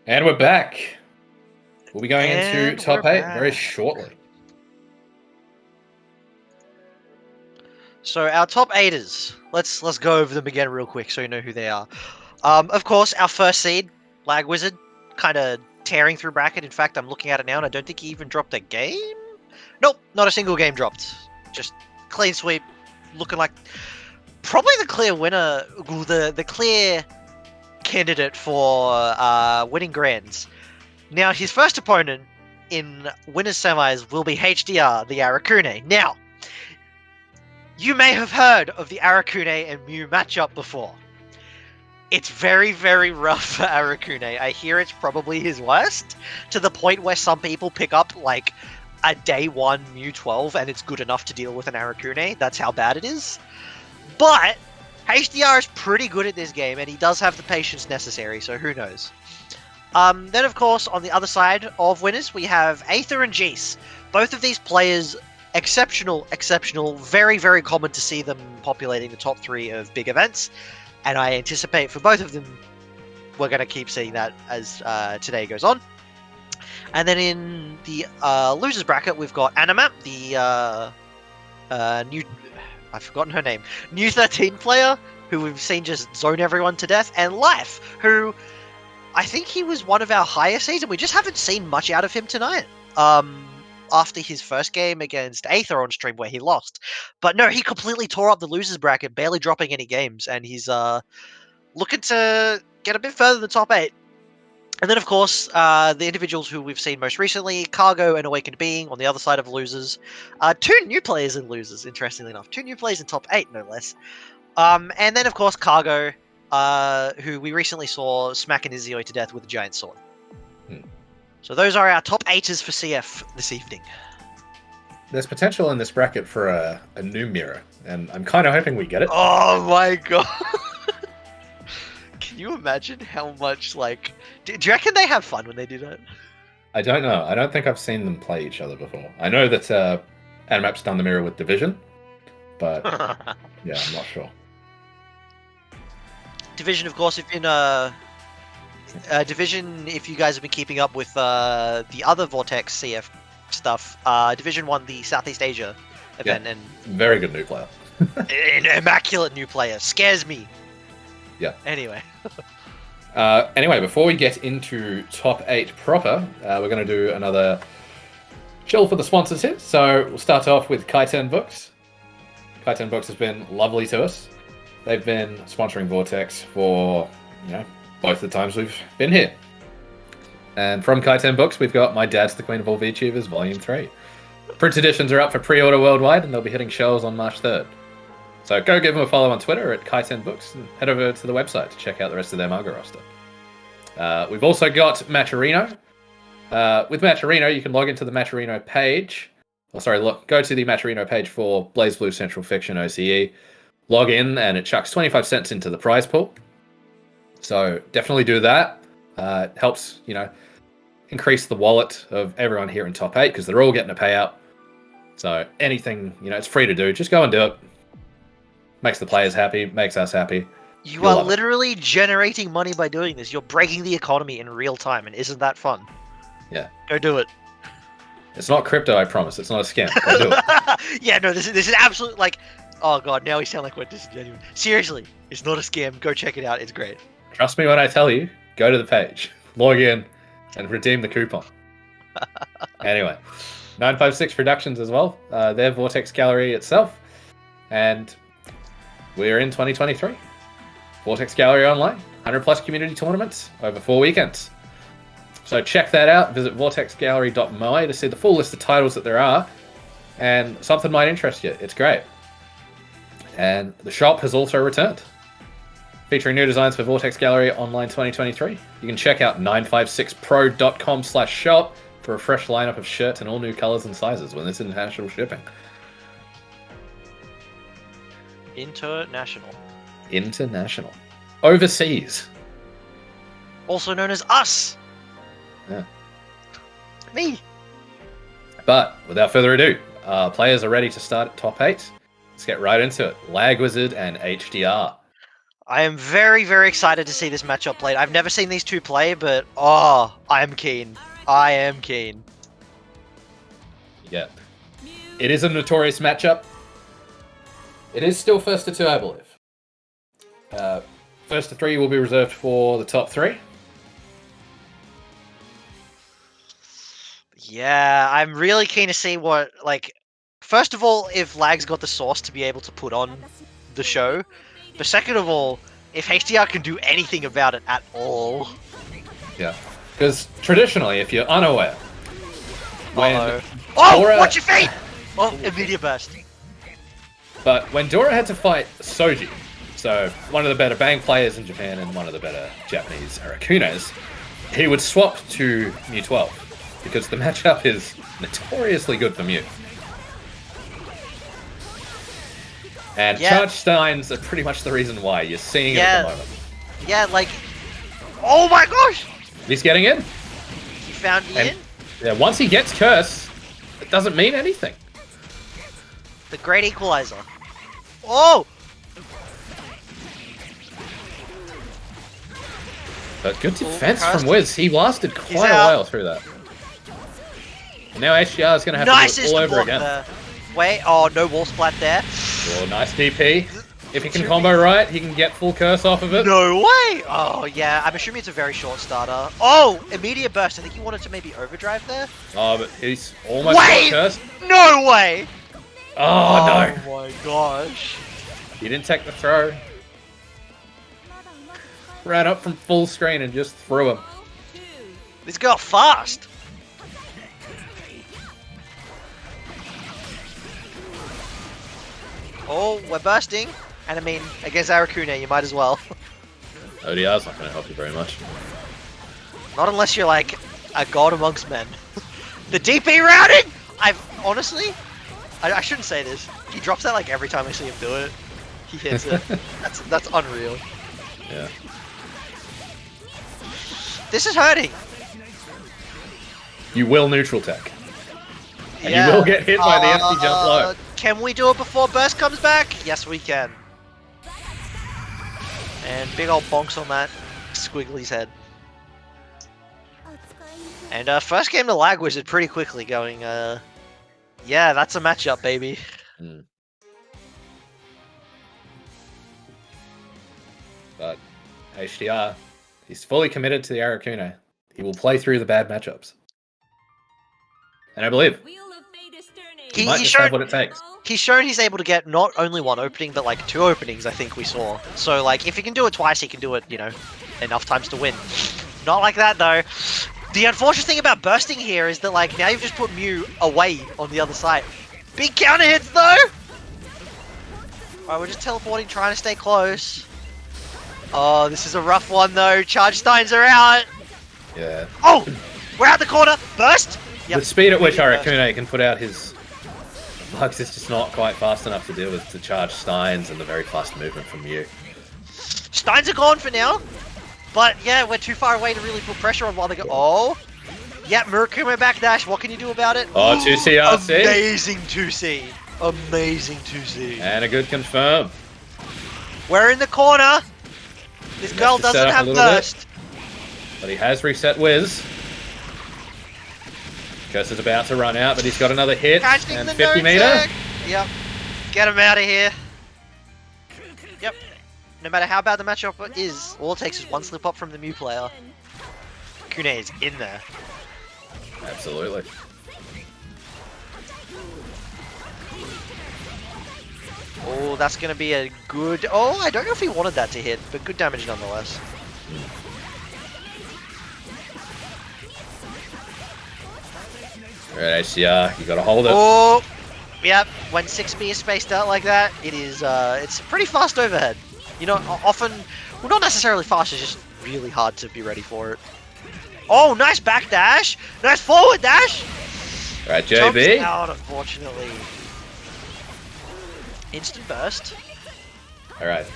And we're back. We'll be going into And top we're 8 very back. shortly. So our top eighters. Let's go over them again real quick so you know who they are. Of course, our first seed, Lag Wizard, kind of tearing through bracket. In fact, I'm looking at it now, and I don't think he even dropped a game. Nope, not a single game dropped. Just clean sweep, looking like probably the clear winner, the clear candidate for winning grands. Now, his first opponent in winners semis will be HDR, the Arakune. Now, you may have heard of the Arakune and Mew matchup before. It's very, very rough for Arakune. I hear it's probably his worst, to the point where some people pick up, like, a day 1 Mew 12 and it's good enough to deal with an Arakune. That's how bad it is. But HDR is pretty good at this game, and he does have the patience necessary, so who knows. Then, of course, on the other side of winners, we have Aether and Jace. Both of these players, exceptional, very, very common to see them populating the top 3 of big events, and I anticipate for both of them, we're going to keep seeing that as today goes on. And then in the losers bracket, we've got Animap, the new... I've forgotten her name. New 13 player, who we've seen just zone everyone to death, and Life, who I think he was one of our higher seeds, and we just haven't seen much out of him tonight. After his first game against Aether on stream where he lost. But no, he completely tore up the losers bracket, barely dropping any games, and he's looking to get a bit further than the top 8. And then, of course, the individuals who we've seen most recently, Cargo and Awakened Being on the other side of losers. 2 new players in losers, interestingly enough. 2 new players in top 8, no less. And then, of course, Cargo, who we recently saw smacking Izio to death with a giant sword. So those are our top 8ers for CF this evening. There's potential in this bracket for a new mirror, and I'm kind of hoping we get it. Oh my god! Can you imagine how much, like... Do you reckon they have fun when they do that? I don't know. I don't think I've seen them play each other before. I know that Animap's done the mirror with Division, but yeah, I'm not sure. Division, of course, if in Division, if you guys have been keeping up with the other Vortex CF stuff, Division won the Southeast Asia event, and very good new player. an immaculate new player. Scares me. Yeah. Anyway. Anyway, before we get into top 8 proper, we're going to do another chill for the sponsors here. So we'll start off with Kaiten Books. Kaiten Books has been lovely to us. They've been sponsoring Vortex for, both the times we've been here. And from Kaiten Books, we've got My Dad's the Queen of All VTubers, Volume 3. Print editions are up for pre-order worldwide, and they'll be hitting shelves on March 3rd. So go give them a follow on Twitter at Kaiten Books, and head over to the website to check out the rest of their manga roster. We've also got Matcherino. With Matcherino, you can log into the Matcherino page. Go to the Matcherino page for Blazblue Central Fiction OCE. Log in, and it chucks 25 cents into the prize pool. So definitely do that. It helps, increase the wallet of everyone here in top 8 because they're all getting a payout. So anything, it's free to do. Just go and do it. Makes the players happy, makes us happy. You are literally generating money by doing this. You're breaking the economy in real time, and isn't that fun? Yeah. Go do it. It's not crypto, I promise. It's not a scam. Go do it. Yeah, no, this is absolute, like... Oh god, now we sound like we're disingenuous. Seriously, it's not a scam. Go check it out. It's great. Trust me when I tell you, go to the page, log in, and redeem the coupon. Anyway, 956 Productions as well. Their Vortex Gallery itself. And we're in 2023. Vortex Gallery Online, 100 plus community tournaments over 4 weekends. So check that out. Visit vortexgallery.moe to see the full list of titles that there are. And something might interest you. It's great. And the shop has also returned, featuring new designs for Vortex Gallery Online 2023. You can check out 956pro.com/shop for a fresh lineup of shirts in all new colors and sizes when it's international shipping. International. Overseas. Also known as us. Yeah. Me. But without further ado, players are ready to start at top 8. Let's get right into it. Lag Wizard and HDR. I am very, very excited to see this matchup played. I've never seen these two play, but oh, I am keen. I am keen. Yeah. It is a notorious matchup. It is still first to 2, I believe. First to 3 will be reserved for the top 3. Yeah, I'm really keen to see what, like, first of all, if Lag's got the sauce to be able to put on the show, but second of all, if HDR can do anything about it at all. Yeah. Because traditionally, if you're unaware, when Oh, Dora... watch your feet! Oh, immediate burst. But when Dora had to fight Soji, so one of the better Bang players in Japan and one of the better Japanese Arakunes, he would swap to Mew 12, because the matchup is notoriously good for Mew. And Charge Steins are pretty much the reason why you're seeing it at the moment. Yeah, like, oh my gosh! He's getting in. He found me in. Yeah, once he gets Curse, it doesn't mean anything. The Great Equalizer. Oh! But good defense from Wiz. He lasted quite a while through that. And now HDR is going to have to do it all over again. There. Wait, oh, no wall splat there. Oh, nice DP. If he can combo right, he can get full curse off of it. No way! Oh, yeah, I'm assuming it's a very short starter. Oh, immediate burst. I think he wanted to maybe overdrive there. Oh, but he's almost got curse. No way! Oh, no. Oh my gosh. He didn't take the throw. Ran up from full screen and just threw him. This got fast. Oh, we're bursting. And I mean, against Arakune, you might as well. ODR's not going to help you very much. Not unless you're like a god amongst men. The DP routing! Honestly, I shouldn't say this. He drops that like every time I see him do it. He hits it. That's unreal. Yeah. This is hurting. You will neutral tech. And you will get hit by the empty jump low. Can we do it before burst comes back? Yes, we can. And big old bonks on that Squiggly's head. And first game to Lag Wizard pretty quickly going, yeah, that's a matchup, baby. But HDR, he's fully committed to the Arakune. He will play through the bad matchups. And I believe he might just have what it takes. He's shown he's able to get not only one opening, but like 2 openings, I think we saw. So like, if he can do it twice, he can do it, you know, enough times to win. Not like that, though. The unfortunate thing about bursting here is that, like, now you've just put Mew away on the other side. Big counter hits, though! Alright, we're just teleporting, trying to stay close. Oh, this is a rough one, though. Charge Steins are out! Yeah. Oh! We're out the corner! Burst! Yep. The speed at which Arakune can put out his bugs is just not quite fast enough to deal with the Charge Steins and the very fast movement from Mew. Steins are gone for now. But yeah, we're too far away to really put pressure on while they go. Oh! Yeah, Murakumo backdash. What can you do about it? Oh, 2C RC. Amazing 2C. Amazing 2C. And a good confirm. We're in the corner. This girl doesn't have burst. But he has reset Wiz. Curse is about to run out, but he's got another hit. Catching and the 50 meter. Tech. Yep. Get him out of here. Yep. No matter how bad the matchup is, all it takes is one slip up from the Mew player. Kune is in there. Absolutely. Oh, that's going to be a good... Oh, I don't know if he wanted that to hit, but good damage nonetheless. Alright, HCR, you gotta hold it. Oh! Yep, when 6B is spaced out like that, it is, it's pretty fast overhead. You know, often... Well, not necessarily fast, it's just really hard to be ready for it. Oh, nice back dash! Nice forward dash! Alright, JB. Jumps out, unfortunately. Instant burst. Alright.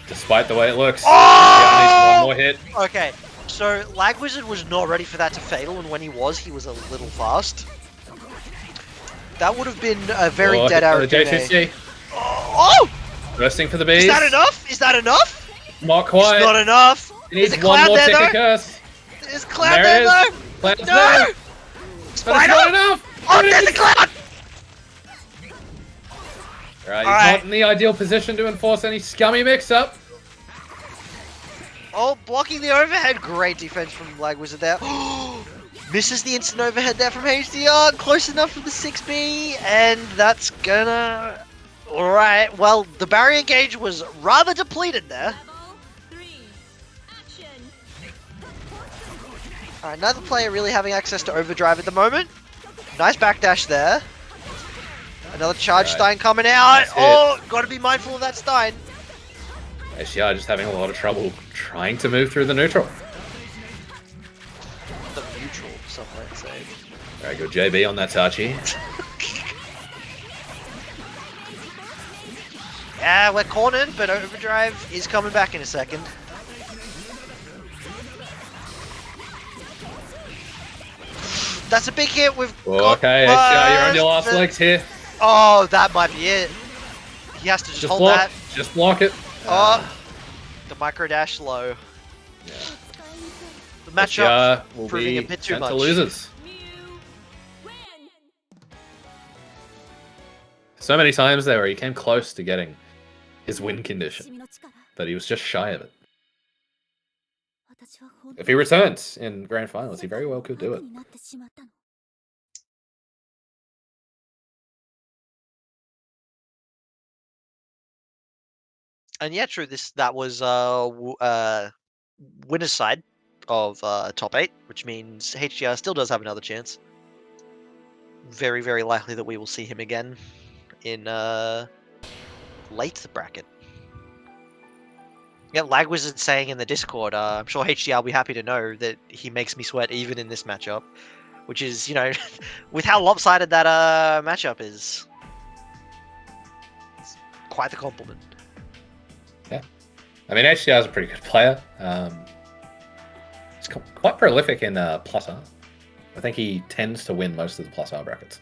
Despite the way it looks, oh! one more hit. Okay, so Lag Wizard was not ready for that to fatal, and when he was a little fast. That would have been a very dead Arakune. JCC. Oh! Bursting for the bees. Is that enough? Is that enough? Not quite. It's not enough. He needs Is it one Cloud more there, tick though? of curse. Is Cloud There there, it though? is. Cloud's No! there. But it's Spider? not enough. Oh, there's the Cloud! Alright, he's Alright. not in the ideal position to enforce any scummy mix-up. Oh, blocking the overhead. Great defense from Lag Wizard there. Misses the instant overhead there from HDR. Close enough for the 6B. And that's gonna... Alright, well, the barrier gauge was rather depleted there. Level 3. Action. Alright, neither player really having access to overdrive at the moment. Nice backdash there. Another charge Right. Stein coming out. Nice hit. Oh, gotta be mindful of that Stein. HDR just having a lot of trouble trying to move through the neutral. The neutral, some might say. Very good JB on that Tachi. Yeah, we're cornered, but overdrive is coming back in a second. That's a big hit. We've got Okay, HDR, you're on your last burst. legs here. Oh, that might be it. He has to just hold block. that. Just block it. Oh, the micro dash low. Yeah. The matchup HDR will proving be a bit too sent much. to losers. Mew. Win. So many times there where he came close to getting his win condition, but he was just shy of it. If he returns in grand finals, he very well could do it. And yeah, true. That was winner's side of top 8, which means HDR still does have another chance. Very, very likely that we will see him again in late bracket. Yeah, Lag Wizard saying in the Discord, I'm sure HDR will be happy to know that he makes me sweat even in this matchup, which is, you know, with how lopsided that matchup is, it's quite the compliment. Yeah. I mean, HDR is a pretty good player. He's quite prolific in plus R. I think he tends to win most of the plus R brackets.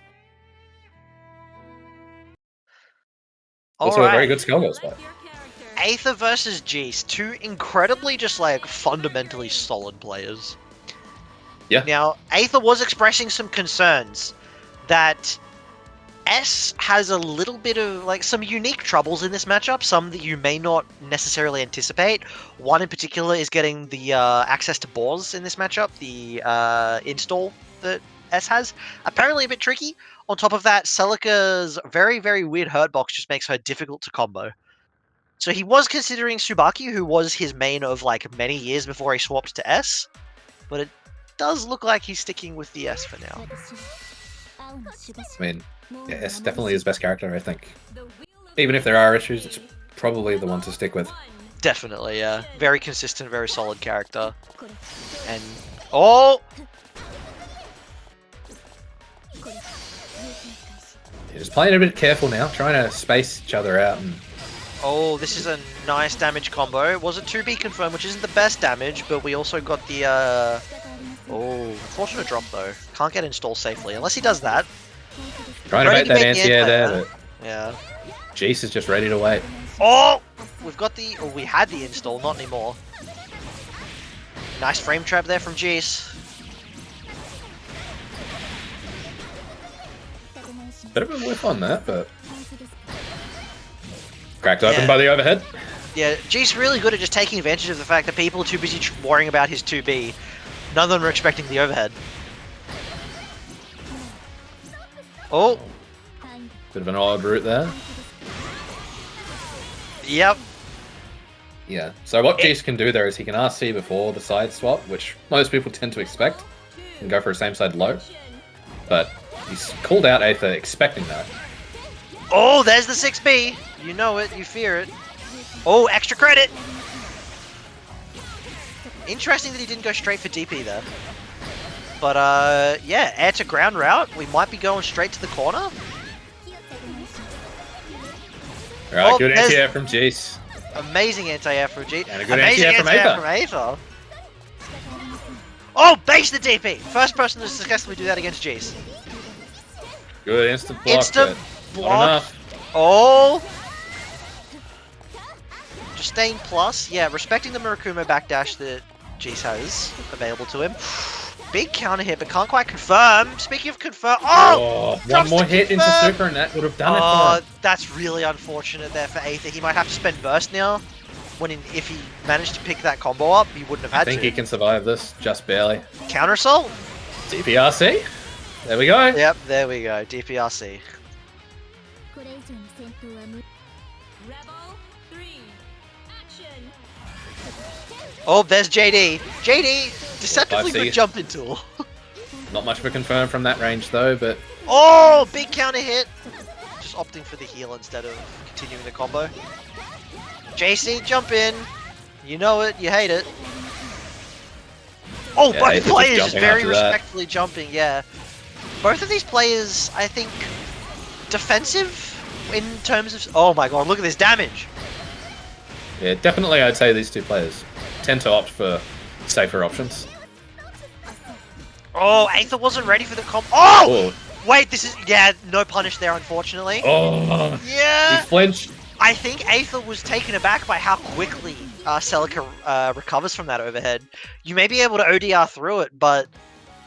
Also a very good skull goals player. Select your character. Aether versus Jace, two incredibly just like fundamentally solid players. Yeah. Now, Aether was expressing some concerns that S has a little bit of like some unique troubles in this matchup, some that you may not necessarily anticipate. One in particular is getting the access to boars in this matchup, the install that S has. Apparently a bit tricky. On top of that, Celica's very, very weird hurt box just makes her difficult to combo. So he was considering Tsubaki, who was his main of like many years before he swapped to S, but it does look like he's sticking with the S for now. I mean, yeah, S definitely his best character, I think. The wheel of Even if there are issues, it's probably the one to stick with. Definitely, yeah. Very consistent, very solid character. And oh, Yeah, just playing a bit careful now, trying to space each other out. And oh, this is a nice damage combo. It was a 2B confirmed, which isn't the best damage, but we also got the oh, unfortunate drop though. Can't get installed safely unless he does that. trying to Ready make to that make the anti-air there, anti-air. but Yeah. Jace is just ready to wait. Oh, we've got the. Oh, we had the install, not anymore. Nice frame trap there from Jace. Bit of a whiff on that, but cracked open Yeah. by the overhead. Yeah, Jace really good at just taking advantage of the fact that people are too busy worrying about his 2B. None of them are expecting the overhead. Oh, Bit of an odd route there. yep. Yeah. So what Jace can do there is he can RC before the side swap, which most people tend to expect, and go for a same side low. But he's called out Aether expecting that. Oh, there's the 6B. You know it, you fear it. Oh, extra credit. Interesting that he didn't go straight for DP there. But yeah, air to ground route. We might be going straight to the corner. Alright, Oh, good there's- anti-air from Jace. Amazing anti-air from G. And a good Amazing anti-air from anti-air from Aether. Oh, base the DP. First person to successfully do that against Jace. Good instant block. Instant but block. Not enough. Oh. Just staying plus. Yeah, respecting the Murakumo backdash that Jeez has available to him. Big counter hit, but can't quite confirm. Speaking of confirm, One drops more to hit into confirm. super and that would have done it for him. That's really unfortunate there for Aether. He might have to spend burst now. If he managed to pick that combo up, he wouldn't have had I think to. he can survive this, just barely. Counter assault. DPRC. There we go. Yep, there we go. DPRC. Rebel 3. Action. Oh, there's JD. JD, deceptively 5C. good jumping tool. Not much of a confirm from that range though, but Oh, big counter hit. Just opting for the heal instead of continuing the combo. JC, jump in. You know it, you hate it. Oh, Yeah, both Aether just players jumping very after that. respectfully jumping, yeah. Both of these players, I think, defensive in terms of... Oh my god, look at this damage. yeah, definitely I'd say these two players tend to opt for safer options. Oh, Aether wasn't ready for the combo. Oh! Oh, Wait, this is... Yeah, no punish there, unfortunately. oh, Yeah! he flinched. I think Aether was taken aback by how quickly Celica recovers from that overhead. You may be able to ODR through it, but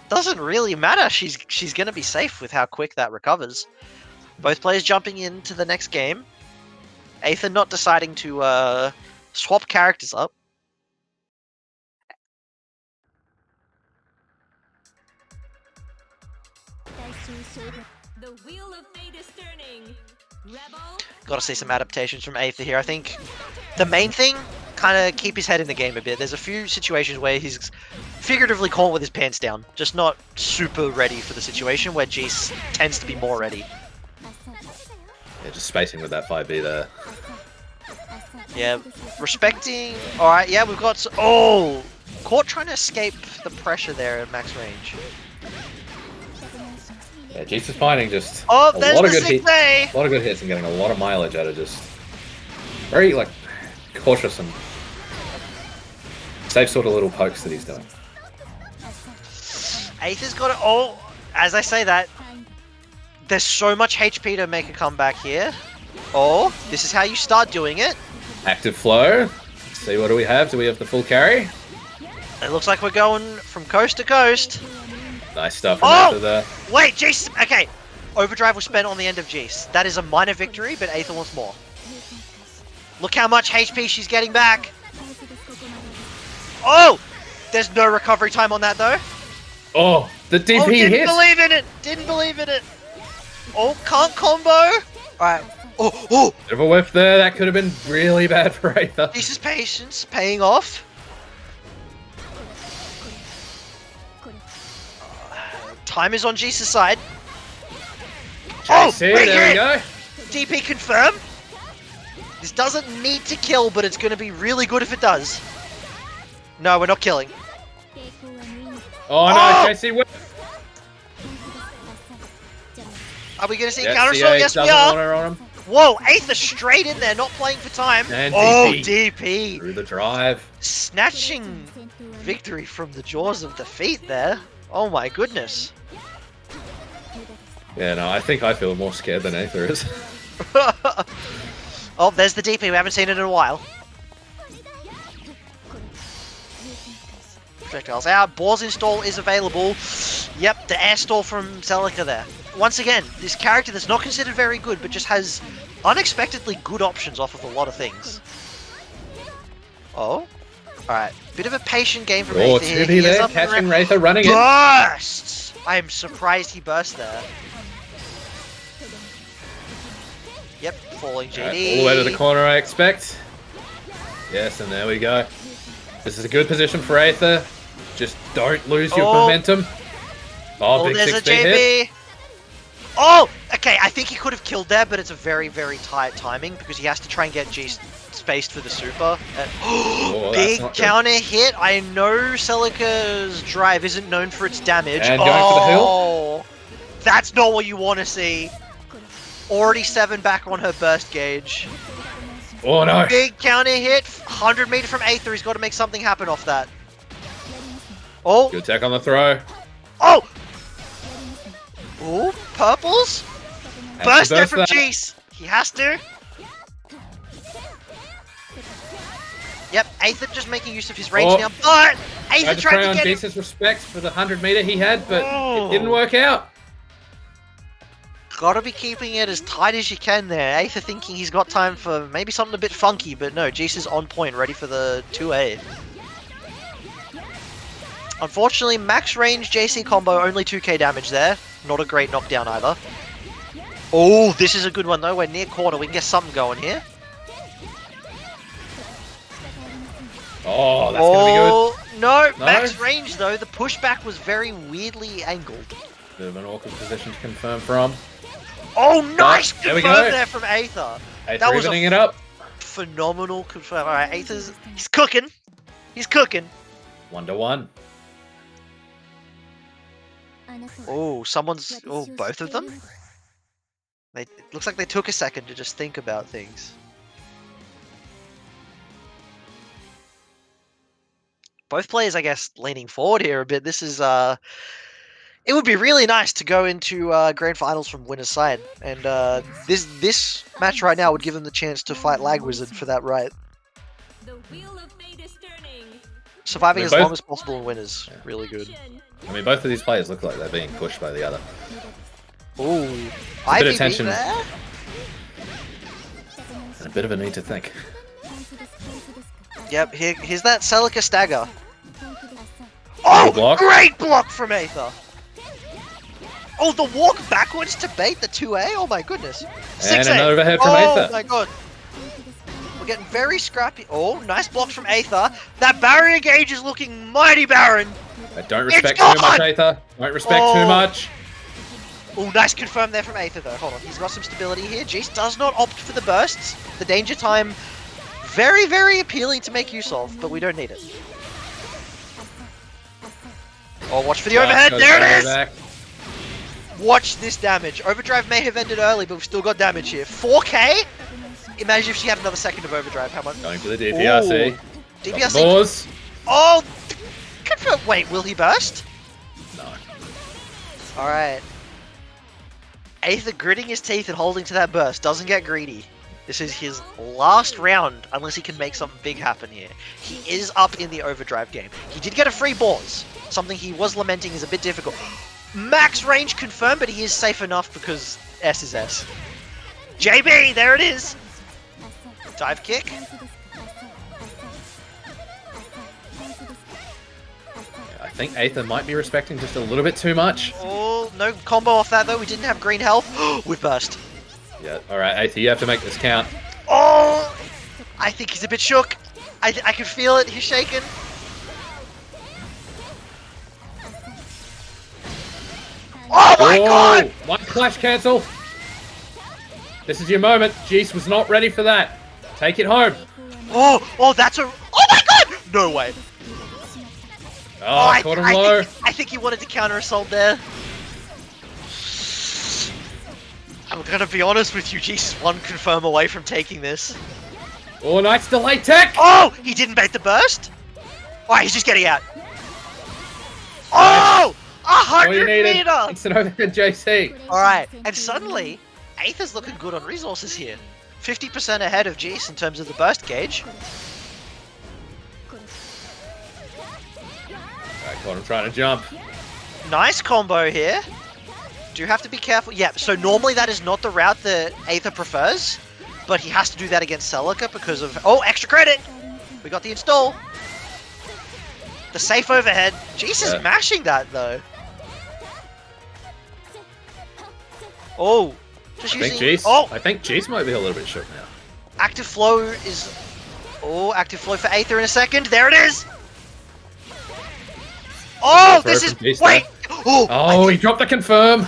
doesn't really matter. She's gonna be safe with how quick that recovers. Both players jumping into the next game. Aether not deciding to swap characters up. The wheel of fate is turning. Rebel. Gotta see some adaptations from Aether here. I think the main thing, kind of keep his head in the game a bit. There's a few situations where he's figuratively caught with his pants down. Just not super ready for the situation where Jeez tends to be more ready. Yeah, just spacing with that 5B there. Yeah, respecting... Alright, yeah, we've got... Oh! Caught trying to escape the pressure there at max range. Yeah, Jeets is finding just Oh, a there's lot of the good hits. 6A! A lot of good hits and getting a lot of mileage out of just very like cautious and safe sort of little pokes that he's doing. Aether's got it. Oh, as I say that, there's so much HP to make a comeback here. Oh, this is how you start doing it. Active flow. Let's see, what do we have? Do we have the full carry? It looks like we're going from coast to coast. Nice stuff from Oh! after there. Wait, Jace. Okay, overdrive was spent on the end of Jace. That is a minor victory, but Aether wants more. Look how much HP she's getting back. Oh, there's no recovery time on that though. Oh, the DP Oh, didn't hit. believe in it. Didn't believe in it. Oh, can't combo. All right. Oh. Bit of a whiff there. That could have been really bad for Aether. This is patience paying off. Time is on Jesus' side. Oh, JC, big there we hit. go. DP confirm. This doesn't need to kill, but it's going to be really good if it does. No, we're not killing. Oh no, Oh! JC whiff. Are we going to see Yeah, counter CA assault? Yes, we doesn't are. want her on him. Whoa, Aether straight in there, not playing for time. And Oh, DP. DP. Through the drive. Snatching victory from the jaws of defeat there. Oh my goodness. Yeah, no, I think I feel more scared than Aether is. Oh, there's the DP. We haven't seen it in a while. Projectiles out. Boar's install is available. Yep, the air stall from Celica there. Once again, this character that's not considered very good, but just has unexpectedly good options off of a lot of things. Oh. Alright. Bit of a patient game from Oh, Aether here. 2B He is there, up and catching around. Aether running in. Burst! I am surprised he burst there. Yep, falling GD. Alright, all the way to the corner, I expect. Yes, and there we go. This is a good position for Aether. Just don't lose your Oh. momentum. Oh, Oh, big there's a 6B hit. JB. Oh, okay. I think he could have killed there, but it's a very, very tight timing because he has to try and get G spaced for the super. Oh, that's Big not good. counter hit. I know Celica's drive isn't known for its damage. And going for the hill. Oh, that's not what you want to see. Already 7 back on her burst gauge. Oh no. Big counter hit. 100 meter from Aether. He's got to make something happen off that. Oh. Good tech on the throw. Oh! Ooh, purples? Has to Burst there burst from that. Jeez. He has to. Yep, Aether just making use of his range Oh. now, but Aether Tried to tried prey to on get him. Jace's respect for the 100-meter he had, but it didn't Oh. work out. Gotta be keeping it as tight as you can there. Aether thinking he's got time for maybe something a bit funky, but no, Jace is on point, ready for the 2A. Unfortunately, max range JC combo, only 2k damage there. Not a great knockdown either. Oh, this is a good one though. We're near corner. We can get something going here. Oh, that's going to be good. Oh, no. No? Max range though. The pushback was very weirdly angled. Bit of an awkward position to confirm from. Oh, nice There we confirm go. there from Aether. Aether That was evening a it up. phenomenal confirm. Alright, Aether's... He's cooking. He's cooking. 1-1. Oh, someone's... Oh, both of them? It looks like they took a second to just think about things. Both players, I guess, leaning forward here a bit. This is... It would be really nice to go into grand finals from winner's side, and this match right now would give them the chance to fight Lag Wizard for that right. The wheel of fate is turning. Surviving They're as both- long as possible in winners, really good. I mean, both of these players look like they're being pushed by the other. Ooh, bit of IVB tension. there. And a bit of a need to think. Yep, here's that Celica stagger. Oh, block. great block from Aether. Oh, the walk backwards to bait the 2A? Oh my goodness. 6A. And an overhead from Oh Aether. my god. We're getting very scrappy. Oh, nice block from Aether. That barrier gauge is looking mighty barren. I don't respect gone! too much, Aether. Don't respect too Oh. much. Oh, nice confirm there from Aether though. Hold on, he's got some stability here. Jace does not opt for the bursts. The danger time, very, very appealing to make use of, but we don't need it. Oh, watch for the overhead. Goes There it is. back. Watch this damage. Overdrive may have ended early, but we've still got damage here. 4k? Imagine if she had another second of overdrive. How much? Going for the DPRC. Ooh. Got DPRC. the balls. Oh! Confirm. Wait, will he burst? No. Alright. Aether gritting his teeth and holding to that burst. Doesn't get greedy. This is his last round, unless he can make something big happen here. He is up in the overdrive game. He did get a free boars. Something he was lamenting is a bit difficult. Max range confirmed, but he is safe enough because S is S. JB, there it is! Dive kick. I think Aether might be respecting just a little bit too much. Oh, no combo off that though. We didn't have green health. We've burst. Yeah, alright, Aether, you have to make this count. Oh! I think he's a bit shook. I can feel it. He's shaking. Oh my god! One clash cancel. This is your moment. Jeese was not ready for that. Take it home. Oh, that's a... Oh my god! No way. Oh, caught him low. I think he wanted to counter assault there. I'm gonna be honest with you, Jeez is one confirm away from taking this. Oh, nice delay tech. Oh! He didn't bait the burst? Alright, he's just getting out. Oh! All you 100 needed. meter! Instant overhead JC. Alright, and suddenly, Aether's looking good on resources here. 50% ahead of Jace in terms of the burst gauge. Alright, caught him trying to jump. Nice combo here. Do have to be careful. Yeah, so normally that is not the route that Aether prefers, but he has to do that against Celica because of... Oh, extra credit! We got the install. The safe overhead. Jace is mashing that though. Oh, just I think using... Jeese. Oh, I think Jeese might be a little bit shook now. active flow is... Oh, active flow for Aether in a second. There it is! Oh, Throw this from is... Jeese Wait! there. Oh, Oh, he dropped the confirm.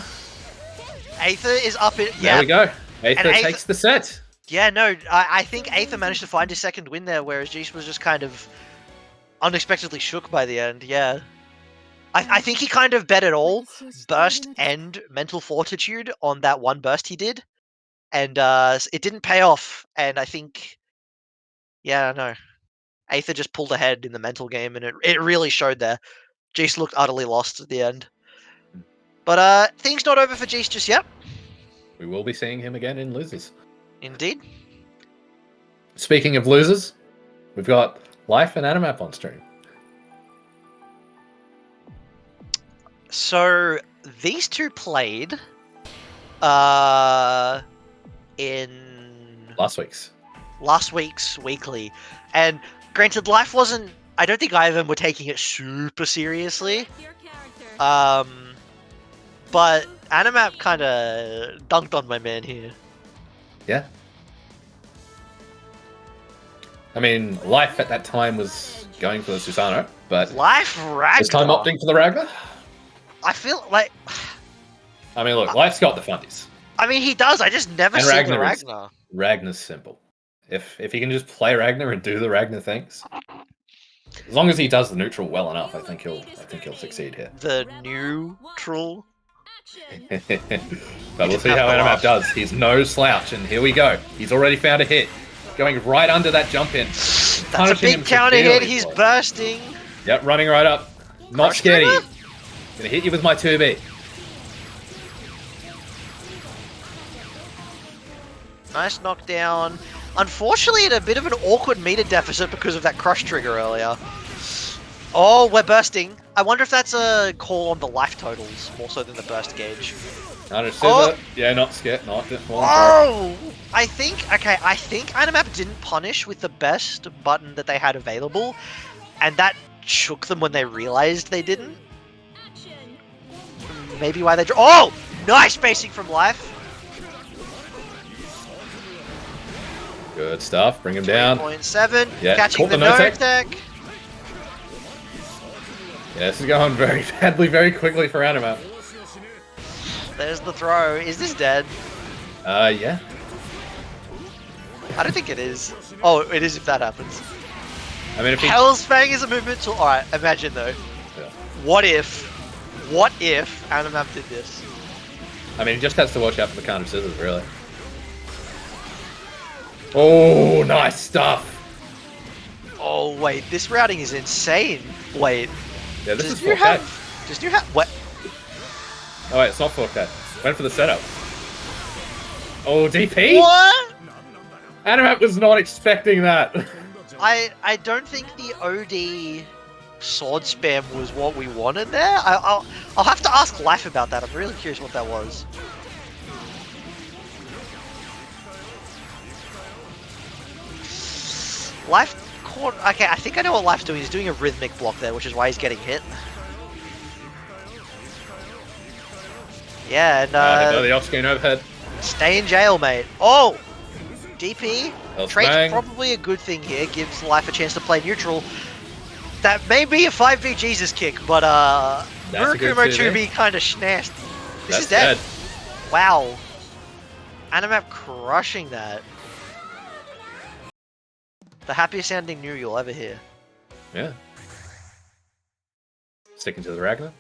Aether is up in... There we go. Aether Aether- takes the set. Yeah, no, I think Aether managed to find his second win there, whereas Jeese was just kind of unexpectedly shook by the end, yeah. I think he kind of bet it all, burst and mental fortitude on that one burst he did, and it didn't pay off, and I think, yeah, no. Aether just pulled ahead in the mental game, and it really showed there. Jeese looked utterly lost at the end. But things not over for Jeese just yet. We will be seeing him again in losers. Indeed. Speaking of losers, we've got Life and Animap on stream. So these two played in Last week's weekly, and granted, Life wasn't. I don't think either of them were taking it super seriously. Your character. But Animap kind of dunked on my man here. Yeah. I mean, Life at that time was going for the Susano, but Life Ragnar. this time opting for the Ragnar. I feel like. I mean, look, Life's got the fundies. I mean, he does. I just never And see the Ragnar is- Ragnar. Ragnar's simple. If he can just play Ragnar and do the Ragnar things, as long as he does the neutral well enough, I think he'll succeed here. The neutral. Action. But we'll see have how the Animap last. does. He's no slouch, and here we go. He's already found a hit, going right under that jump in. That's a Punishing him big counter hit. severely He's for it. bursting. Yep, running right up. Not Crush scared of you. trigger? Gonna hit you with my 2B. Nice knockdown. Unfortunately, at a bit of an awkward meter deficit because of that crush trigger earlier. Oh, we're bursting. I wonder if that's a call on the life totals more so than the burst gauge. Understood Oh. that. Yeah, not scared. Not falling for it. Oh! I think Animap didn't punish with the best button that they had available, and that shook them when they realized they didn't. Action. Maybe why they oh! Nice spacing from life. Good stuff. Bring him down. 3.7. Yeah, Catching caught the the no no tech. tech. Yeah, this is going very badly, very quickly for Animap. There's the throw. Is this dead? Yeah. I don't think it is. Oh, it is if that happens. I mean, if he... Hell's Fang is a movement tool. Alright, imagine though. Yeah. What if Animap did this? I mean, he just has to watch out for the counter scissors, really. Oh, nice stuff. Oh wait, this routing is insane. Wait, Yeah, this does is you 4K. have? Does you have? What? Oh, wait, it's not 4K. Went for the setup. Oh, DP? What? Animap was not expecting that. I don't think the OD sword spam was what we wanted there. I'll have to ask Life about that. I'm really curious what that was. Life caught. Okay, I think I know what Life's doing. He's doing a rhythmic block there, which is why he's getting hit. Yeah, and the off-screen overhead. stay in jail, mate. Oh! DP. Hell's Trade's Fang. probably a good thing here. Gives Life a chance to play neutral. That may be a 5v Jesus kick, but That's a good Murukumo 2B. 2B kind of schnast. This That's is dead. dead. Wow. Animap crushing that. The happiest sounding new you'll ever hear. Yeah. Sticking to the Ragnar.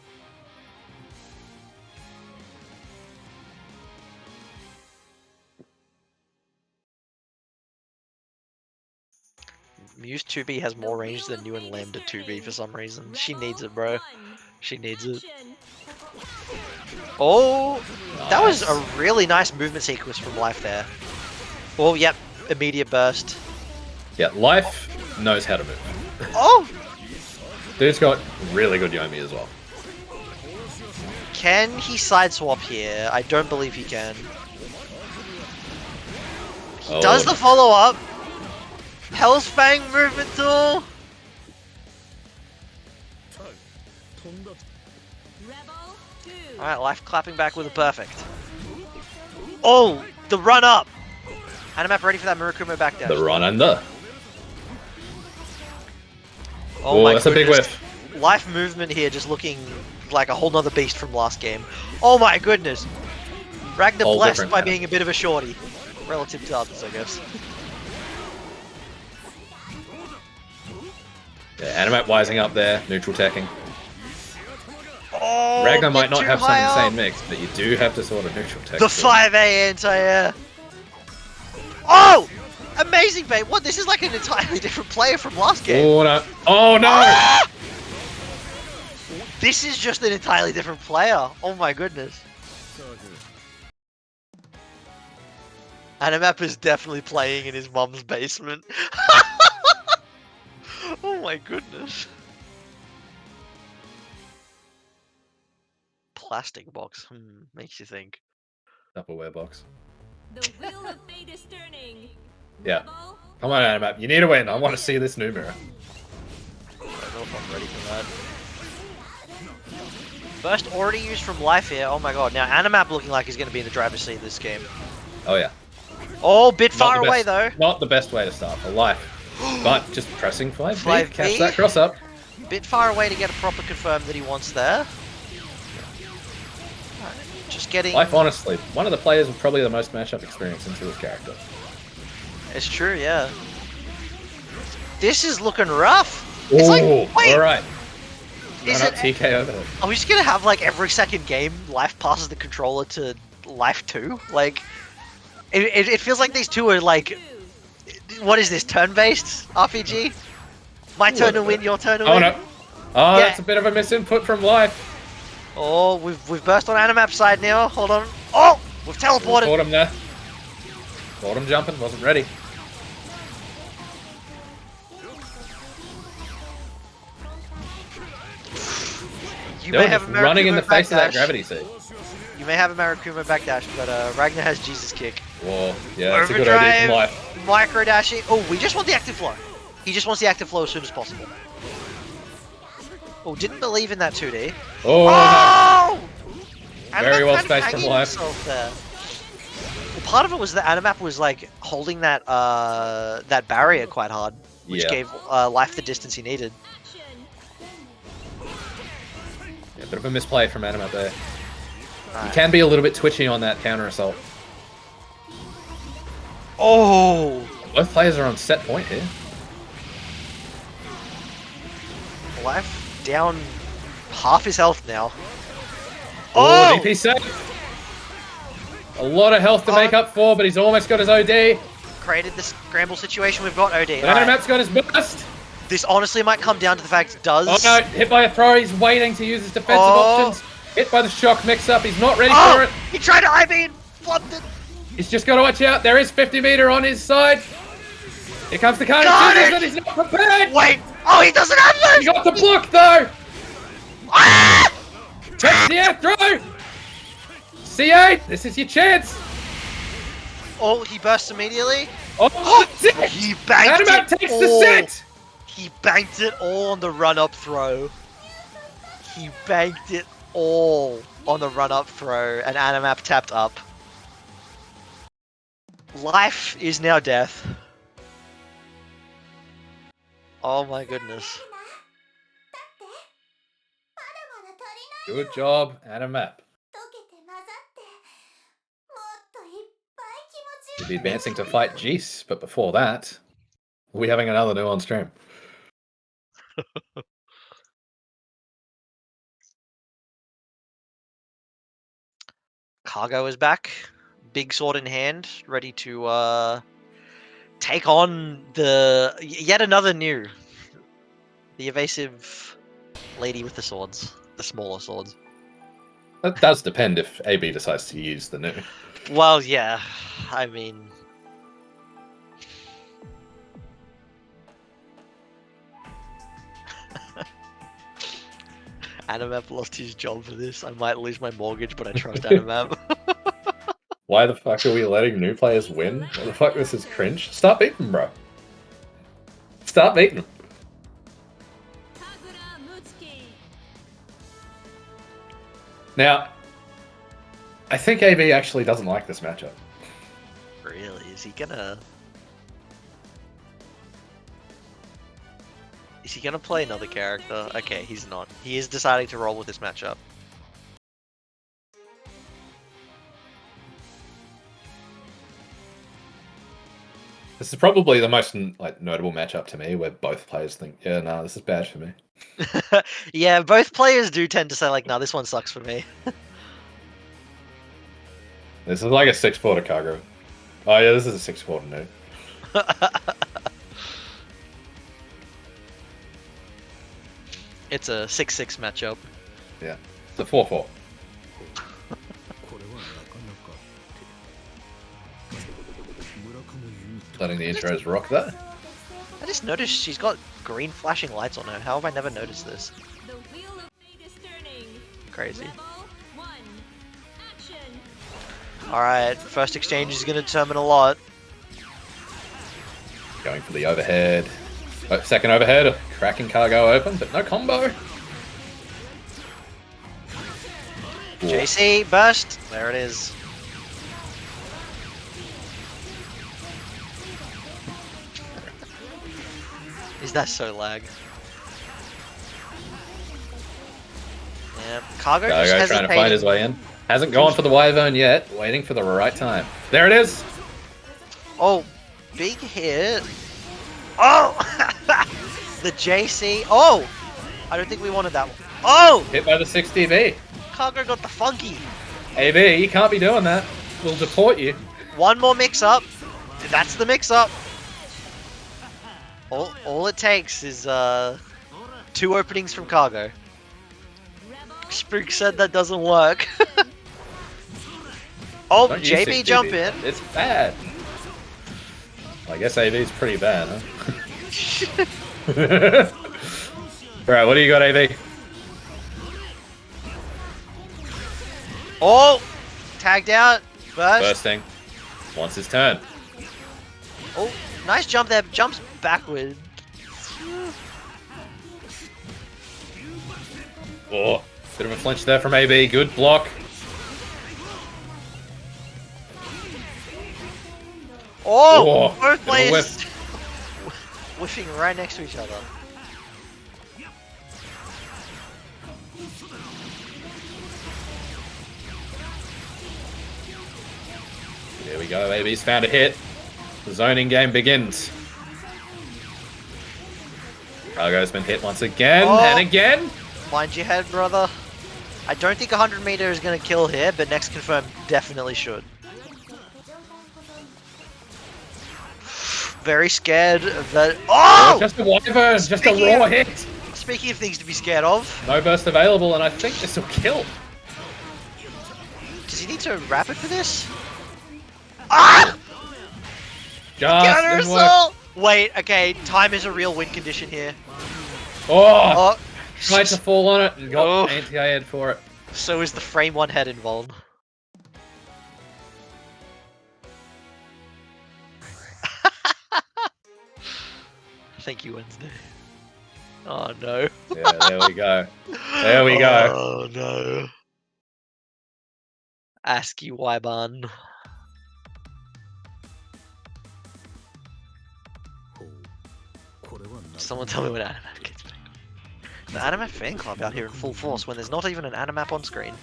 Muse 2B has more range than you and Lambda 2B for some reason. She needs it, bro. She needs it. Oh, that was a really nice movement sequence from Life there. Oh, yep, immediate burst. Yeah, Life knows how to move. Oh, Dude's got really good Yomi as well. can he sideswap here? I don't believe he can. He Oh, does the follow up. Hell's Fang movement tool. Rebel 2. Alright, Life clapping back with a perfect. Oh, the run up. Animap ready for that Murakumo back dash. The run under. Oh my that's a big goodness. whiff. Life movement here just looking like a whole nother beast from last game. Oh my goodness. Ragnar All blessed different by now. being a bit of a shorty. Relative to others, I guess. Yeah, Animat wising up there, neutral teching. Oh, Ragnar might bit not too have some high insane up. mix, but you do have to sort of neutral tech. The 5A anti-air. Oh! Amazing, babe. What? This is like an entirely different player from last game. Oh no! Oh no! Ah! This is just an entirely different player. Oh my goodness. Animap is definitely playing in his mom's basement. Oh my goodness. Plastic box. Makes you think. Tupperware box. The wheel of fate is turning. Yeah. Rebel, Come on, Animap. You need to win. I want to see this new mirror. I don't know if I'm ready for that. First already used from life here. Oh my god. Now Animap looking like he's going to be in the driver's seat this game. Oh, yeah. Oh, bit Not far the away best- though. Not the best way to start for life. But just pressing 5B. 5B? Catch that cross up. Bit far away to get a proper confirm that he wants there. Just getting... Life, honestly, one of the players with probably the most matchup experience into his character. It's true, yeah. This is looking rough. It's like, wait, alright. is Run up it... TK over there. Are we just gonna have like every second game, Life passes the controller to Life 2? Like, it feels like these two are like, what is this, turn-based RPG? My turn to win, your turn to Oh win? no. Oh, Yeah. that's a bit of a misinput from Life. Oh, we've burst on Animap's side now. Hold on. Oh, we've teleported. Caught him there. Caught him jumping, wasn't ready. You may have a running in the Marakuma face of that backdash. gravity seat. You may have a Marakuma backdash, but Ragnar has Jesus kick. Whoa, yeah, that's a good idea from Life. Micro dashing. Oh, we just want the active flow. He just wants the active flow as soon as possible. Oh, didn't believe in that 2D. Oh, Oh! Very Animap well kind of spaced from hanging Life. himself there. Well, part of it was that Animap was like holding that that barrier quite hard, which Yeah. gave Life the distance he needed. Yeah, bit of a misplay from Animap there. He Alright. can be a little bit twitchy on that counter assault. Oh! Both players are on set point here. Life down half his health now. Oh, DP safe. A lot of health to make up for, but he's almost got his OD. Created the scramble situation. We've got OD. But Alright. Animap's got his burst. This honestly might come down to the fact does. Oh no, hit by a throw. He's waiting to use his defensive Oh. options. Hit by the shock mix-up. He's not ready Oh! for it. He tried to IB and flubbed it. He's just got to watch out. There is 50 meter on his side. Here comes the Got carnage it! and he's not prepared. Wait! Oh, he doesn't have He this! got the block though. Ah! Takes the air throw. C8, this is your chance. Oh, he bursts immediately. Oh, that's it. He banked Animap it takes all. the set. He banked it all on the run-up throw. He banked it all on the run-up throw, and Animap tapped up. Life is now death. Oh my goodness. Good job, Animap. He'll be advancing to fight Jeese, but before that, we'll be having another new on stream. Cargo is back, big sword in hand, ready to take on the yet another new, the evasive lady with the swords, the smaller swords. That does depend if AB decides to use the new. Well, yeah, I mean, Animap lost his job for this. I might lose my mortgage, but I trust Animap. Why the fuck are we letting new players win? What the fuck, this is cringe. Start beating them, bro. Start beating them. Now, I think AB actually doesn't like this matchup. Really? Is he gonna... Is he gonna play another character? Okay, he's not. He is deciding to roll with this matchup. This is probably the most notable matchup to me, where both players think, "Yeah, nah, this is bad for me." Yeah, both players do tend to say like, "Nah, this one sucks for me." This is like a 6-quarter Kagura. Oh yeah, this is a 6-quarter new. It's a 6-6 matchup. Yeah, it's a 4-4. Letting the intros rock there. I just noticed she's got green flashing lights on her. How have I never noticed this? The wheel of fate is turning. Crazy. Rebel 1. Action. Alright, first exchange is going to determine a lot. Going for the overhead. Oh, second overhead, cracking cargo open, but no combo. Ooh. JC, burst! There it is. Is that so lag? Yeah, Cargo just Cargo hesitating. trying to find his way in. Hasn't gone for the Wyvern yet, waiting for the right time. There it is! Oh, big hit. Oh! The JC. Oh! I don't think we wanted that one. Oh! Hit by the 6DB. Cargo got the funky. AB, you can't be doing that. We'll deport you. One more mix up. That's the mix up. All it takes is 2 openings from Cargo. Spook said that doesn't work. Oh, Don't use JB 6DB. jump in. It's bad. Well, I guess AB's pretty bad, huh? Alright, what do you got, AB? Oh! Tagged out. Burst. Bursting. Wants his turn. Oh, nice jump there. Jumps backward. Oh, bit of a flinch there from AB. Good block. Oh! Oh, Both bit of a players whiffing right next to each other. Here we go. AB's found a hit. The zoning game begins. Cargo's been hit once again and again. Mind your head, brother. I don't think 100 meter is going to kill here, but next confirm definitely should. Very scared of that. Oh! Just a Wyvern, just a raw hit. Speaking of things to be scared of, No burst available, and I think this will kill. does he need to rapid for this? Ah! Just didn't work. Counter Wait, okay, time is a real win condition here. Oh, Oh, tried to fall on it and got Oh. anti-aid for it. so is the frame 1 head involved. Thank you, Wednesday. Oh no. Yeah, there we go. There we go. Oh no. ASCII Wyban. Someone tell me when Animap gets back. The Animap fan club out here in full force when there's not even an Animap on screen.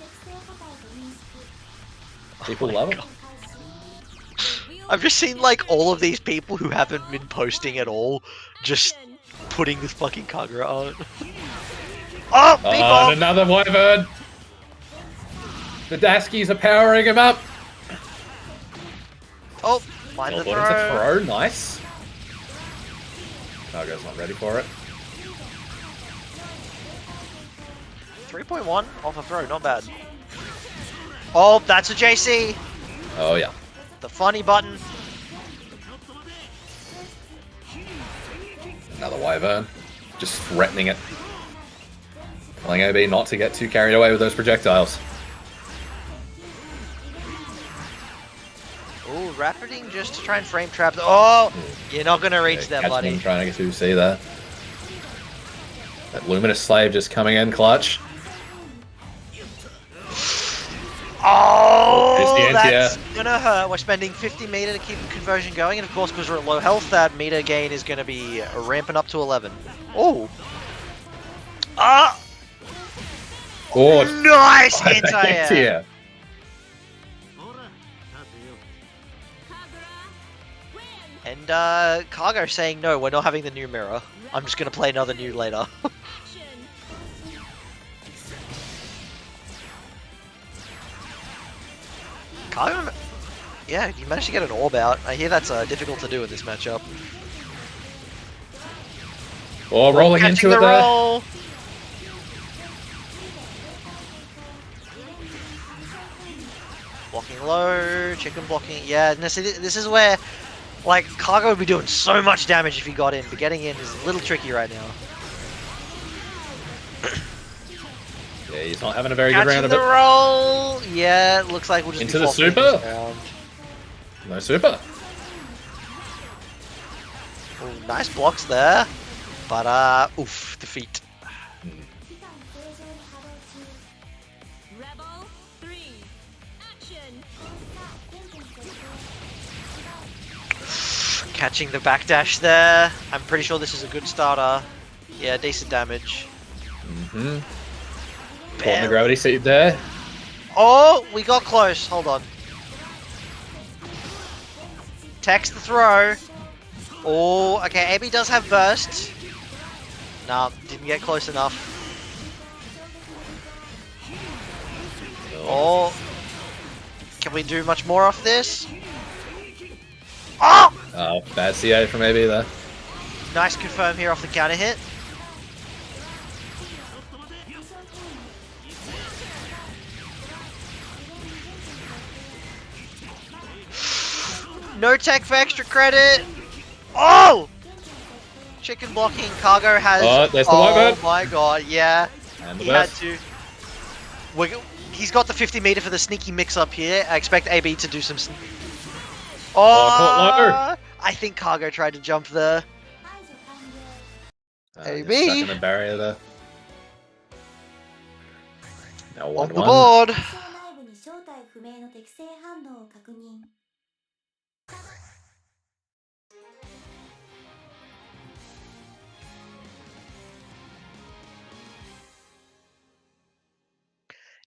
People my love it. God. I've just seen like all of these people who haven't been posting at all just putting this fucking Kagura on. Oh, big Oh, bomb! and another Wyvern. The Daskies are powering him up. Oh, mind Oh, the what is a throw. throw? Nice. Cargo's not ready for it. 3.1 off a throw, not bad. Oh, that's a JC. Oh yeah. The funny button. Another Wyvern. Just threatening it. Telling AB not to get too carried away with those projectiles. Oh, rapiding just to try and frame trap. Oh, you're not gonna reach Yeah, them, catch him buddy. trying to get 2C there. That Luminous Slave just coming in clutch. Oh, It's the that's anti-air. gonna hurt. We're spending 50 meter to keep the conversion going, and of course, because we're at low health, that meter gain is gonna be ramping up to 11. Oh. Ah! Oh, Nice anti-air. anti-air. And Cargo saying no, we're not having the new mirror. I'm just gonna play another new later. Cargo, yeah, you managed to get an orb out. I hear that's difficult to do in this matchup. Oh, rolling Catching into it the there. roll. Blocking low, chicken blocking. Yeah, no, see, this is where Like, Cargo would be doing so much damage if he got in, but getting in is a little tricky right now. Yeah, he's not having a very good round Catching of the it. roll! Yeah, it looks like we'll just Into be the forfeiting super? this round. No super. Ooh, nice blocks there. But, oof, defeat. Rebel 3. Action. Catching the backdash there. I'm pretty sure this is a good starter. Yeah, decent damage. Mm-hmm. Caught in the gravity seed there. Oh, we got close. Hold on. Text the throw. Oh, okay. AB does have burst. Nah, didn't get close enough. Oh, can we do much more off this? Oh, Oh, bad CA from AB there. nice confirm here off the counter hit. No tech for extra credit. Oh! Chicken blocking. Cargo has. Oh, there's the oh white bird. my god, yeah. And the He had burst. to. He's got the 50 meter for the sneaky mix up here. I expect AB to do some. Oh, caught low. I think Cargo tried to jump there. Just AB. stuck in the barrier there. Now On 1-1. the board. 内部に正体不明の適正反応を確認。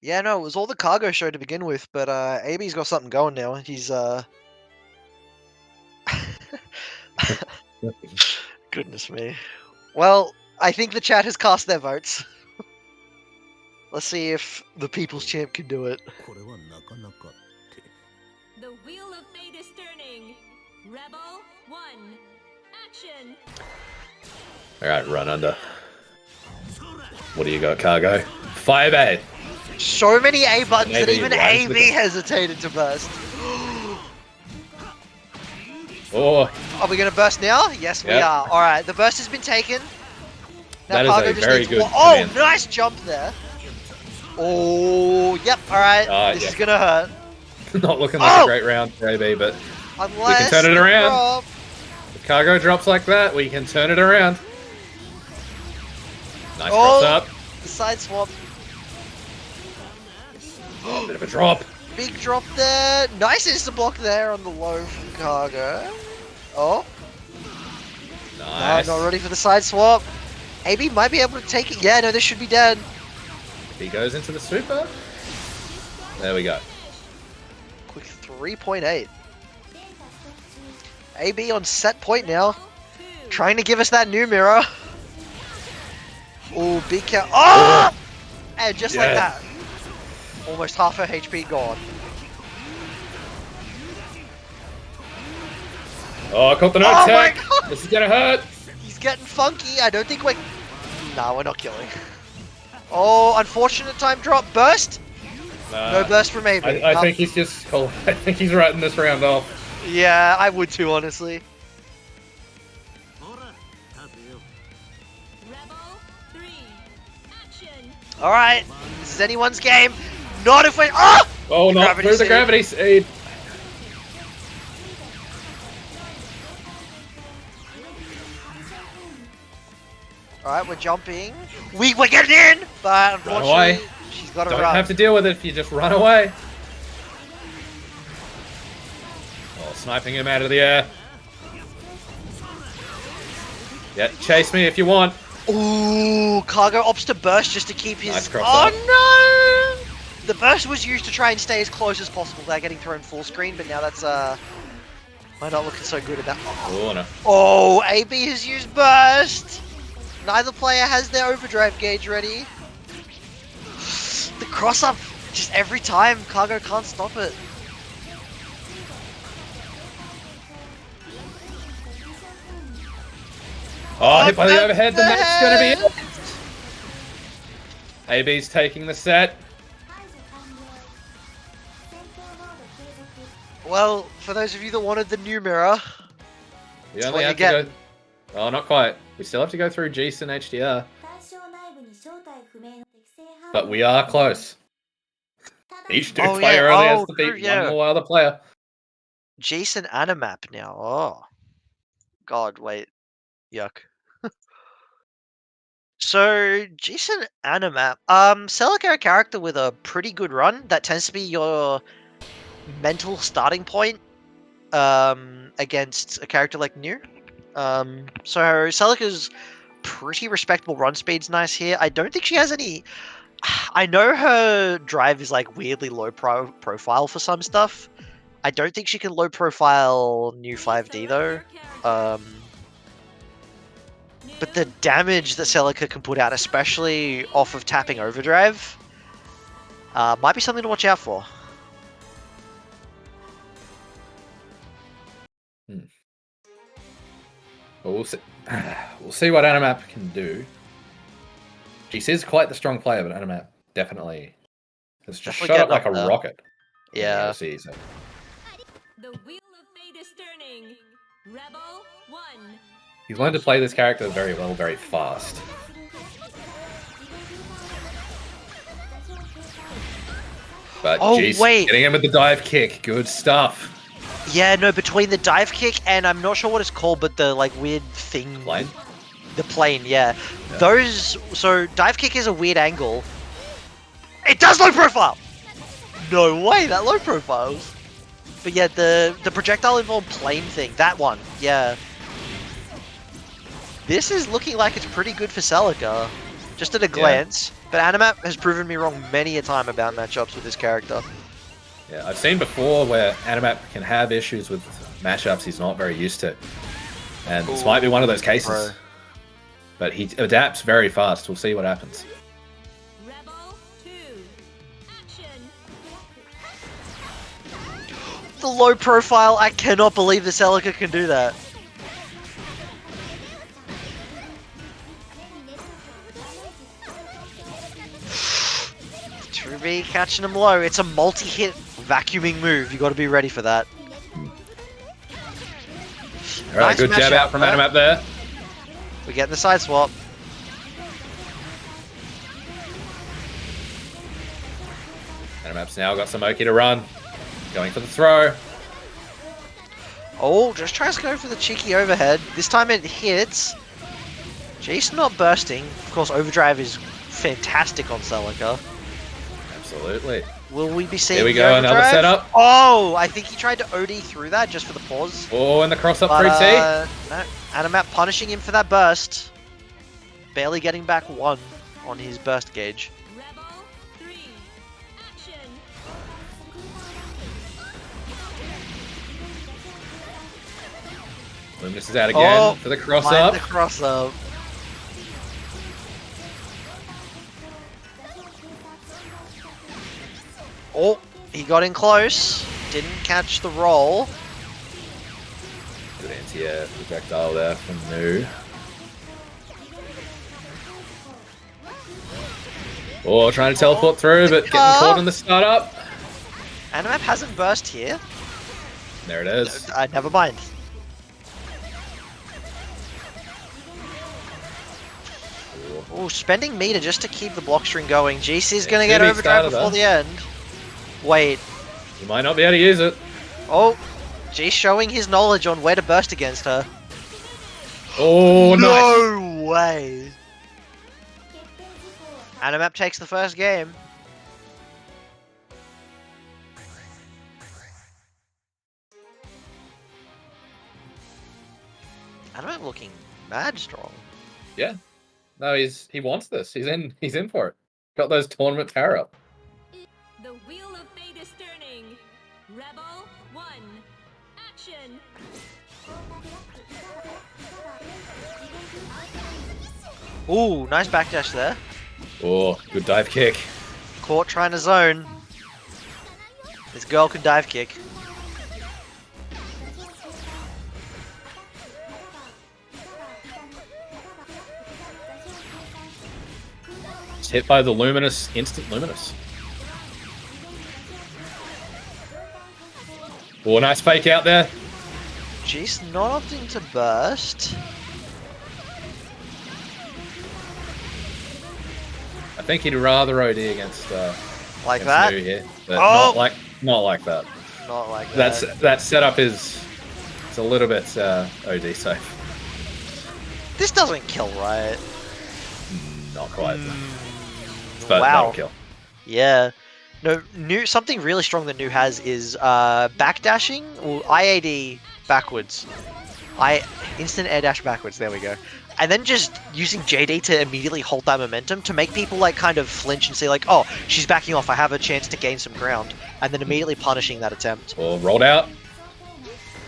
Yeah, no, it was all the Cargo show to begin with, but AB's got something going now. He's Goodness me. Well, I think the chat has cast their votes. Let's see if the People's Champ can do it. The wheel of fate is turning. Rebel 1. Action. Alright, run under. What do you got, Cargo? 5-8. So many A buttons that Maybe even runs AB with it. hesitated to burst. Oh, Are we gonna burst now? Yes, we Yep. are. All right, the burst has been taken. That is a very good Oh, command. nice jump there. Oh, yep. All right, this yeah. is gonna hurt. not looking like Oh! a great round for AB, but Unless turn it the around. drop- if Cargo drops like that, we can turn it around. Nice Oh! cross up. The side swap. Oh, bit of a drop. Big drop there. Nice instant block there on the low from Cargo. Oh, Nice. not ready for the side swap. AB might be able to take it. Yeah, no, this should be dead. He goes into the super. There we go. Quick 3.8. AB on set point now. Trying to give us that new mirror. Oh, big count. Oh! And just like Yeah. that. Almost half her HP gone. Oh, I caught the Oh note my tech. God. This is gonna hurt. He's getting funky. I don't think we're... Nah, we're not killing. Oh, unfortunate time drop. Burst? No burst from AB. I think he's just. I think he's writing this round off. Yeah, I would too, honestly. Rebel 3. Action. Alright, this is anyone's game. Not if we... Oh! Oh, not Gravity through the seed. gravity seed. Alright, we're jumping. We're getting in! But Run away. unfortunately, she's got to Don't run. have to deal with it if you just run away. Oh, sniping him out of the air. Yeah, chase me if you want. Ooh, Cargo opts to burst just to keep his... Nice cross oh up. no! The burst was used to try and stay as close as possible without getting thrown full screen, but now that's might not looking so good at that. Oh, no. Oh, AB has used burst! Neither player has their overdrive gauge ready. The cross up, just every time, Cargo can't stop it. Oh, hit by the What overhead. The the match's gonna be heck? it. AB's taking the set. 排除完了。戦闘モード継続。 Well, for those of you that wanted the new mirror, We That's only what have you to get. go. Oh, not quite. We still have to go through Jason HDR, 対象内部に正体不明の適正反応 but we are close. ただ Each Oh, new player yeah. only has Oh, to true, beat yeah. one more other player. Jason Animap now. Oh. God, wait. Yuck. So, Jason Animap. Celica, a character with a pretty good run. That tends to be your mental starting point against a character like New. So Celica's pretty respectable run speed's nice here. I don't think she has any. I know her drive is like weirdly low profile for some stuff. I don't think she can low profile New 5D though. But the damage that Celica can put out, especially off of tapping overdrive, might be something to watch out for. But we'll see. We'll see what Animap can do. Is quite the strong player, but Animap definitely has just Definitely shot up getting like up a there. rocket. In Yeah. the OC, so. The wheel of fate is turning. Rebel 1. He's learned to play this character very well, very fast. But Oh, geez, wait. getting him with the dive kick, good stuff. Yeah, no, between the dive kick and I'm not sure what it's called, but the like weird thing. Plane? The plane, yeah. Yeah. Those. So dive kick is a weird angle. It does low profile. No way, that low profiles. But yeah, the projectile involved plane thing, that one, yeah. This is looking like it's pretty good for Celica, just at a glance. But Animap has proven me wrong many a time about matchups with this character. Yeah, I've seen before where Animap can have issues with matchups he's not very used to. And this might be one of those cases. Bro. But he adapts very fast. We'll see what happens. Rebel 2. Action. The low profile, I cannot believe the Celica can do that. Truby catching him low. It's a multi-hit vacuuming move. You got to be ready for that. All right, Nice good jab mashup out from there. Animap there. We're getting the side swap. Animap's now got some Oki to run. Going for the throw. Oh, just tries to go for the cheeky overhead. This time it hits. Jason not bursting. Of course, overdrive is fantastic on Celica. Absolutely. Will we be seeing Here we the go, another overdrive? setup. Oh, I think he tried to OD through that just for the pause. Oh, and the cross up But, 3T. no, Animap punishing him for that burst. Barely getting back one on his burst gauge. Rebel 3. Action. Luminous is out again Oh, for the cross Mind up. the cross up. Oh, he got in close. Didn't catch the roll. Good anti-air projectile there from New. Oh, trying to teleport through, but getting caught in the startup. Animap hasn't burst here. There it is. Never mind. Oh, spending meter just to keep the block string going. GC's gonna get Jimmy overdrive started before that. the end. Wait. You might not be able to use it. Oh, G's showing his knowledge on where to burst against her. Oh, nice. No way. Animap takes the first game. Animap looking mad strong. Yeah. No, he wants this. He's in for it. Got those tournament power up. The wheel of fate is turning. Rebel 1. Action. Ooh, nice backdash there. Oh, good dive kick. Caught trying to zone. This girl can dive kick. It's hit by the Luminous, instant Luminous. Oh, nice fake out there. Jace not opting to burst. I think he'd rather OD against Like against that? New here, but Oh! not like that. Not like that. That setup is it's a little bit OD safe. This doesn't kill, right? Not quite. But Wow. that'll kill. Yeah. No, something really strong that New has is backdashing or IAD backwards. Instant air dash backwards, there we go. And then just using JD to immediately hold that momentum to make people like kind of flinch and say like, oh, she's backing off, I have a chance to gain some ground. And then immediately punishing that attempt. Well, rolled out.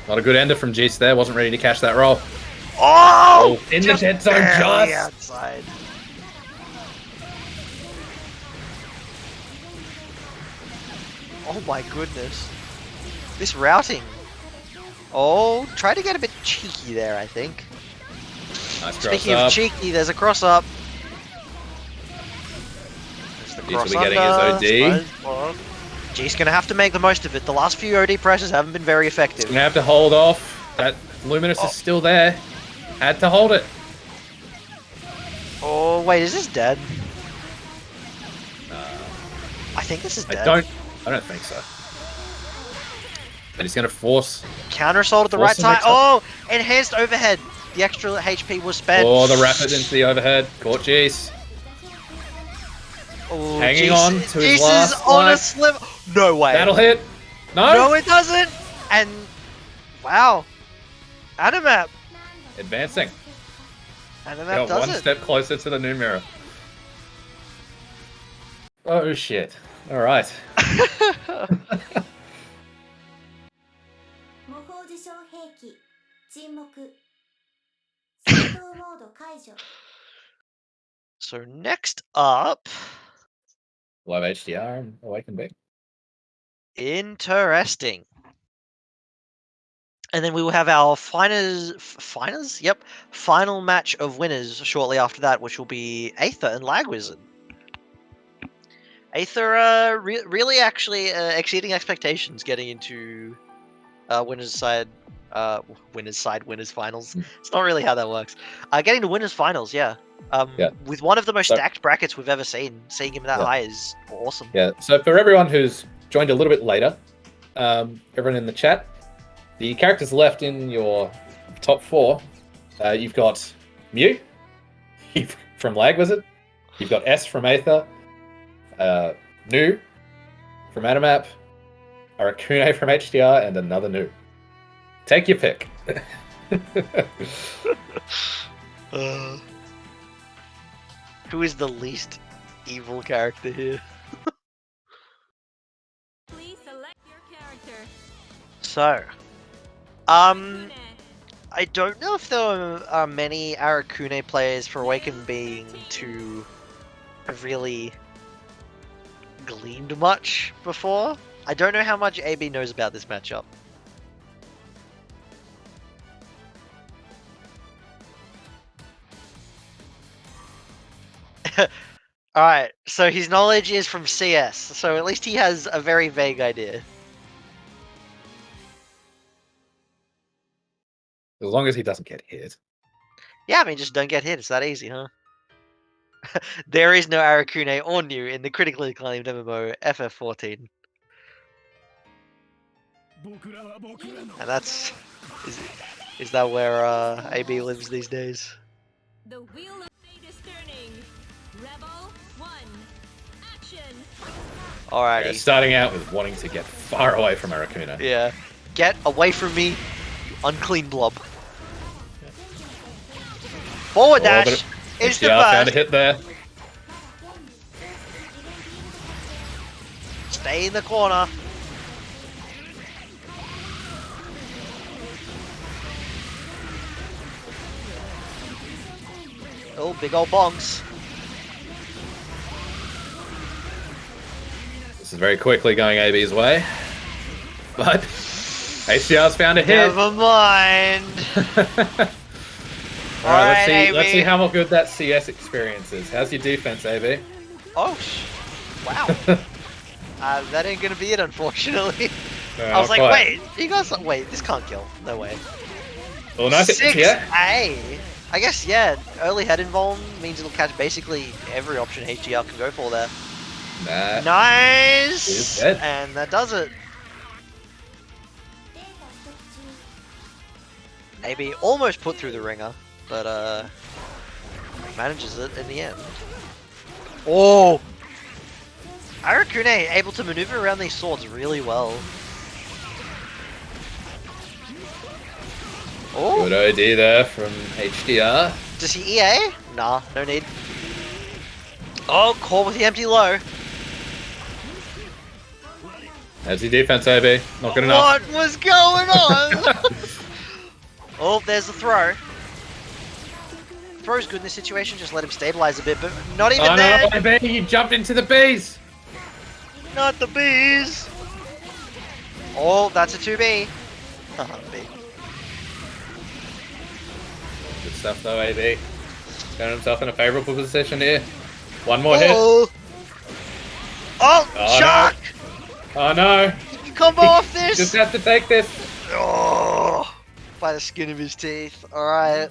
Not a good ender from Jace there, wasn't ready to catch that roll. Oh! In the dead zone barely just! outside. Oh my goodness. This routing. Oh, try to get a bit cheeky there, I think. Nice cross Speaking up. of cheeky, there's a cross up. There's the cross Easily getting his OD. G's gonna have to make the most of it. The last few OD presses haven't been very effective. Gonna have to hold off. That Luminous is still there. Had to hold it. Oh, wait, is this dead? I think this is dead. I don't think so. But he's gonna force. Counter assault at the right time. Oh, enhanced overhead. The extra HP was spent. Oh, the rapid into the overhead. Caught Jace. Oh, Hanging on to his Jace last is on a life. sliver. No way. That'll hit. No. No, it doesn't. And wow, Animap. Advancing. Animap Got does one it. step closer to the new mirror. Oh shit. All right. 模倣自称兵器沈黙戦闘モード解除 So next up, Live HDR and Awaken Big. interesting. And then we will have our Yep, final match of winners shortly after that, which will be Aether and Lag Wizard. Aether really actually exceeding expectations, getting into winners side winners finals. It's not really how that works. Getting to winners finals, yeah. With one of the most stacked brackets we've ever seen. Seeing him that high is awesome. Yeah. So for everyone who's joined a little bit later, everyone in the chat, the characters left in your top 4, you've got Mew from Lag Wizard, you've got S from Aether, Nu from Animap, Arakune from HDR, and another Nu. Take your pick. Who is the least evil character here? Please select your character. So, Arakune. I don't know if there are many Arakune players for Awakened Being to have really gleaned much before. I don't know how much AB knows about this matchup. Alright, so his knowledge is from CS, so at least he has a very vague idea. As long as he doesn't get hit. Yeah, I mean, just don't get hit, it's that easy, huh? There is no Arakune or Nu in the critically acclaimed MMO FF14. And that's... Is that where AB lives these days? The wheel of fate is turning. Rebel 1. Action. Alrighty. Yeah, starting out with wanting to get far away from Arakune. Yeah. Get away from me, you unclean blob. Forward dash! Is the HDR found a burst! hit there. Stay in the corner. Oh, big old bonks. This is very quickly going AB's way. But HDR's found a hit. Never mind. Alright, AB. let's see how good that CS experience is. How's your defense, AB? Oh, wow. That ain't gonna be it, unfortunately. I was like, wait, you guys, wait, this can't kill. No way. Oh, nice. 6A. Yeah. I guess, yeah, early head invuln means it'll catch basically every option HDR can go for there. Nah. Nice! Is dead. And that does it. データ取得中 Maybe almost put through the ringer, but manages it in the end. Oh! Arakune able to maneuver around these swords really well. Oh! Good idea there from HDR. Does he EA? Nah, no need. Oh, call with the empty low. How's your defense, AB? Not good enough. What was going on? Oh, there's the throw. Throw's good in this situation, just let him stabilize a bit, but not even Oh there. no, AB, you jumped into the bees. Not the bees. Oh, that's a 2B. Haha, B. Good stuff though, AB. Got himself in a favourable position here. One more hit. Oh, Oh, Shark! Oh no. You combo off this? Just have to take this. Oh, by the skin of his teeth. Alright.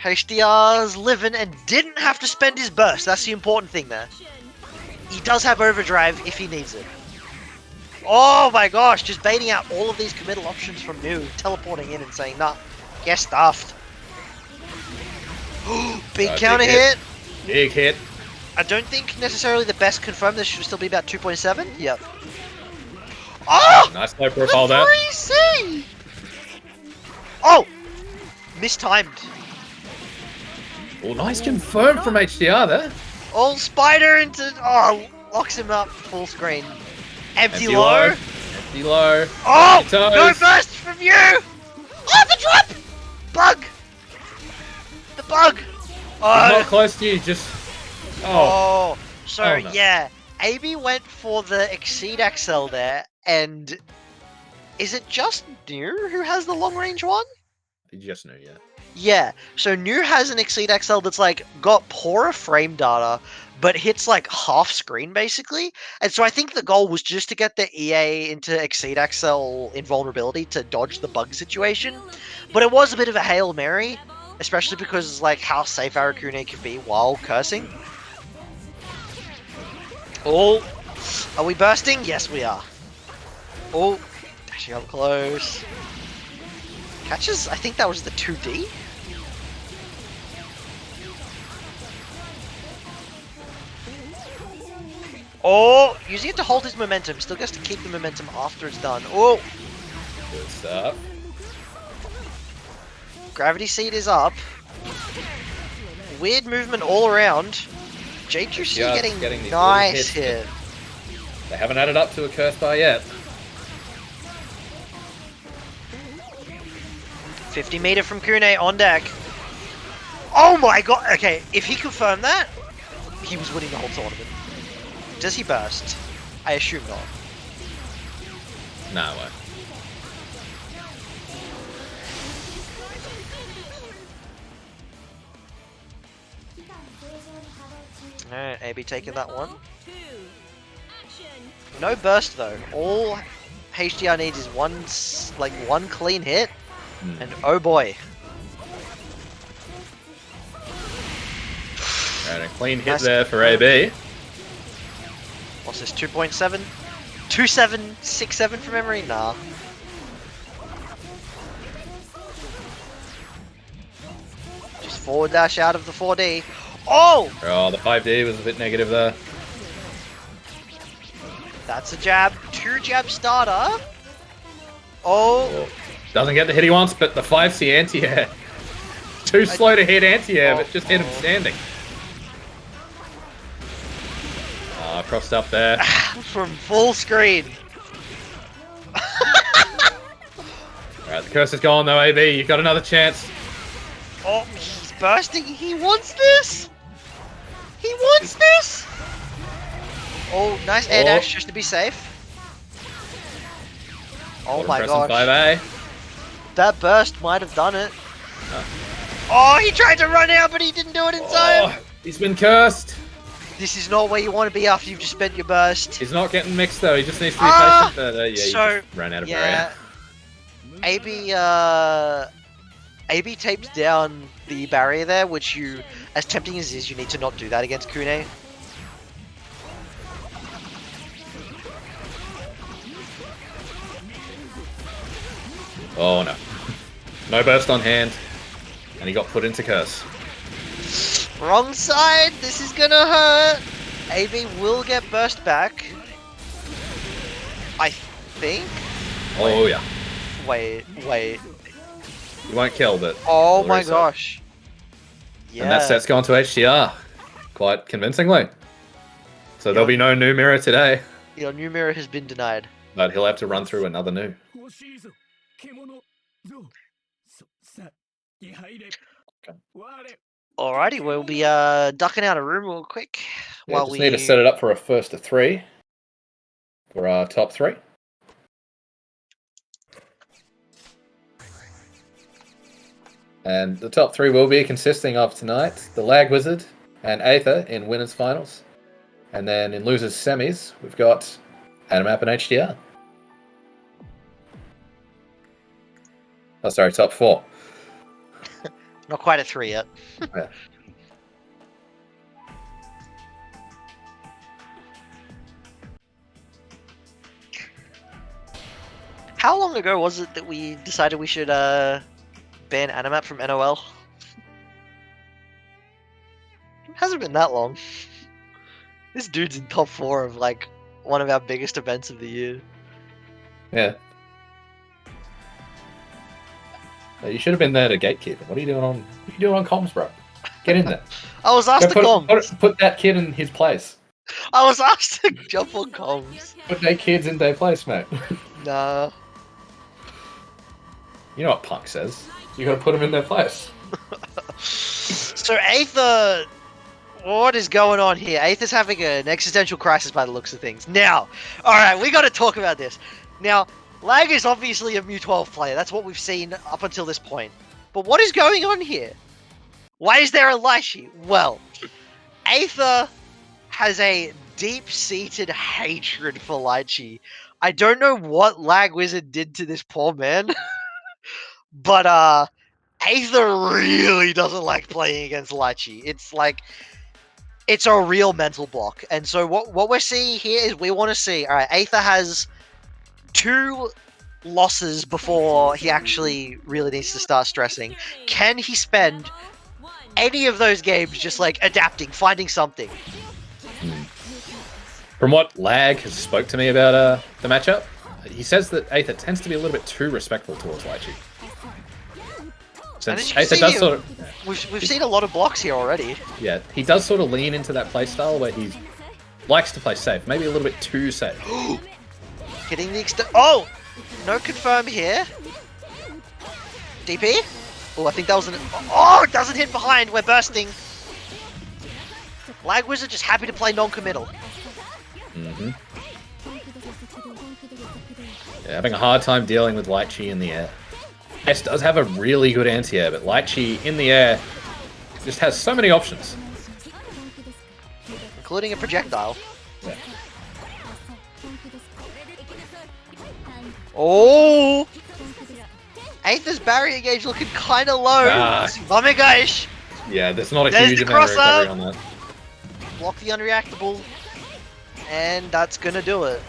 HDR's living and didn't have to spend his burst. That's the important thing there. He does have overdrive if he needs it. Oh my gosh, just baiting out all of these committal options from New, teleporting in and saying, nah, get stuffed. Big counter hit. Big hit. I don't think necessarily the best confirmed. This should still be about 2.7. Yep. Oh! Nice low profile The there. 3C! Oh! Mistimed. Oh, nice confirm from HDR there. Oh, spider into... Oh, locks him up full screen. Empty Empty low. Empty low. Oh! Empty No toes. burst from you! Oh, the drop! Bug! The bug! He's Oh, not close to you, just... Oh. oh. So, Oh, no. yeah. AB went for the Exceed XL there, and... Is it just New who has the long range one? You just knew, yeah. Yeah, so New has an Exceed XL that's like got poorer frame data, but hits like half screen basically. And so I think the goal was just to get the EA into Exceed XL invulnerability to dodge the bug situation. But it was a bit of a Hail Mary, especially because like how safe Arakune can be while cursing. Oh, are we bursting? Yes, we are. Oh, dashing up close. Catches, I think that was the 2D. Oh, using it to hold his momentum. Still gets to keep the momentum after it's done. Oh, Good stuff. gravity seed is up. Weird movement all around. JQC Yeah, getting getting these nice little hit. They haven't added up to a curse bar yet. 50 meter from Kune on deck. Oh my god. Okay, if he confirmed that, he was winning the whole tournament. Does he burst? I assume not. No way. Alright, AB taking that one. 2. Action. No burst though. All HDR needs is one clean hit, and oh boy. Alright, a clean hit Nice there for AB. What's this? 2.7? 2767 from memory? Nah. Just forward dash out of the 4D. Oh! Oh, the 5D was a bit negative there. That's a jab. 2 jab starter. Oh! Oh, doesn't get the hit he wants, but the 5C anti-air. Too slow to hit anti-air, but just hit him standing. Crossed up there. From full screen. Alright, the curse is gone though, AB. You've got another chance. Oh, he's bursting. He wants this. He wants this. Oh, nice air dash just to be safe. Oh my gosh. 5A. That burst might have done it. Oh, he tried to run out, but he didn't do it in time. Oh, he's been cursed. This is not where you want to be after you've just spent your burst. He's not getting mixed though. He just needs to be Ah! patient. But yeah, he So, just ran out of yeah. barrier. AB taped down the barrier there, which you, as tempting as it is, you need to not do that against Kune. Oh no. No burst on hand. And he got put into curse. Wrong side, this is gonna hurt. AB will get burst back. I think. Oh yeah. Wait. He won't kill, but... Oh will my reset. gosh. Yeah. And that set's gone to HDR. Quite convincingly. So there'll be no new mirror today. Your new mirror has been denied. But he'll have to run through another new. Alrighty, we'll be ducking out a room real quick. Yeah, while just we need to set it up for a first to 3. For our top 3. And the top 3 will be consisting of tonight, the Lag Wizard and Aether in winners finals. And then in losers semis, we've got Animap and HDR. Oh, sorry, top 4. Not quite at 3 yet. Yeah. How long ago was it that we decided we should ban Animap from NOL? It hasn't been that long. This dude's in top 4 of like one of our biggest events of the year. Yeah. You should have been there to gatekeep. What are you doing on comms, bro? Get in there. I was asked to comms. Put that kid in his place. I was asked to jump on comms. Put their kids in their place, mate. Nah. You know what Punk says. You gotta put them in their place. So Aether, what is going on here? Aether's having an existential crisis by the looks of things. Now, alright, we gotta talk about this. Now, Lag is obviously a Mu-12 player. That's what we've seen up until this point. But what is going on here? Why is there a Lychee? Well, Aether has a deep-seated hatred for Lychee. I don't know what Lag Wizard did to this poor man. But Aether really doesn't like playing against Lychee. It's like, it's a real mental block. And so what we're seeing here is we want to see, alright, Aether has 2 losses before he actually really needs to start stressing. Can he spend any of those games just like adapting, finding something? From what Lag has spoke to me about the matchup, he says that Aether tends to be a little bit too respectful towards Lychee. Since Aether does sort of... We've seen a lot of blocks here already. Yeah, he does sort of lean into that playstyle where he likes to play safe, maybe a little bit too safe. Hitting the oh! No confirm here. DP? Oh, I think that was an... Oh, it doesn't hit behind. We're bursting. Lag Wizard just happy to play non-committal. Mm-hmm. Yeah, having a hard time dealing with Lychee in the air. S does have a really good anti-air, but Lychee in the air just has so many options. Including a projectile. Yeah. Oh! Aether's barrier gauge looking kind of low. Oh my gosh! Yeah, there's not a There's huge the amount of recovery cross-up. on that. Block the unreactable. And that's gonna do it.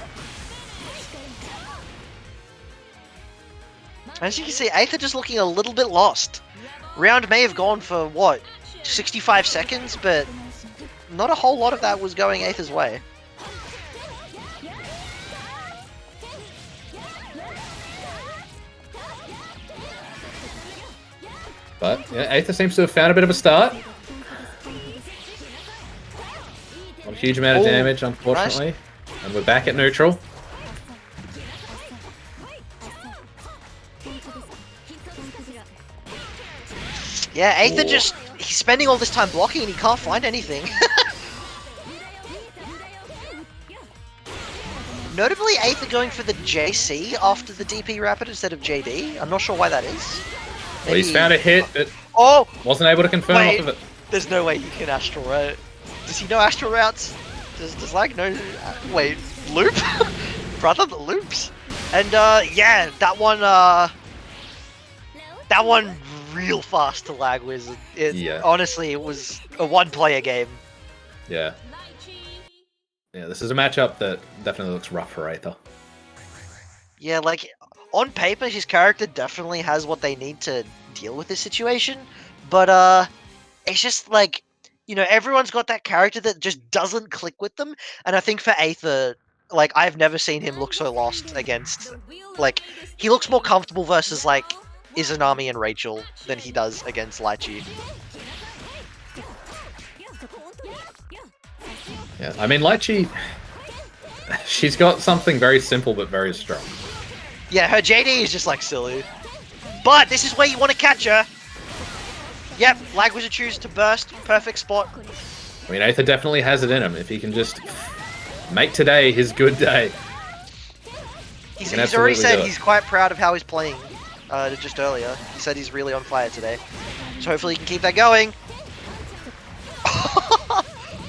As you can see, Aether just looking a little bit lost. Round may have gone for, what, 65 seconds, but not a whole lot of that was going Aether's way. But yeah, Aether seems to have found a bit of a start. Not a huge amount of damage, unfortunately. Nice. And we're back at neutral. Yeah, Aether just, he's spending all this time blocking and he can't find anything. Notably, Aether going for the JC after the DP Rapid instead of JD. I'm not sure why that is. Well, he's found a hit, but wasn't able to confirm off of it. There's no way he can Astral, right? Does he know astral routes? Does like know? Wait, loop? Brother, the loops. And yeah, that one real fast to lag wizard. Yeah. Honestly, it was a one-player game. Yeah. Yeah, this is a matchup that definitely looks rough for Aether. Yeah, like on paper, his character definitely has what they need to deal with this situation, but it's just like, you know, everyone's got that character that just doesn't click with them, and I think for Aether, like I've never seen him look so lost against, like he looks more comfortable versus like Izanami and Rachel than he does against Lychee. Yeah, I mean, Lychee, she's got something very simple but very strong. Yeah, her JD is just like silly. But this is where you want to catch her. Yep, Lag Wizard chooses to burst. Perfect spot. I mean, Aether definitely has it in him. If he can just make today his good day. He's can already absolutely said do it. he's quite proud of how he's playing just earlier. He said he's really on fire today. So hopefully he can keep that going.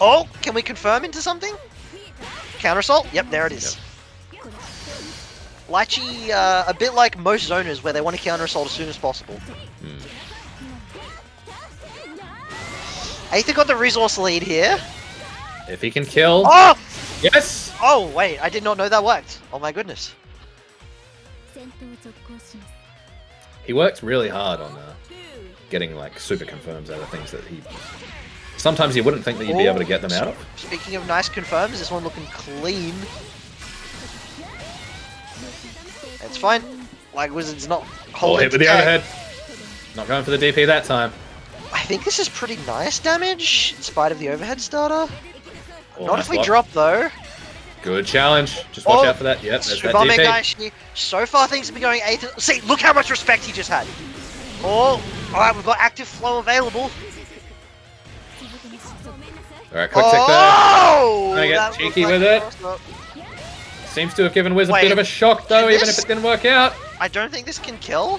Oh, can we confirm into something? Counter assault? Yep, there it is. Lychee, a bit like most zoners where they want to counter assault as soon as possible. Aether got the resource lead here. If he can kill... Oh! Yes! Oh, wait, I did not know that worked. Oh my goodness. He works really hard on getting like super confirms out of things that he... Sometimes you wouldn't think that you'd be able to get them out of. Speaking of nice confirms, this one looking clean. It's fine. Lag Wizard's not Oh, holding hit with the tag. overhead. Not going for the DP that time. I think this is pretty nice damage, in spite of the overhead starter. Oh, Not nice if we block. drop, though. Good challenge. Just watch Oh, out for that. Yep, there's that Subame DP. Gaishi. So far, things have been going Aether. See, look how much respect he just had. Oh, alright, we've got active flow available. Alright, quick tick there. Oh! Gonna get That cheeky looked with like it. a cross-up. Seems to have given Wiz a Wait, bit of a shock, though, can even this- if it didn't work out. I don't think this can kill.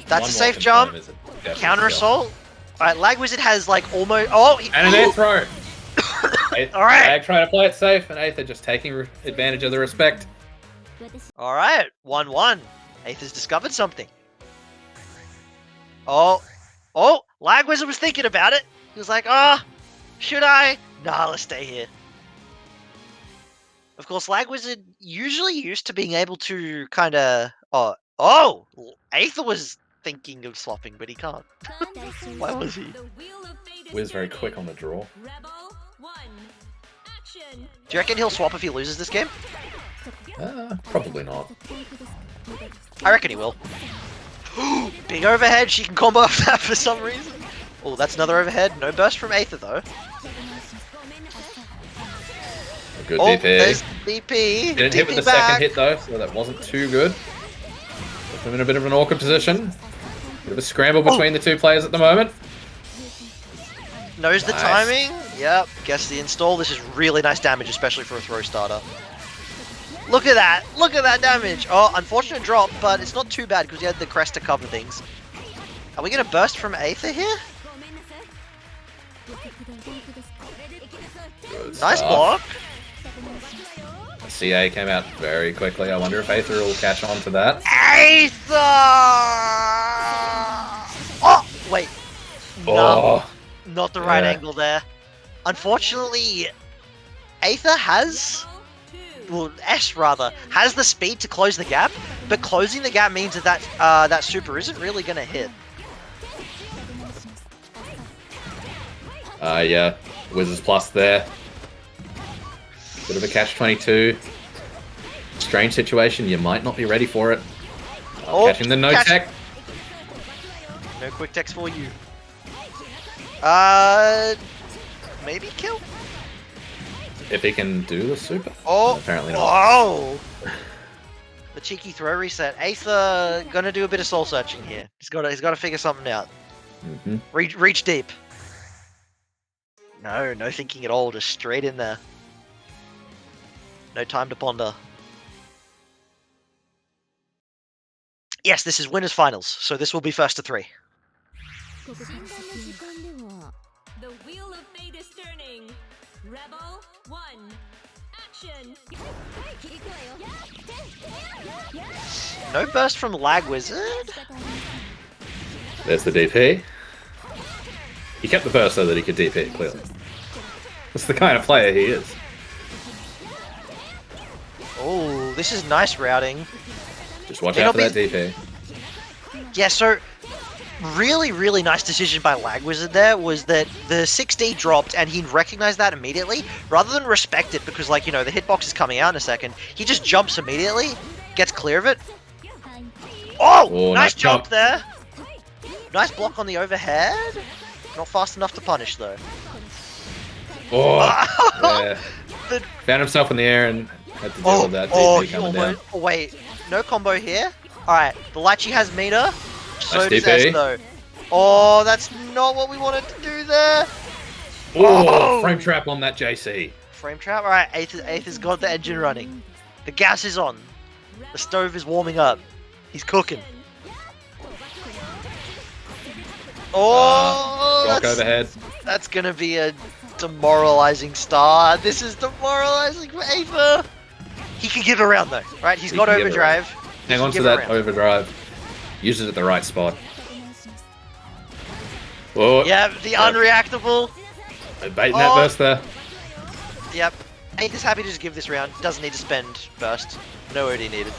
That's One a more safe confirm jump. is a definite Counter kill. assault. Alright, Lag Wizard has like almost. Oh, he... And an air throw. Alright. Lag trying to play it safe, and Aether just taking advantage of the respect. Alright, 1-1. Aether's discovered something. Oh. Oh, Lag Wizard was thinking about it. He was like, should I? Nah, let's stay here. Of course, Lag Wizard usually used to being able to kind of... Oh! Aether was thinking of swapping, but he can't. Why was he? Wiz very quick on the draw. Do you reckon he'll swap if he loses this game? Probably not. I reckon he will. Big overhead, she can combo off that for some reason. Oh, that's another overhead. No burst from Aether, though. A good Oh, DP. there's DP. Didn't hit with the back. second hit, though, so that wasn't too good. Put him in a bit of an awkward position. Bit of a scramble between the two players at the moment. Knows the Nice. timing. Yep, guess the install. This is really nice damage, especially for a throw starter. Look at that. Look at that damage. Oh, unfortunate drop, but it's not too bad because he had the crest to cover things. Are we going to burst from Aether here? Good Nice stuff. block. CA came out very quickly. I wonder if Aether will catch on to that. Aether! Oh, wait. No, Oh, not the right yeah. angle there. Unfortunately, Aether has... Well, S rather, has the speed to close the gap, but closing the gap means that that super isn't really going to hit. Yeah. Wizards plus there. Bit of a catch-22. Strange situation. You might not be ready for it. Oh, Catching the no catch- tech. No quick text for you. Maybe kill? If he can do the super. Oh, Apparently not. Oh! The cheeky throw reset. Aether gonna do a bit of soul searching here. He's got to figure something out. Mm-hmm. Reach deep. No thinking at all. Just straight in there. No time to ponder. Yes, this is winners finals, so this will be first to 3. The wheel of fate is turning. Rebel 1. Action. No burst from Lag Wizard. There's the DP. He kept the burst so that he could DP, clearly. That's the kind of player he is. Oh, this is nice routing. Just watch out for that DP. Yeah, so really, really nice decision by Lag Wizard there was that the 6D dropped and he recognized that immediately, rather than respect it because, like, you know, the hitbox is coming out in a second. He just jumps immediately, gets clear of it. Oh, nice jump there. Nice block on the overhead. Not fast enough to punish, though. Oh, yeah. Found himself in the air and had to deal with that DP coming down. Oh, wait, no combo here. Alright, the Lachi has meter. So nice does DP. S, though. Oh, that's not what we wanted to do there. Oh, frame trap on that JC. Frame trap? Alright, Eighth has got the engine running. The gas is on. The stove is warming up. He's cooking. Oh, Rock overhead. That's gonna be a demoralizing start. This is demoralizing for Aether. He can give a round though, right? He's got overdrive. Hang on to that overdrive. Use it at the right spot. Oh, yeah, the unreactable. Baiting that burst there. Yep. Aether's happy to just give this round. Doesn't need to spend burst. No already needed.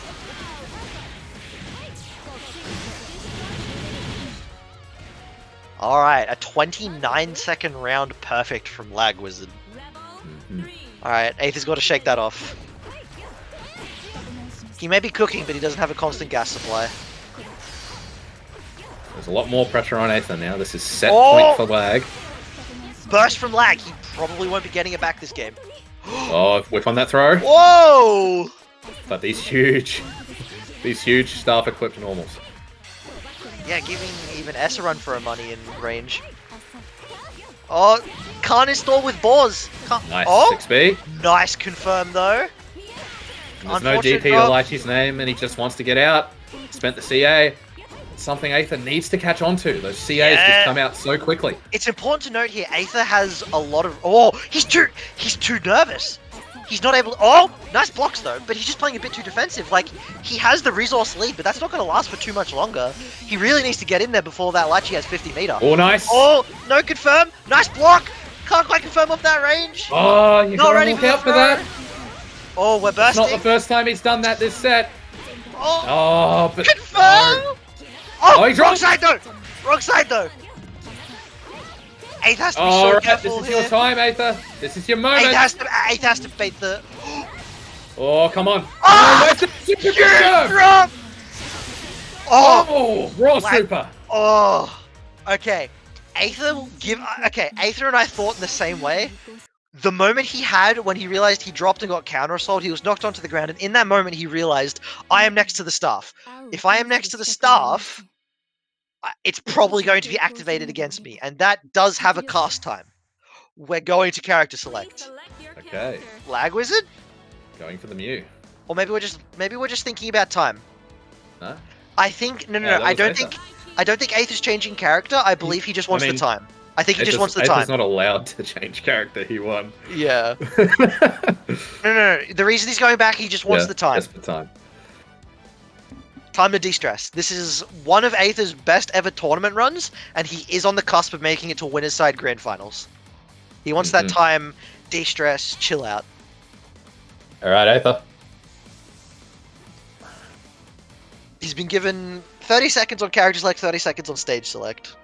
Alright, a 29-second round perfect from Lag Wizard. Alright, Aether's got to shake that off. He may be cooking, but he doesn't have a constant gas supply. There's a lot more pressure on Aether now. This is set point for Lag. Burst from Lag. He probably won't be getting it back this game. Oh, whip on that throw. Whoa! But these huge staff-equipped normals. Yeah, giving even S a run for her money in range. Oh, can't install with Boars. Nice, oh, 6B. Nice confirm though. There's no DP to Lychee's name and he just wants to get out. Spent the CA. Something Aether needs to catch on to. Those CAs just come out so quickly. It's important to note here, Aether has a lot of... Oh, he's too nervous. He's not able... Oh, nice blocks though, but he's just playing a bit too defensive. Like, he has the resource lead, but that's not going to last for too much longer. He really needs to get in there before that Lychee has 50 meter. Oh, nice. Oh, no confirm. Nice block. Can't quite confirm off that range. Oh, you got to look out for that. Oh, we're bursting. It's not the first time he's done that this set. Oh, but... Confirm. No. Oh, he's wrong side though. Wrong side though. Aether has to be so careful this is your time, Aether. This is your moment. Aether has to bait the... Oh, come on. Oh, where's the super drop? Oh, raw super. Oh, okay. Aether will give... Okay, Aether and I thought in the same way. The moment he had, when he realized he dropped and got counter-assault, he was knocked onto the ground, and in that moment he realized, I am next to the staff. If I am next to the staff, it's probably going to be activated against me, and that does have a cast time. We're going to character select. Okay. Lag Wizard? Going for the Mew. Or maybe we're just thinking about time. Huh? I think no, I don't think Aether's changing character. I believe he just wants the time. I think he just wants the time. Aether's not allowed to change character. He won. Yeah. No. The reason he's going back, he just wants the time. Just the time. Time to de-stress. This is one of Aether's best ever tournament runs, and he is on the cusp of making it to winner's side grand finals. He wants that time, de-stress, chill out. All right, Aether. He's been given 30 seconds on character select, 30 seconds on stage select.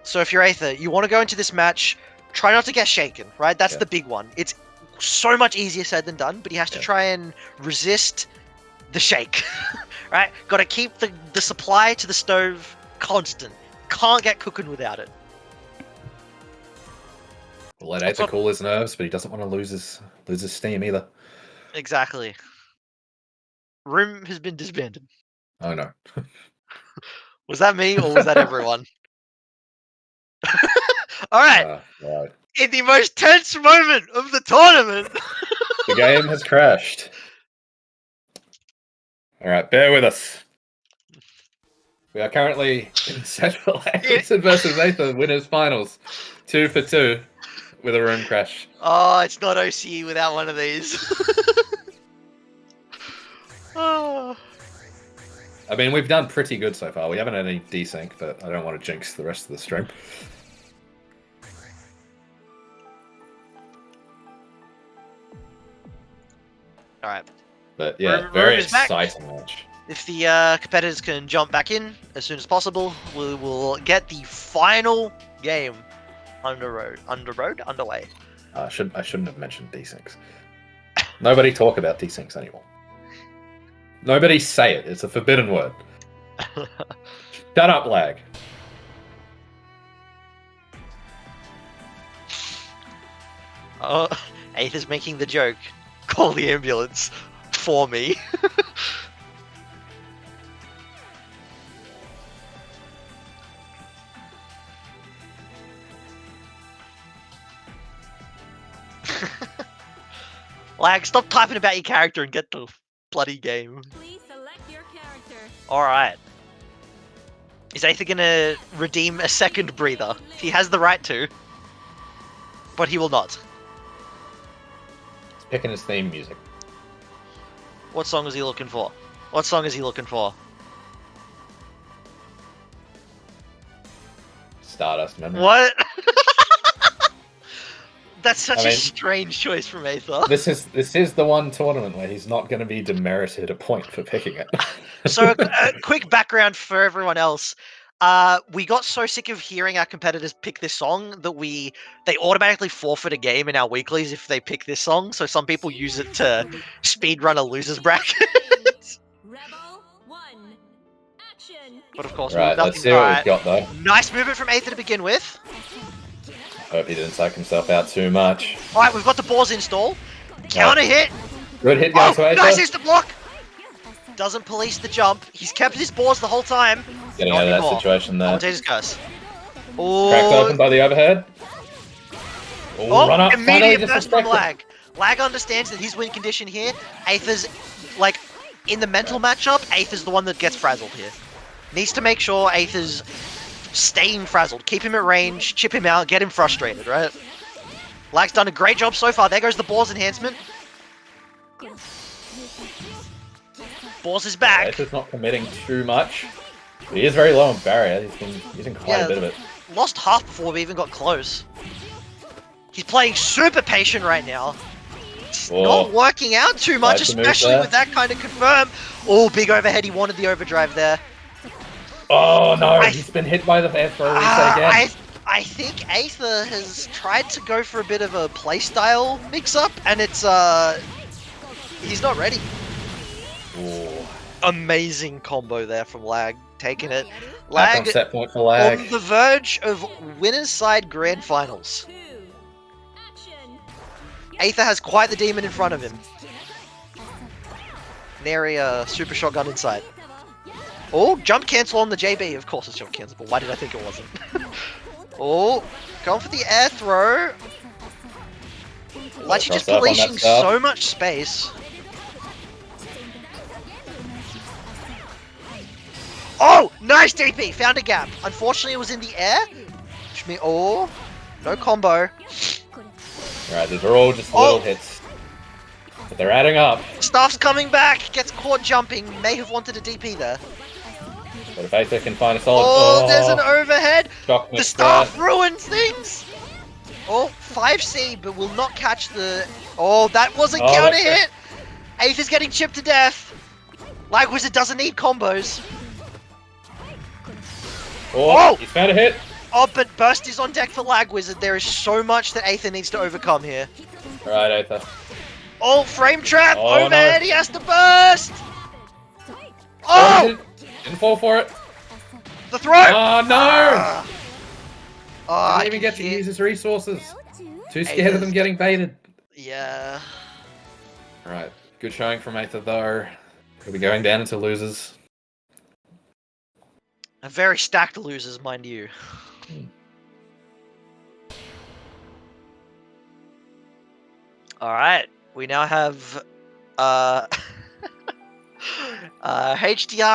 So if you're Aether, you want to go into this match, try not to get shaken, right? That's the big one. It's so much easier said than done, but he has to try and resist the shake, right? Got to keep the supply to the stove constant. Can't get cooking without it. We'll let Aether cool his nerves, but he doesn't want to lose his steam either. Exactly. Room has been disbanded. Oh no. Was that me or was that everyone? All right. Right. In the most tense moment of the tournament, the game has crashed. All right, bear with us. We are currently in set for Lag Wizard versus Aether winners finals, 2 for 2. with a room crash. Oh, it's not OCE without one of these. Oh. I mean, we've done pretty good so far. We haven't had any desync, but I don't want to jinx the rest of the stream. Alright. But yeah, Room very is back. exciting match. If the competitors can jump back in as soon as possible, we will get the final game underway. I shouldn't have mentioned desyncs. Nobody talk about desyncs anymore. Nobody say it. It's a forbidden word. Shut up, lag. Oh, Eighth is making the joke. Call the ambulance for me. Lag, stop typing about your character and get the bloody game. Please select your character. Alright. Is Aether gonna redeem a second breather? He has the right to. But he will not. He's picking his theme music. What song is he looking for? What song is he looking for? Stardust Memory. What? That's such I a mean- strange choice from Aether. This is the one tournament where he's not going to be demerited a point for picking it. So, quick background for everyone else. We got so sick of hearing our competitors pick this song that they automatically forfeit a game in our weeklies if they pick this song. So some people use it to speedrun a losers bracket. Rebel 1. Action. But of course, Right, let's nothing's see what alright. we've got though. Nice movement from Aether to begin with. Hope he didn't psych himself out too much. Alright, we've got the balls install. Counter hit. Good hit Oh, goes to Aether. nice instant block. Doesn't police the jump. He's kept his balls the whole time. Getting Not out of that anymore. situation there. Commentator's curse. Cracked Oh, open by the overhead. Oh, run up. Finally immediate burst from disrespected. Lag. Lag understands that his win condition here, Aether's, like, in the mental matchup, Aether's the one that gets frazzled here. Needs to make sure Aether's staying frazzled. Keep him at range, chip him out, get him frustrated, right? Lag's done a great job so far. There goes the Boars enhancement. Boars is back. Aether's not committing too much. But he is very low on barrier. He's been using quite a bit of it. Lost half before we even got close. He's playing super patient right now. It's not working out too much, Tried to move especially there. with that kind of confirm. Oh, big overhead. He wanted the overdrive there. Oh no, he's been hit by the air throw reset again. I think Aether has tried to go for a bit of a playstyle mix-up, and it's, he's not ready. Ooh. Amazing combo there from Lag, taking it. Back on Lag set point for Lag. on the verge of winners side grand finals. 2. Action. Aether has quite the demon in front of him. Nary super shotgun inside. Oh, jump cancel on the JB. Of course it's jump cancel, but why did I think it wasn't? Oh, going for the air throw. Like she's just Cross up on that policing stuff. so much space. Oh, nice DP. Found a gap. Unfortunately, it was in the air. Which means, oh, no combo. Right, these are all just little hits. But they're adding up. Staff's coming back. Gets caught jumping. May have wanted a DP there. But if Aether can find a solid... Oh, there's an overhead. shock The mix staff there. ruins things. Oh, 5C, but will not catch the... Oh, that was a Oh, counter that's hit. Aether's getting chipped to death. Lag Wizard doesn't need combos. Oh, he's found a hit. Oh, but Burst is on deck for Lag Wizard. There is so much that Aether needs to overcome here. Right, Aether. Oh, frame trap. Oh, Overhead. no. He has to burst. Oh, Oh, didn't fall for it. the throw. Oh, no. Ah. Oh, I Didn't even can get to hear- use his resources. Too scared Aether's- of them getting baited. Yeah. Right, good showing from Aether though. He'll be going down into losers. A very stacked losers, mind you. Alright, we now have HDR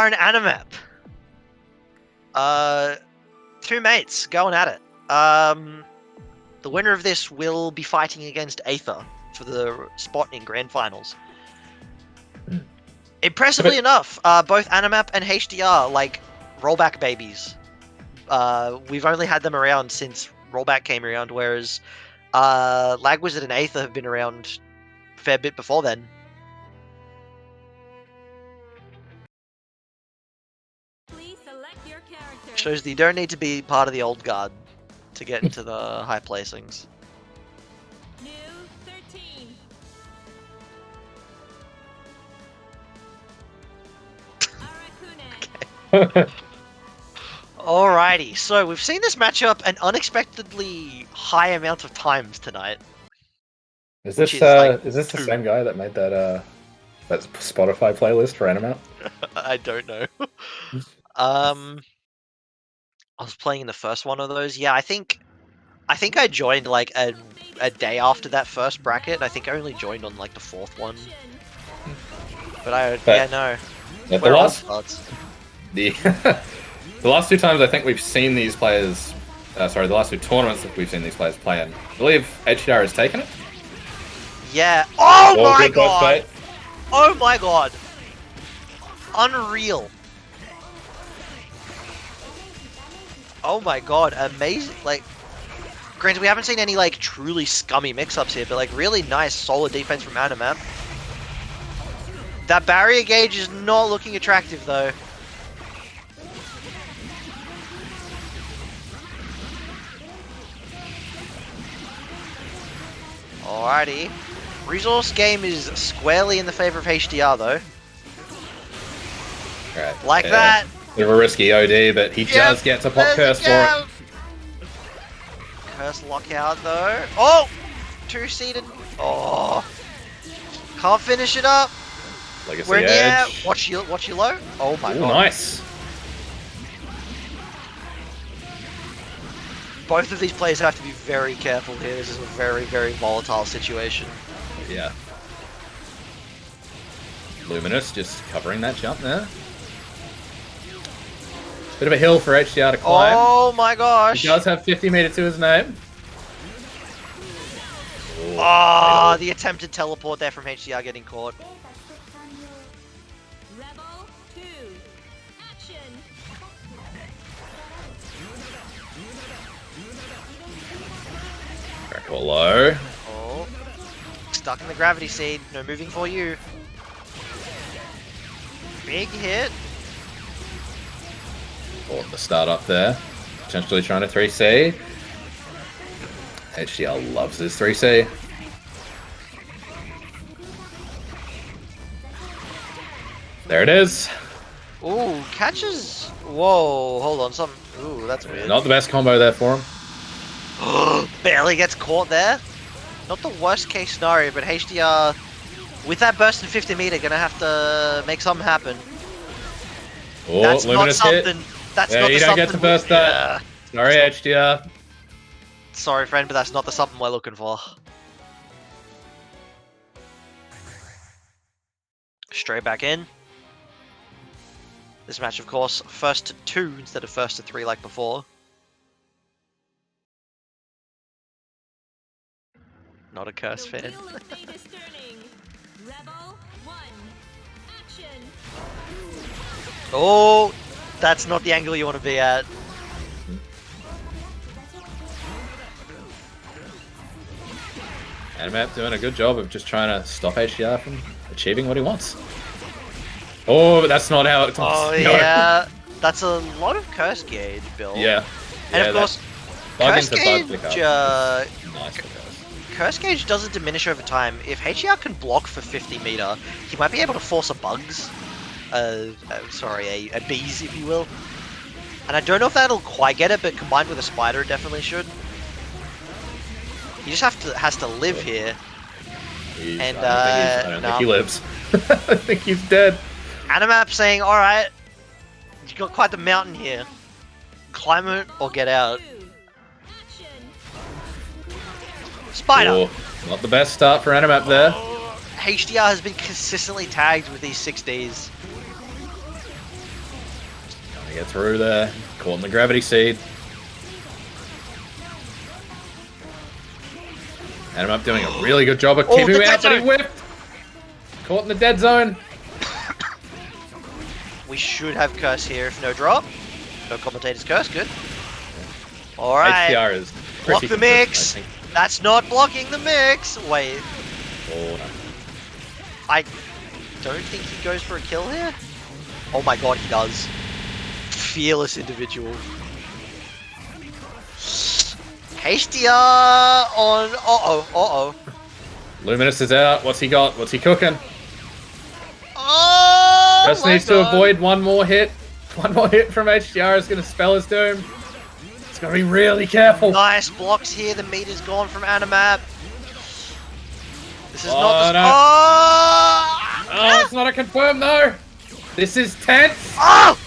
and Animap. Two mates going at it. The winner of this will be fighting against Aether for the spot in Grand Finals. Impressively enough, both Animap and HDR, like, rollback babies. We've only had them around since rollback came around, whereas Lag Wizard and Aether have been around a fair bit before then. Please select your character. Shows that you don't need to be part of the old guard to get into the high placings. New 13. Arakune. Alrighty, so we've seen this matchup an unexpectedly high amount of times tonight. Is Which this is, like, is this the 2. same guy that made that Spotify playlist for Animal? I don't know. I was playing in the first one of those. Yeah, I think I joined like a day after that first bracket. I think I only joined on like the 4th one. But yeah, no. Yeah, We're all studs. the the last 2 times I think we've seen these players. Sorry, the last 2 tournaments that we've seen these players play in. I believe HDR has taken it. Yeah. Oh All my good both god! play. Oh my god! Unreal. Oh my god, amazing. Like, granted, we haven't seen any, like, truly scummy mix-ups here, but, like, really nice, solid defense from Animap. That barrier gauge is not looking attractive, though. Alrighty. Resource game is squarely in the favor of HDR, though. Right. Like that. Bit of a risky OD, but he does get to pop there's curse the for it. jab. Curse lockout, though. Oh! 2-seated. Oh. Can't finish it up. Legacy We're in the air. edge. Watch you low. Oh my Ooh, god. nice. Both of these players have to be very careful here. This is a very, very volatile situation. Yeah. Luminous just covering that jump there. Bit of a hill for HDR to climb. Oh my gosh. He does have 50 meters to his name. Ah, the attempted teleport there from HDR getting caught. Rebel 2. Action. Crackle low. Oh. Stuck in the gravity seed. No moving for you. Big hit. Caught the start up there. Potentially trying to 3C. HDR loves his 3C. There it is. Ooh, catches. Whoa, hold on. Ooh, that's weird. Not the best combo there for him. Barely gets caught there. Not the worst case scenario, but HDR, with that burst in 50 meter, gonna have to make something happen. Oh, That's not Luminous hit. something. That's Yeah, not the you don't something. get to burst that. Sorry, HDR. Sorry, friend, but that's not the something we're looking for. Straight back in. This match, of course, first to 2 instead of first to 3 like before. Not a curse The fan. wheel of fate is turning. Rebel 1. Action. Oh, that's not the angle you want to be at. Animap doing a good job of just trying to stop HDR from achieving what he wants. Oh, but that's not how it Oh no. yeah, that's a lot of curse gauge, Bill. Yeah. And Yeah, of course, bug curse into bug gauge, pickup. Nice for curse. curse gauge doesn't diminish over time. If HDR can block for 50 meter, he might be able to force a bugs. Sorry, a bees, if you will. And I don't know if that'll quite get it, but combined with a spider, it definitely should. He just has to live here. And, I don't think he nah. lives. I think he's dead. Animap saying, alright, you got quite the mountain here. Climb it or get out. 2. Action. Spider! Oh, not the best start for Animap there. HDR has been consistently tagged with these 6Ds. Trying to get through there. Caught in the gravity seed. And I'm doing a really good job of Oh, keeping the him out, dead but he zone. whipped. Caught in the dead zone. We should have curse here if no drop. No commentator's curse, good. Alright. HDR is Block pretty the consistent, mix. I think. That's not blocking the mix. Wait, Oh, no. I don't think he goes for a kill here. Oh my god, he does. Fearless individual. HDR on. Uh-oh. Luminous is out. What's he got? What's he cooking? Oh! Just my needs to God. avoid one more hit. One more hit from HDR is going to spell his doom. He's got to be really careful. Nice blocks here. The meter's gone from Animap. This is Oh, not the. no. Oh! Oh, it's not a confirm though. This is tense. Oh!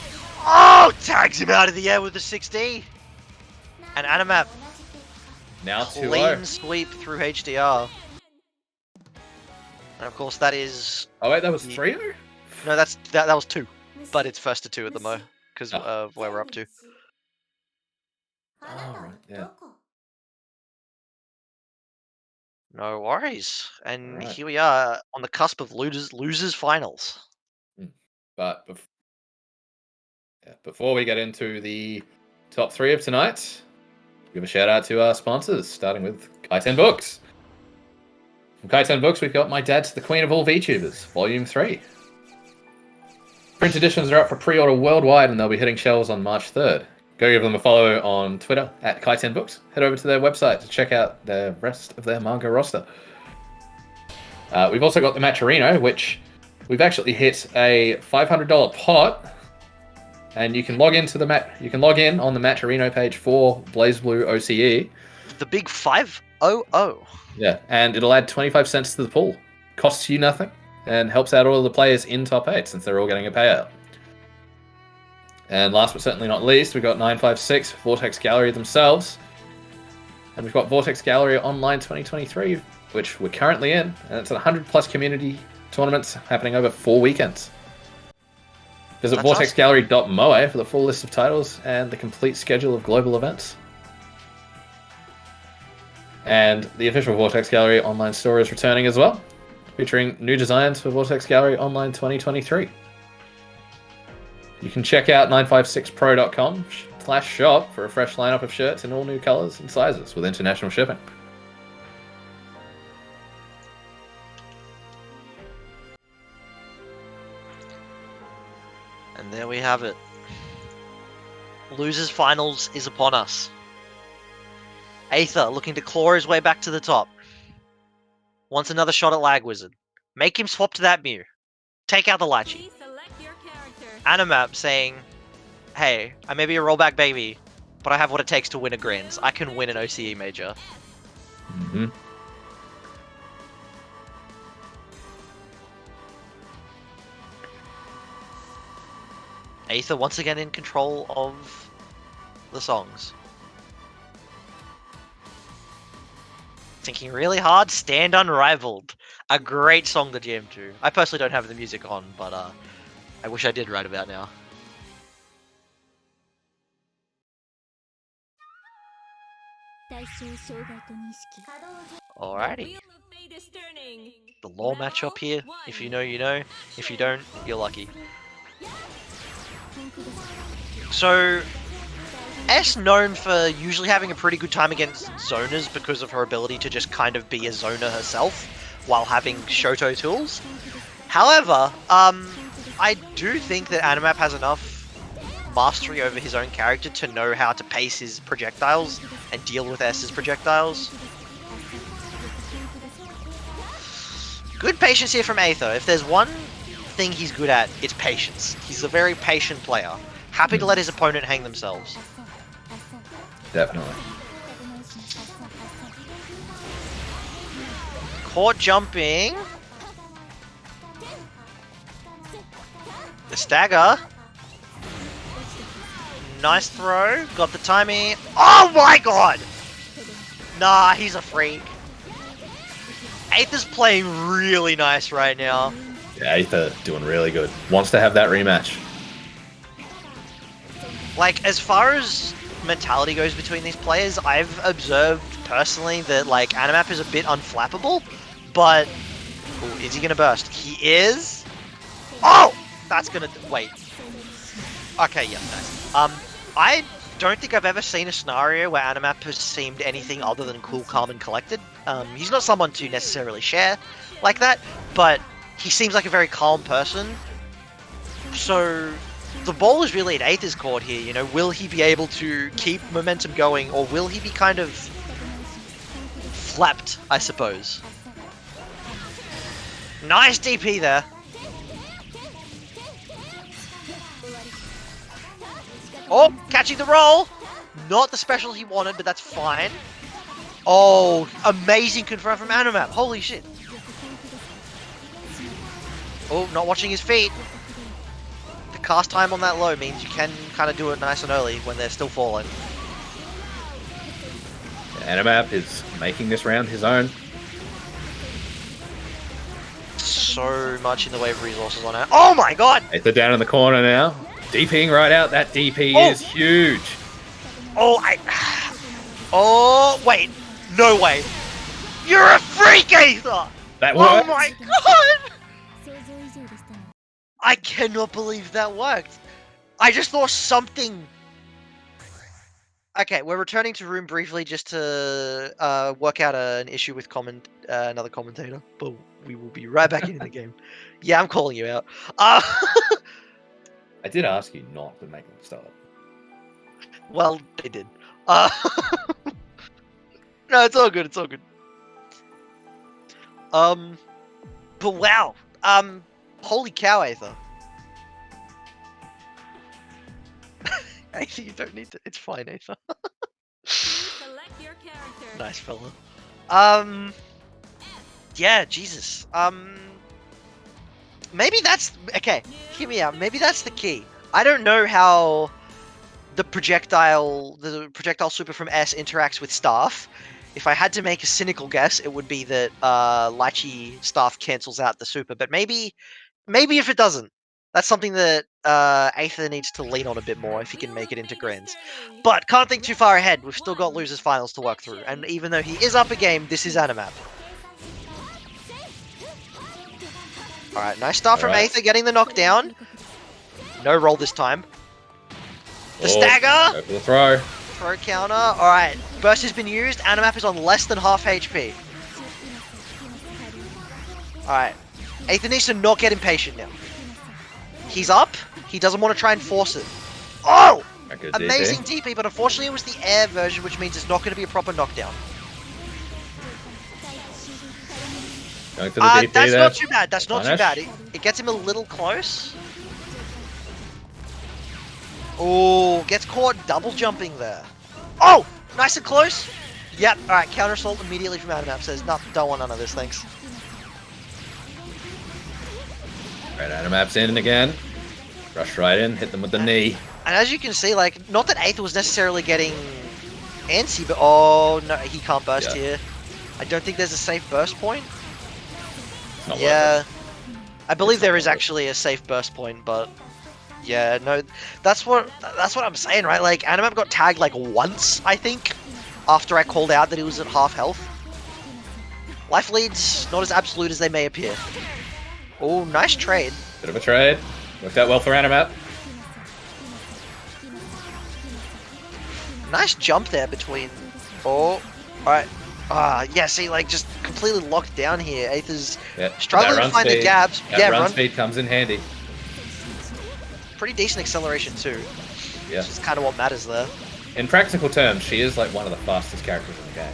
Oh! Tags him out of the air with the 6D. And Animap Now 2-0. clean sweep through HDR. And of course that is. Oh wait, that was 3-0? No, that was 2. But it's first to 2 at the mo. Because Oh. of where we're up to. Oh, right, yeah. No worries. And Alright. here we are on the cusp of losers finals. But before we get into the top 3 of tonight, give a shout out to our sponsors, starting with Kaiten Books. From Kaiten Books, we've got My Dad's the Queen of All VTubers, Volume 3. Print editions are up for pre-order worldwide, and they'll be hitting shelves on March 3rd. Go give them a follow on Twitter at Kaiten Books. Head over to their website to check out the rest of their manga roster. We've also got the Matcherino, which we've actually hit a $500 pot, and you can log into you can log in on the Matcherino page for Blazblue OCE. The big 500. Yeah, and it'll add 25 cents to the pool. Costs you nothing, and helps out all of the players in top 8 since they're all getting a payout. And last but certainly not least, we've got 956 Vortex Gallery themselves. And we've got Vortex Gallery Online 2023, which we're currently in. And it's 100 plus community tournaments happening over 4 weekends. Visit That's awesome. vortexgallery.moe for the full list of titles and the complete schedule of global events. And the official Vortex Gallery online store is returning as well, featuring new designs for Vortex Gallery Online 2023. You can check out 956pro.com/shop for a fresh lineup of shirts in all new colors and sizes with international shipping. And there we have it. Losers finals is upon us. Aether looking to claw his way back to the top. Wants another shot at Lag Wizard. Make him swap to that Mew. Take out the Lachi. Please select your character. Animap saying, hey, I may be a rollback baby, but I have what it takes to win a Grands. I can win an OCE major. Mm-hmm. Aether once again in control of the songs. Thinking really hard, Stand Unrivaled. A great song to jam to. I personally don't have the music on, but I wish I did right about now. Alrighty. Wheel of Fate is turning. The law matchup here. If you know, you know. If you don't, you're lucky. So, S known for usually having a pretty good time against zoners because of her ability to just kind of be a zoner herself while having Shoto tools. However, I do think that Animap has enough mastery over his own character to know how to pace his projectiles and deal with S's projectiles. Good patience here from Aether. If there's one thing he's good at, it's patience. He's a very patient player. Happy to let his opponent hang themselves. Definitely. Caught jumping. The stagger. Nice throw. Got the timing. Oh my god! Nah, he's a freak. Aether's playing really nice right now. Yeah, Aether doing really good. Wants to have that rematch. Like, as far as mentality goes between these players, I've observed personally that like Animap is a bit unflappable, but ooh, is he gonna burst? He is. Oh, that's gonna wait. Okay, yeah, nice. I don't think I've ever seen a scenario where Animap has seemed anything other than cool, calm, and collected. He's not someone to necessarily share like that, but he seems like a very calm person. So the ball is really in Aether's court here, you know, will he be able to keep momentum going, or will he be kind of flapped, I suppose? Nice DP there. Oh, catching the roll! Not the special he wanted, but that's fine. Oh, amazing confirm from Animap. Holy shit. Oh, not watching his feet. The cast time on that low means you can kind of do it nice and early when they're still falling. Animap is making this round his own. So much in the way of resources on it. Oh my god! Aether down in the corner now. DPing right out. That DP is huge. Oh, oh, wait. No way. You're a freak, Aether! That Oh worked. my god! I cannot believe that worked. I just saw something. Okay, we're returning to room briefly just to work out an issue with another commentator, but we will be right back in the game. Yeah, I'm calling you out. I did ask you not to make them start. Well, they did. No, it's all good. It's all good. But wow. Holy cow, Aether. Aether, you don't need to. It's fine, Aether. Select your character. Nice fella. Yeah, Jesus. Maybe that's okay. Hear me out. Maybe that's the key. I don't know how the projectile super from S interacts with staff. If I had to make a cynical guess, it would be that Lychee staff cancels out the super. But maybe if it doesn't, that's something that Aether needs to lean on a bit more if he can make it into Grands. But can't think too far ahead. We've still got losers finals to work through. And even though he is up a game, this is Animap. Alright, nice start from Aether getting the knockdown. No roll this time. The stagger! Go for the throw. Throw counter. Alright, burst has been used. Animap is on less than half HP. Alright, Aether needs to not get impatient now. He's up. He doesn't want to try and force it. Oh! Amazing DP, but unfortunately it was the air version, which means it's not going to be a proper knockdown. Going for the DP that's there. not too bad. That's not too Punish. bad. It gets him a little close. Oh, gets caught double jumping there. Oh, nice and close. Yep. All right, counter assault immediately from Animap. Says, no, don't want none of this, thanks. Right, Animap's in again. Rush right in, hit them with the knee. And as you can see, like, not that Aether was necessarily getting antsy, but oh no, he can't burst here. I don't think there's a safe burst point. It's not Yeah, worth I believe It's there not is worth it. actually a safe burst point, but yeah, no, that's what I'm saying, right? Like, Animap got tagged like once, I think, after I called out that he was at half health. Life leads not as absolute as they may appear. Oh, nice trade. Bit of a trade. Worked out well for Animap. Nice jump there between. Oh, alright. Yeah, see, like, just completely locked down here. Aether's struggling to find the gaps. That run speed comes in handy. Pretty decent acceleration, too. Yeah. Which is kind of what matters there. In practical terms, she is like one of the fastest characters in the game.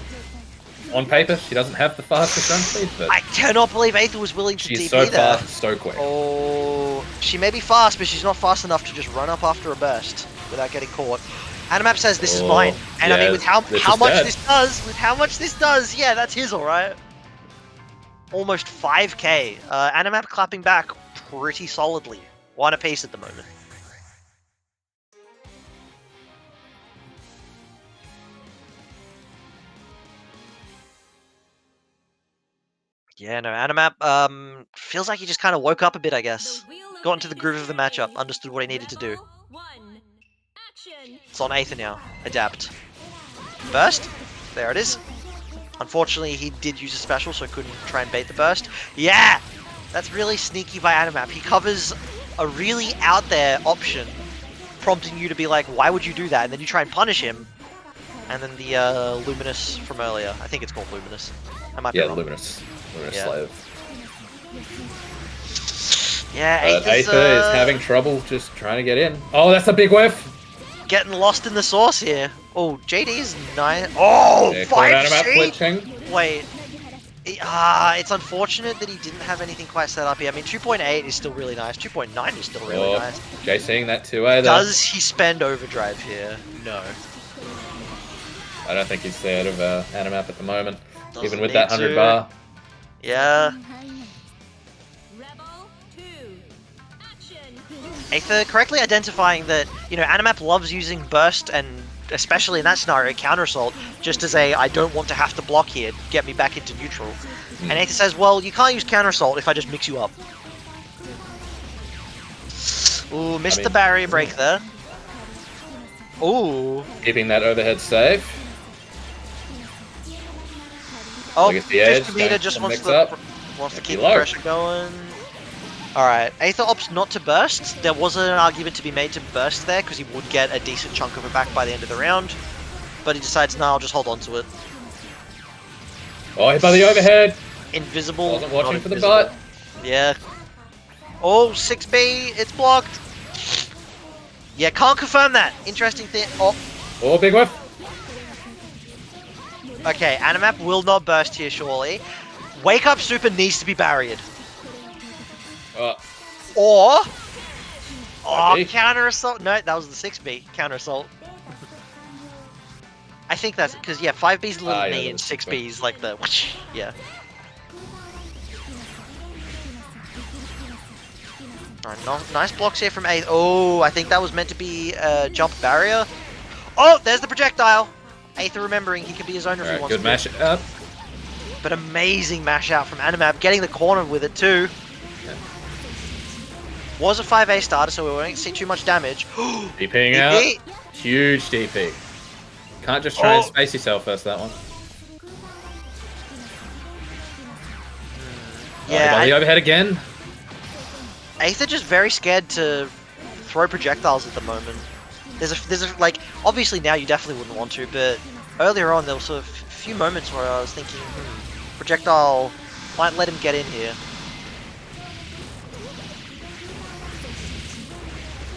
On paper, she doesn't have the fastest run speed, but I cannot believe Aether was willing to she's DP so there. fast, so quick. Oh, she may be fast, but she's not fast enough to just run up after a burst without getting caught. Animap says this is mine, and I mean with how much this does, yeah, that's his, all right. Almost 5k. Animap clapping back pretty solidly. One apiece at the moment. Yeah, no, Animap feels like he just kind of woke up a bit, I guess. Got into the groove of the matchup, understood what he needed to do. It's on Aether now. Adapt. Burst. There it is. Unfortunately, he did use a special, so couldn't try and bait the burst. Yeah! That's really sneaky by Animap. He covers a really out there option, prompting you to be like, why would you do that? And then you try and punish him. And then the Luminous from earlier. I think it's called Luminous. I might be wrong. Luminous. Luminous Yeah. Slave. Yeah, Aether is having trouble just trying to get in. Oh, that's a big whiff! getting lost in the sauce here. Oh, JD is 9. Oh, Yeah, caught Animap 5C? glitching. Wait. It's unfortunate that he didn't have anything quite set up here. I mean, 2.8 is still really nice. 2.9 is still really nice. Jay seeing that 2A there. Does he spend overdrive here? No. I don't think he's scared of Animap at the moment. Doesn't Even with need that 100 to. bar. Yeah. Rebel 2. Action. Aether correctly identifying that, Animap loves using burst and especially in that scenario, counter assault, just as a I don't want to have to block here, get me back into neutral. And Aether says, well, you can't use counter assault if I just mix you up. Ooh, missed the barrier break there. Ooh. Keeping that overhead safe. Oh, Look at the edge, Distributor just don't wants mix to up. keep the Low. pressure going. Alright, Aether opts not to burst. There was an argument to be made to burst there because he would get a decent chunk of it back by the end of the round. But he decides, no, I'll just hold on to it. Oh, hit by the overhead. Invisible. Wasn't watching not for the invisible. butt. Yeah. Oh, 6B, it's blocked. Yeah, can't confirm that. Interesting thing. Oh, Oh, big whiff. okay, Animap will not burst here, surely. Wake Up Super needs to be barriered. Oh, Or... Oh, 5B. counter assault. No, that was the 6B. Counter assault. I think that's because, yeah, 5B's a little yeah, knee that and was 6B's like the... Yeah. Alright, nice blocks here from A. Oh, I think that was meant to be a jump barrier. Oh, there's the projectile. Aether remembering he can be his own if he alright, wants good to. mash up. But amazing mash out from Animap, getting the corner with it too. Yeah. Was a 5A starter, so we won't see too much damage. DPing out. Huge DP. Can't just try and space yourself first, that one. Yeah, By the overhead again. Aether just very scared to throw projectiles at the moment. There's a like, obviously now you definitely wouldn't want to, but earlier on there was a few moments where I was thinking, projectile might let him get in here.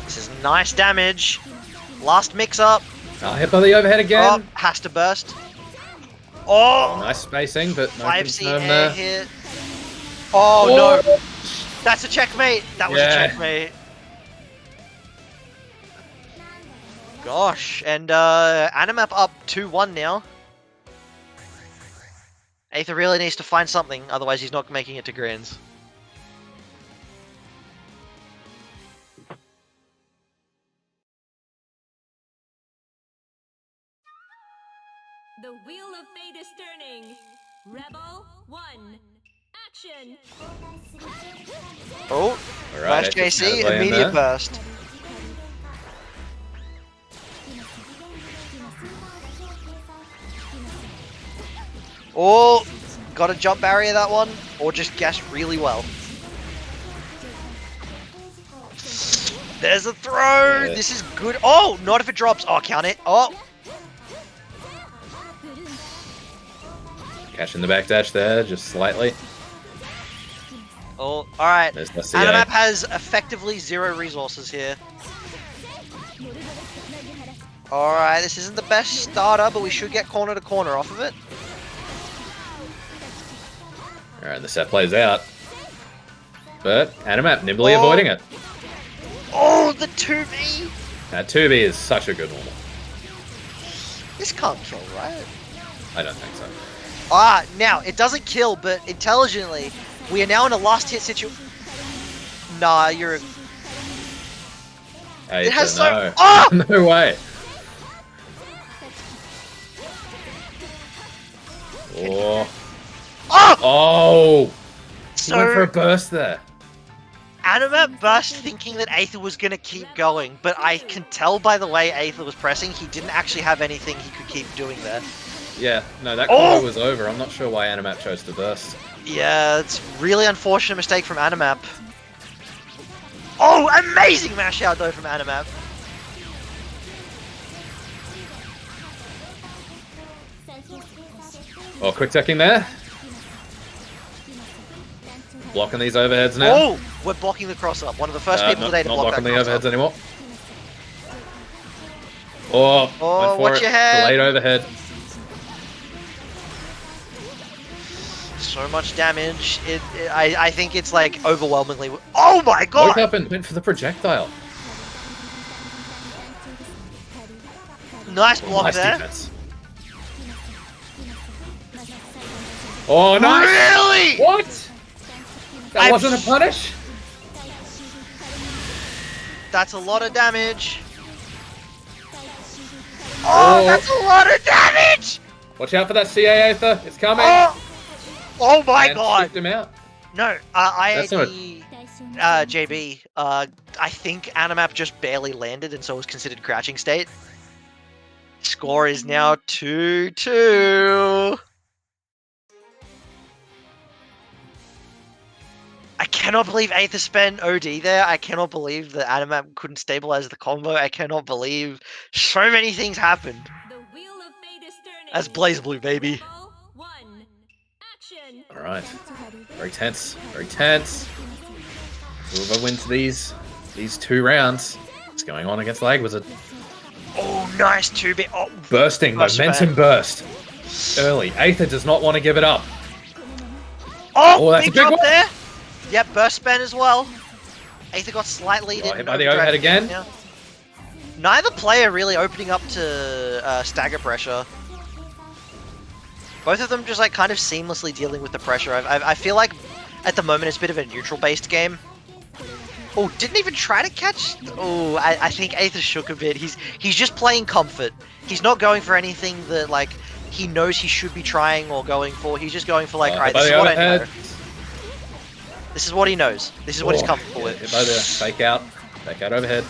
This is nice damage. Last mix up. Oh, hit by the overhead again. Oh, has to burst. Oh, Nice spacing, but no 5C confirm air there. hit. Oh no, that's a checkmate. That was a Yeah. checkmate. Gosh, and Animap up 2-1 now. Aether really needs to find something, otherwise he's not making it to Grands. The wheel of fate is turning. Rebel 1. Action. Oh, Alright, flash JC, immediate burst. Oh, got a jump barrier that one, or just guessed really well. There's a throw. Yeah. This is good. Oh, not if it drops. Oh, count it. Oh, Catching the backdash there, just slightly. oh. All right. There's the CA. Animap has effectively 0 resources here. All right, this isn't the best starter, but we should get corner to corner off of it. Alright, the set plays out. But Animap nimbly avoiding it. Oh, the 2B. That 2B is such a good normal. This can't kill, right? I don't think so. Ah, now, it doesn't kill, but intelligently, we are now in a last hit situation. Nah, you're... Hey, has so so- no. Ah! No way. Oh. Oh! Oh! He So, went for a burst there. Animap burst thinking that Aether was going to keep going, but I can tell by the way Aether was pressing, he didn't actually have anything he could keep doing there. Yeah, no, that Oh! combo was over. I'm not sure why Animap chose to burst. Yeah, it's really unfortunate mistake from Animap. Oh, amazing mash out though from Animap. Oh, quick teching there. Blocking these overheads now. Oh, we're blocking the cross up. One of the first people today to not block that blocking the cross overheads up. anymore. Oh, Oh, went for watch it. your head. Delayed overhead. So much damage. I think it's like overwhelmingly. Oh my god! Woke up and went for the projectile. Nice block Nice there. defense. Oh, nice! Really? What? That wasn't a punish? That's a lot of damage. Oh, that's a lot of damage! Watch out for that CA Aether. It's coming. Oh my And god! kicked him out. No, That's not JB, I think Animap just barely landed and so was considered crouching state. Score is now 2-2. I cannot believe Aether spent OD there. I cannot believe that Animap couldn't stabilize the combo. I cannot believe so many things happened. The wheel of fate is turning. That's Blazblue, baby. Rebel 1. Action. Alright. Very tense. Very tense. Whoever wins these 2 rounds, what's going on against Lag Wizard? Oh, nice 2-bit. Oh, Bursting, Burst momentum span. burst. Early. Aether does not want to give it up. oh that's a big big drop one. there. Yep, burst span as well. Aether got slightly Hit by the overhead again. Yeah. Neither player really opening up to stagger pressure. Both of them just like kind of seamlessly dealing with the pressure. I feel like at the moment it's a bit of a neutral based game. Oh, didn't even try to catch. Oh, I think Aether shook a bit. He's just playing comfort. He's not going for anything that like he knows he should be trying or going for. He's just going for like, alright, this is what I know. This is what he knows. This is what he's comfortable with. Hit by the fake out overhead.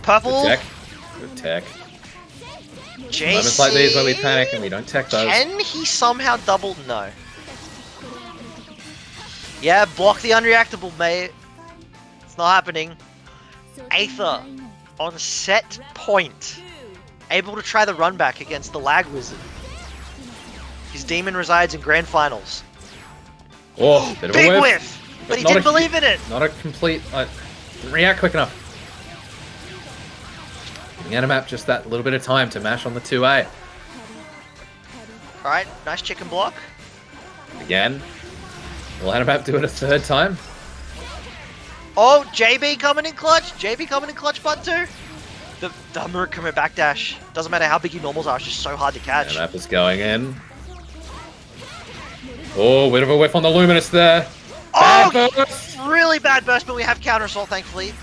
Purple. Good tech. Good tech. JC. Moments like these where we panic and we don't tech those. Can he somehow double? No. Yeah, block the unreactable, mate. It's not happening. Aether on set point. Able to try the run back against the Lag Wizard. His demon resides in Grand Finals. Oh, bit of Big a whiff! But he not didn't a- believe in it! Not a complete... didn't react quick enough. Giving Animap just that little bit of time to mash on the 2A. Alright, nice chicken block. Again. Will Animap do it a 3rd time? Oh, JB coming in clutch! JB coming in clutch part 2! The Murakami backdash. Doesn't matter how big your normals are, it's just so hard to catch. Animap is going in. Oh, bit of a whiff on the Luminous there. Oh, Bad burst. really bad burst, but we have counter assault, thankfully.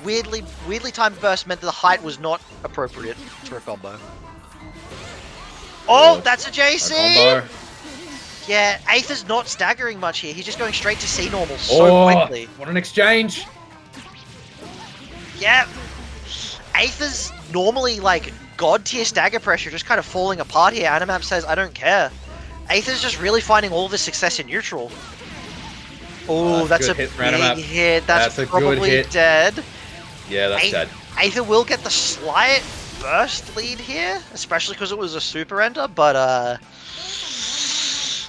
Weirdly timed burst meant that the height was not appropriate for a combo. Oh, that's a JC! Combo. Yeah, Aether's not staggering much here. He's just going straight to C normal so quickly. What an exchange. Yeah. Aether's normally like god tier stagger pressure just kind of falling apart here. Animap says, I don't care. Aether's just really finding all of his success in neutral. Oh, that's a good hit big for Animap. hit. That's a good probably hit. dead. Yeah, that's dead. Aether will get the slight burst lead here, especially because it was a super ender, but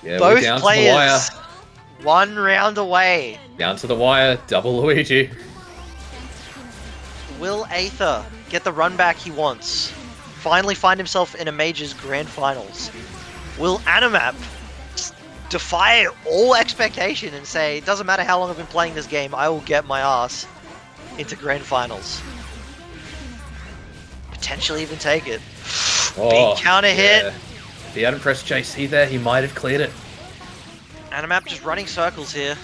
Yeah, we're both down players to the wire. 1 round away. Down to the wire. Double Luigi. Will Aether get the run back he wants? Finally find himself in a Major's Grand Finals? Will Animap defy all expectation and say, it doesn't matter how long I've been playing this game, I will get my ass into Grand Finals? Potentially even take it. Oh, Big counter hit. yeah. If he hadn't pressed JC there, he might have cleared it. Animap just running circles here.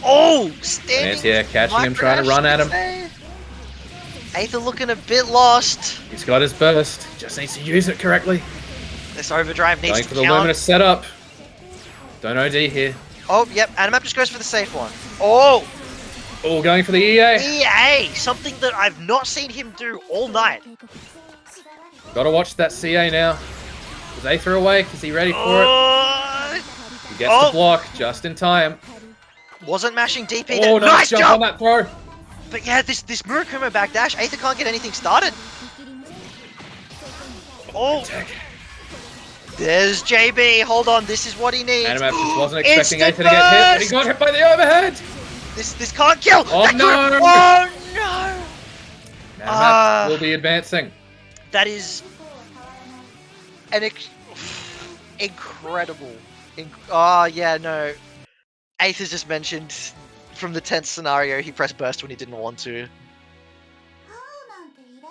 Oh! Standing. Anti-air catching him, trying to run at him. Aether looking a bit lost. He's got his burst. Just needs to use it correctly. This overdrive needs Going to for the count. Luminous setup. Don't OD here. Oh, yep. Animap just goes for the safe one. Oh! Oh, going for the EA. EA! Something that I've not seen him do all night. Gotta watch that CA now. Is Aether awake? Is he ready for it? He gets the block just in time. Wasn't mashing DP. Oh, there. nice jump on that throw. But yeah, this Murakuma backdash, Aether can't get anything started. Oh, there's JB. Hold on, this is what he needs. Animap just wasn't expecting Instant Aether to get hit, but he burst! got hit by the overhead. This can't kill. Oh, That no. could've- Oh no! Animap will be advancing. That is an incredible. Oh yeah, no. Aether's just mentioned from the tense scenario he pressed burst when he didn't want to.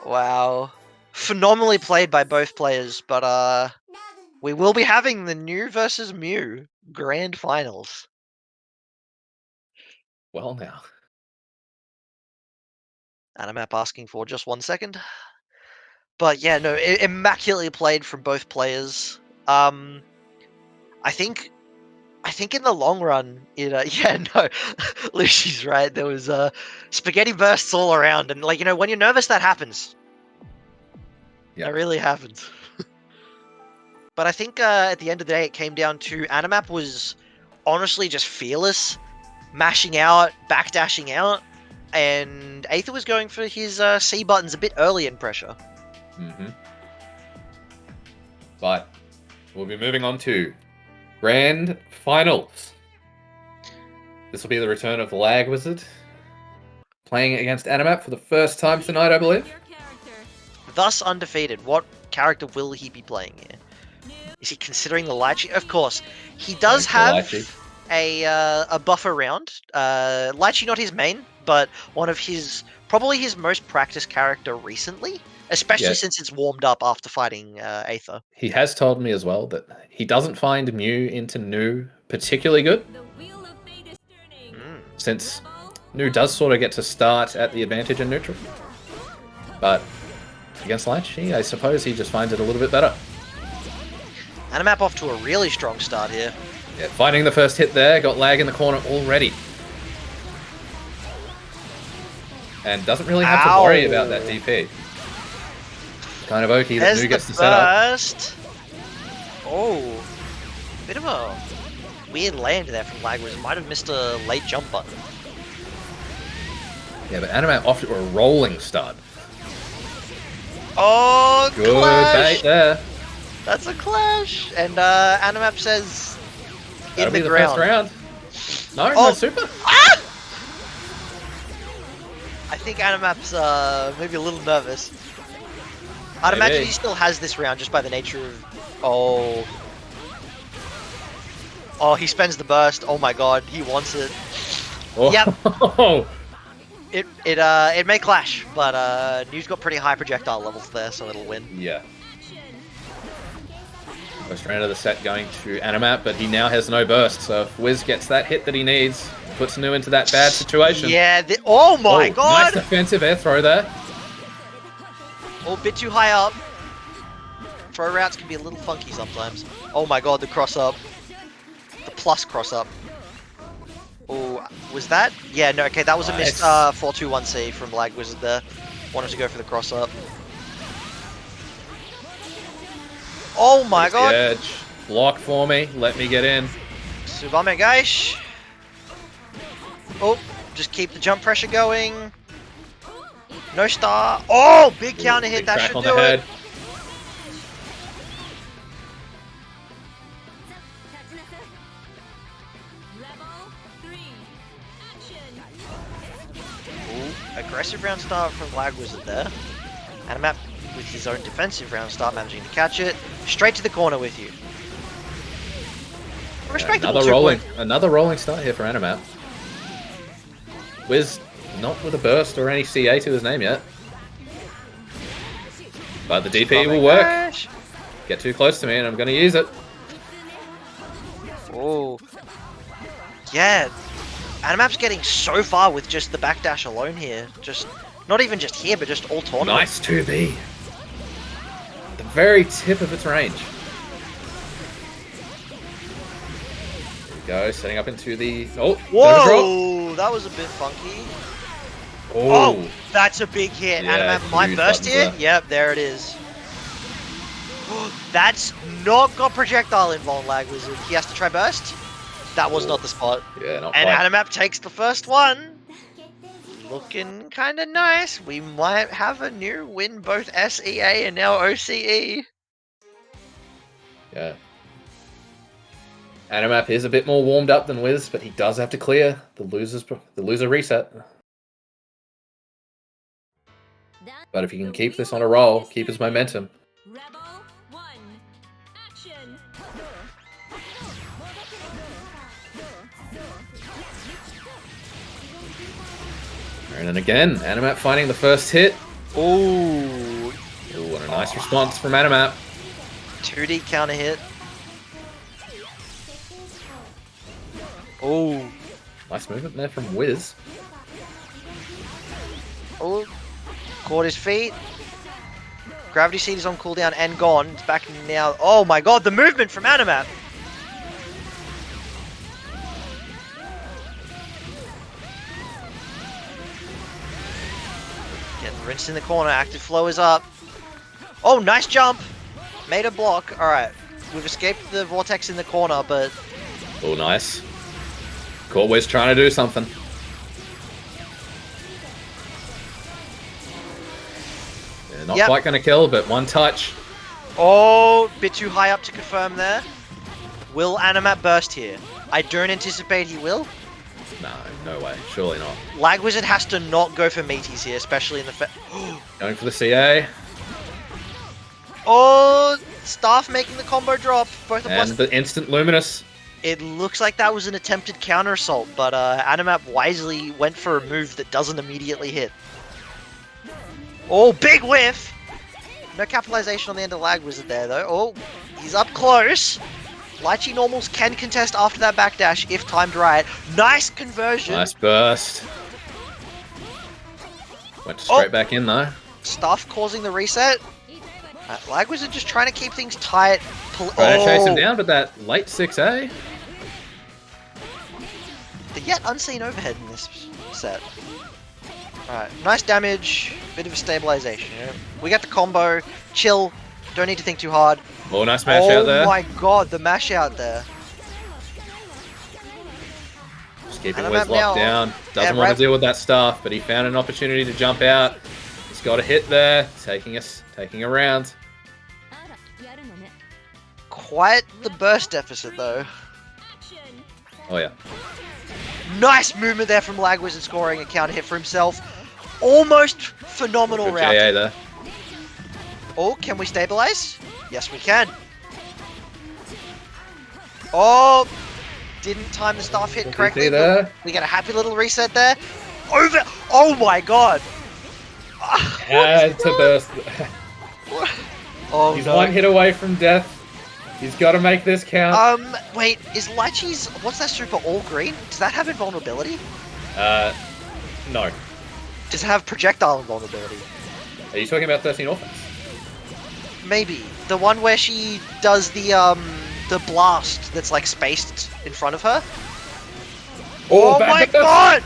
Wow. Phenomenally played by both players, but we will be having the New versus Mew Grand Finals. Well now. Animap asking for just 1 second. But yeah, no, immaculately played from both players. I think in the long run, yeah, no, Lucy's right. There was spaghetti bursts all around, and like when you're nervous, that happens. Yeah. That really happens. But I think at the end of the day, it came down to Animap was honestly just fearless, mashing out, backdashing out, and Aether was going for his C buttons a bit early in pressure. But we'll be moving on to Grand Finals. This will be the return of Lag Wizard, playing against Animap for the first time tonight, I believe. Thus undefeated. What character will he be playing here? Is he considering the Lychee? Of course. He does have a buffer round. Lychee not his main, but one of probably his most practiced character recently. Especially since it's warmed up after fighting Aether. He has told me as well that he doesn't find Mew into Nu particularly good. Since Nu does sort of get to start at the advantage in neutral. But against Lychee, I suppose he just finds it a little bit better. Animap off to a really strong start here. Yeah, finding the first hit there, got Lag in the corner already. And doesn't really have to worry about that DP. Kind of okie that Nu gets to set up. Oh, bit of a weird land there from Lag Wizard. Might have missed a late jump button. Yeah, but Animap off to a rolling start. Oh, good clash. bait there. That's a clash. And Animap says That'll in be the ground. first round. No, no super. Ah! I think Animap's maybe a little nervous. I'd imagine he still has this round just by the nature of... Oh, he spends the burst. Oh my god, he wants it. Oh. Yep. It may clash, but New's got pretty high projectile levels there, so it'll win. Yeah. First round of the set going to Animap, but he now has no burst, so if Wiz gets that hit that he needs, puts Nu into that bad situation. Yeah, oh my god! Nice defensive air throw there. Oh, a bit too high up. Throw routes can be a little funky sometimes. Oh my god, the cross up. The plus cross up. Oh, was that? Yeah, no, okay, that was a missed 4-2-1C from Lag Wizard there. Wanted to go for the cross up. Oh my god! Edge. Block for me, let me get in. Subame Gaish. Oh, just keep the jump pressure going. No star. Oh, big counter hit, that should do it. Aggressive round start from Lag Wizard there. Animap with his own defensive round start managing to catch it. Straight to the corner with you. Respectable another rolling start here for Animap. Wiz not with a burst or any CA to his name yet. But the DP will work. Get too close to me and I'm going to use it. Oh. Yeah. Animap's getting so far with just the backdash alone here. Just, not even just here, but just all tournament. Nice 2B. The very tip of its range. There we go, setting up into the... Oh, whoa! That was a bit funky. Oh, that's a big hit. Yeah, Animap might burst here. There. Yep, there it is. That's not got projectile involved, Lag Wizard. He has to try burst. That was not the spot. Yeah, not And quite. Animap takes the first one. 決定事項は Looking kind of nice. We might have a new win both SEA and now OCE. Yeah. Animap is a bit more warmed up than Wiz, but he does have to clear the loser reset. But if he can keep this on a roll, keep his momentum. Rebel 1. Action. And then again, Animap finding the first hit. Ooh. Ooh, what a nice response from Animap. 2D counter hit. 決定事項 Oh. Nice movement there from Wiz. Oh. Caught his feet. Gravity Seed is on cooldown and gone. It's back now. Oh my god, the movement from Animap. Getting rinsed in the corner. Active flow is up. Oh, nice jump. Made a block. Alright. We've escaped the Vortex in the corner, but Oh, nice. Caught Wiz trying to do something. Yeah, not Yep. quite going to kill, but one touch. oh, bit too high up to confirm there. Will Animap burst here? I don't anticipate he will. No, no way. Surely not. Lag Wizard has to not go for meaties here, especially in the Going for the CA. Oh, Staff making the combo drop. Both of And us. the instant Luminous. It looks like that was an attempted counter assault, but Animap wisely went for a move that doesn't immediately hit. Oh, big whiff! No capitalization on the end of Lag Wizard there, though. Oh, he's up close. Lychee normals can contest after that backdash if timed right. Nice conversion. Nice burst. Went straight back in though. Staff causing the reset. Lag Wizard just trying to keep things tight. Trying to chase him down, but that late 6A. The yet unseen overhead in this set. Alright, nice damage, bit of a stabilization. You know? We got the combo, chill, don't need to think too hard. Oh, nice mash out there. Oh my god, the mash out there. Just keeping Animap Wiz locked now. down. Doesn't Yeah, want right- to deal with that stuff, but he found an opportunity to jump out. He's got a hit there, taking a round. Quite the burst deficit though. Action. Oh yeah. Nice movement there from Lag Wizard scoring a counter hit for himself. Almost phenomenal Good round. JA there. Oh, can we stabilize? Yes, we can. Oh, didn't time the staff hit Good correctly. DT there. We get a happy little reset there. Over. Oh my god. Had to burst. Oh He's no. one hit away from death. He's got to make this count. Wait, is Lychee's, what's that super all green? Does that have invulnerability? No. Does it have projectile invulnerability? Are you talking about 13 offense? Maybe. The one where she does the blast that's like spaced in front of her? Oh my back god!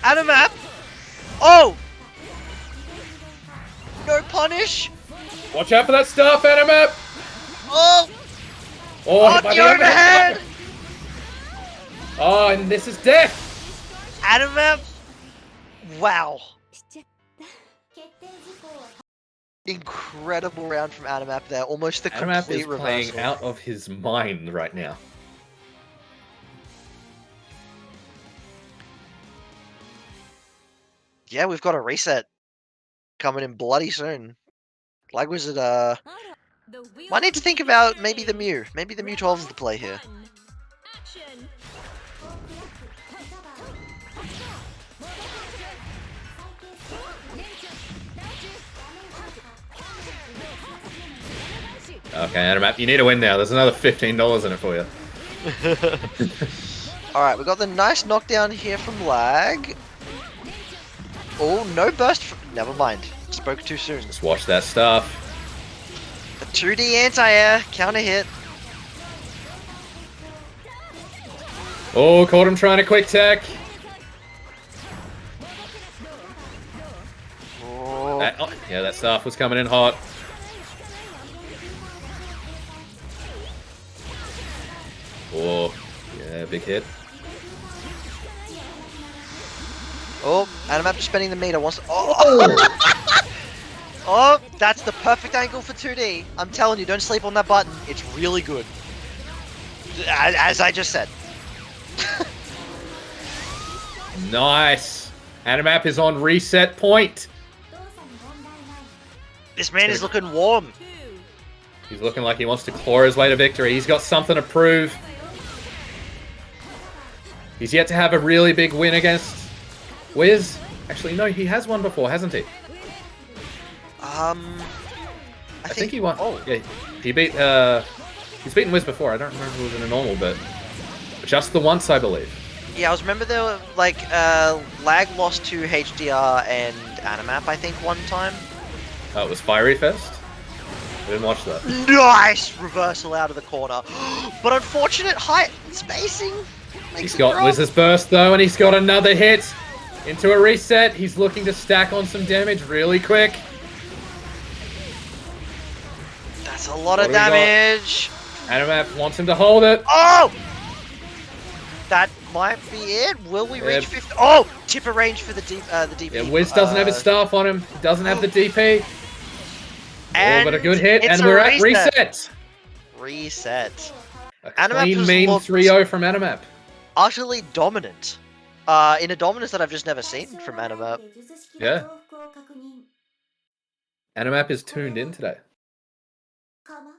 Animap! Oh! No punish! Watch out for that stuff, Animap! Oh! Oh, On the overhead! Oh, and this is death! Animap! Wow. 決定事項は Incredible round from Animap there. Almost the Animap complete is playing reversal. out of his mind right now. Yeah, we've got a reset coming in bloody soon. Lag Wizard, might need to think about maybe the Mew. Maybe the Mew 12 is the play here. Action. 再建 Okay, Animap, you need to win now. There's another $15 in it for you. Alright, we got the nice knockdown here from Lag. Oh, no burst. Never mind. Spoke too soon. Just watch that stuff. The 2D anti-air. Counter hit. Oh, caught him trying to quick tech. Oh, Yeah, that stuff was coming in hot. big hit. Oh, Animap just spending the meter wants to... Oh! Oh, that's the perfect angle for 2D. I'm telling you, don't sleep on that button. It's really good. As I just said. Nice. Animap is on reset point. 動作に問題ない This man is looking warm. He's looking like he wants to claw his way to victory. He's got something to prove. He's yet to have a really big win against Wiz. Actually, no, he has won before, hasn't he? I think he won. Oh, Yeah, he beat. He's beaten Wiz before. I don't remember if it was in a normal, but just the once, I believe. yeah. I was remember there were like Lag lost to HDR and Animap, I think, one time. Oh, it was Fiery Fest. I didn't watch that. Nice reversal out of the corner, but unfortunate height and spacing. He's got Wiz's burst though, and he's got another hit into a reset. He's looking to stack on some damage really quick. That's a lot What of do we got? damage. Animap wants him to hold it. Oh! That might be it. Will we reach Yep. 50? Oh! Tipper range for the DP. Yeah, Wiz doesn't have his staff on him. He doesn't have the DP. And But a good hit, it's and a we're at reset. Reset. A Animap clean, has mean looked 3-0 from Animap. Utterly dominant. In a dominance that I've just never seen from Animap. で術式 Yeah. の増幅を確認 Animap is tuned in today. かま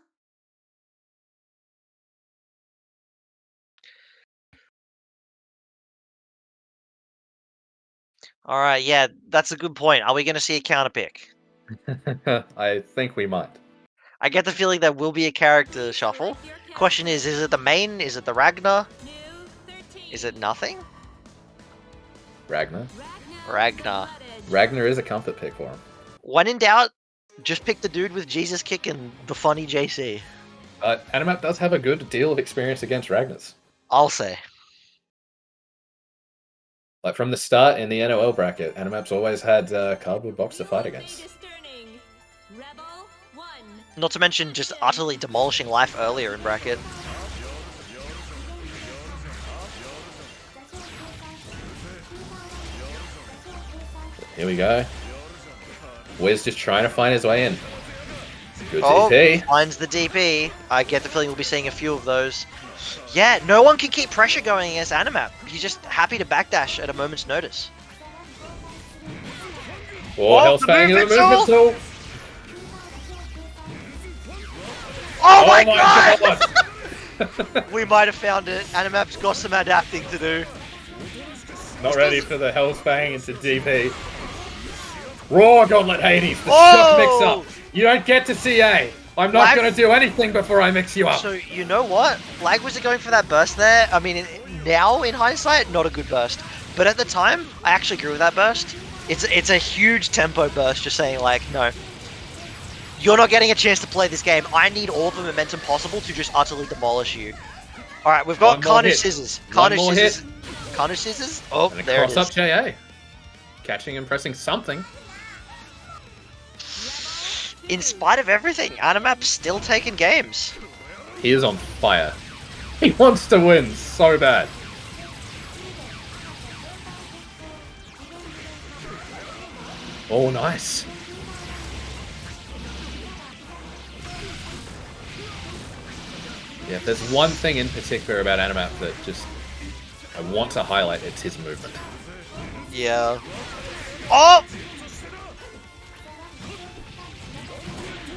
Alright, yeah, that's a good point. Are we going to see a counter pick? I think we might. I get the feeling there will be a character shuffle. Question is it the main? Is it the Ragnar? Is it nothing? Ragnar. Ragnar. Ragnar is a comfort pick for him. When in doubt, just pick the dude with Jesus kick and the funny JC. But Animap does have a good deal of experience against Ragnars. I'll say. Like from the start in the NOL bracket, Animap's always had cardboard box to fight against. Not to mention just utterly demolishing life earlier in bracket. Here we go. Wiz just trying to find his way in. Good Oh, DP. finds the DP. I get the feeling we'll be seeing a few of those. Yeah, no one can keep pressure going against Animap. He's just happy to backdash at a moment's notice. Oh, Hell's the Fang in the movement movement tool. Oh my god! We might have found it. Animap's got some adapting to do. Not ready for the Hell's Fang into DP. Raw Gauntlet Hades, the shock Oh! mix up. You don't get to CA. I'm not Lag- going to do anything before I mix you up. So, you know what? Lag was going for that burst there. I mean, now in hindsight, not a good burst. But at the time, I actually agree with that burst. It's a huge tempo burst, just saying like, no. You're not getting a chance to play this game. I need all the momentum possible to just utterly demolish you. Alright, we've got One more Carnage hit. Scissors. One Carnage more Scissors. Carnage Scissors? Oh, And a there it cross is. up JA. Catching and pressing something. In spite of everything, Animap's still taking games. He is on fire. He wants to win so bad. Oh, nice. Yeah, if there's one thing in particular about Animap that just I want to highlight, it's his movement. Yeah. Oh!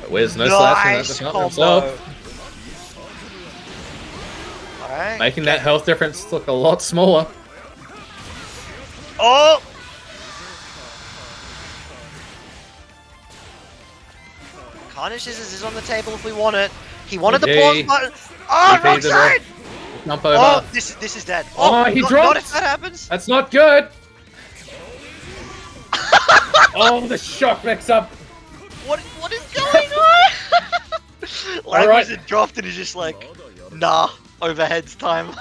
But where's no slashing that Nice does not combo. himself, Alright. making that health difference look a lot smaller. Oh! Carnage Scissors is on the table if we want it. He wanted the pause GG. button. Oh, GG wrong the side! Jump over. Oh, this is dead. Oh, he not dropped. if that happens. That's not good. Oh, the shock mix up. What is going on? Like, Alright. it dropped and he's just like, nah, overheads time.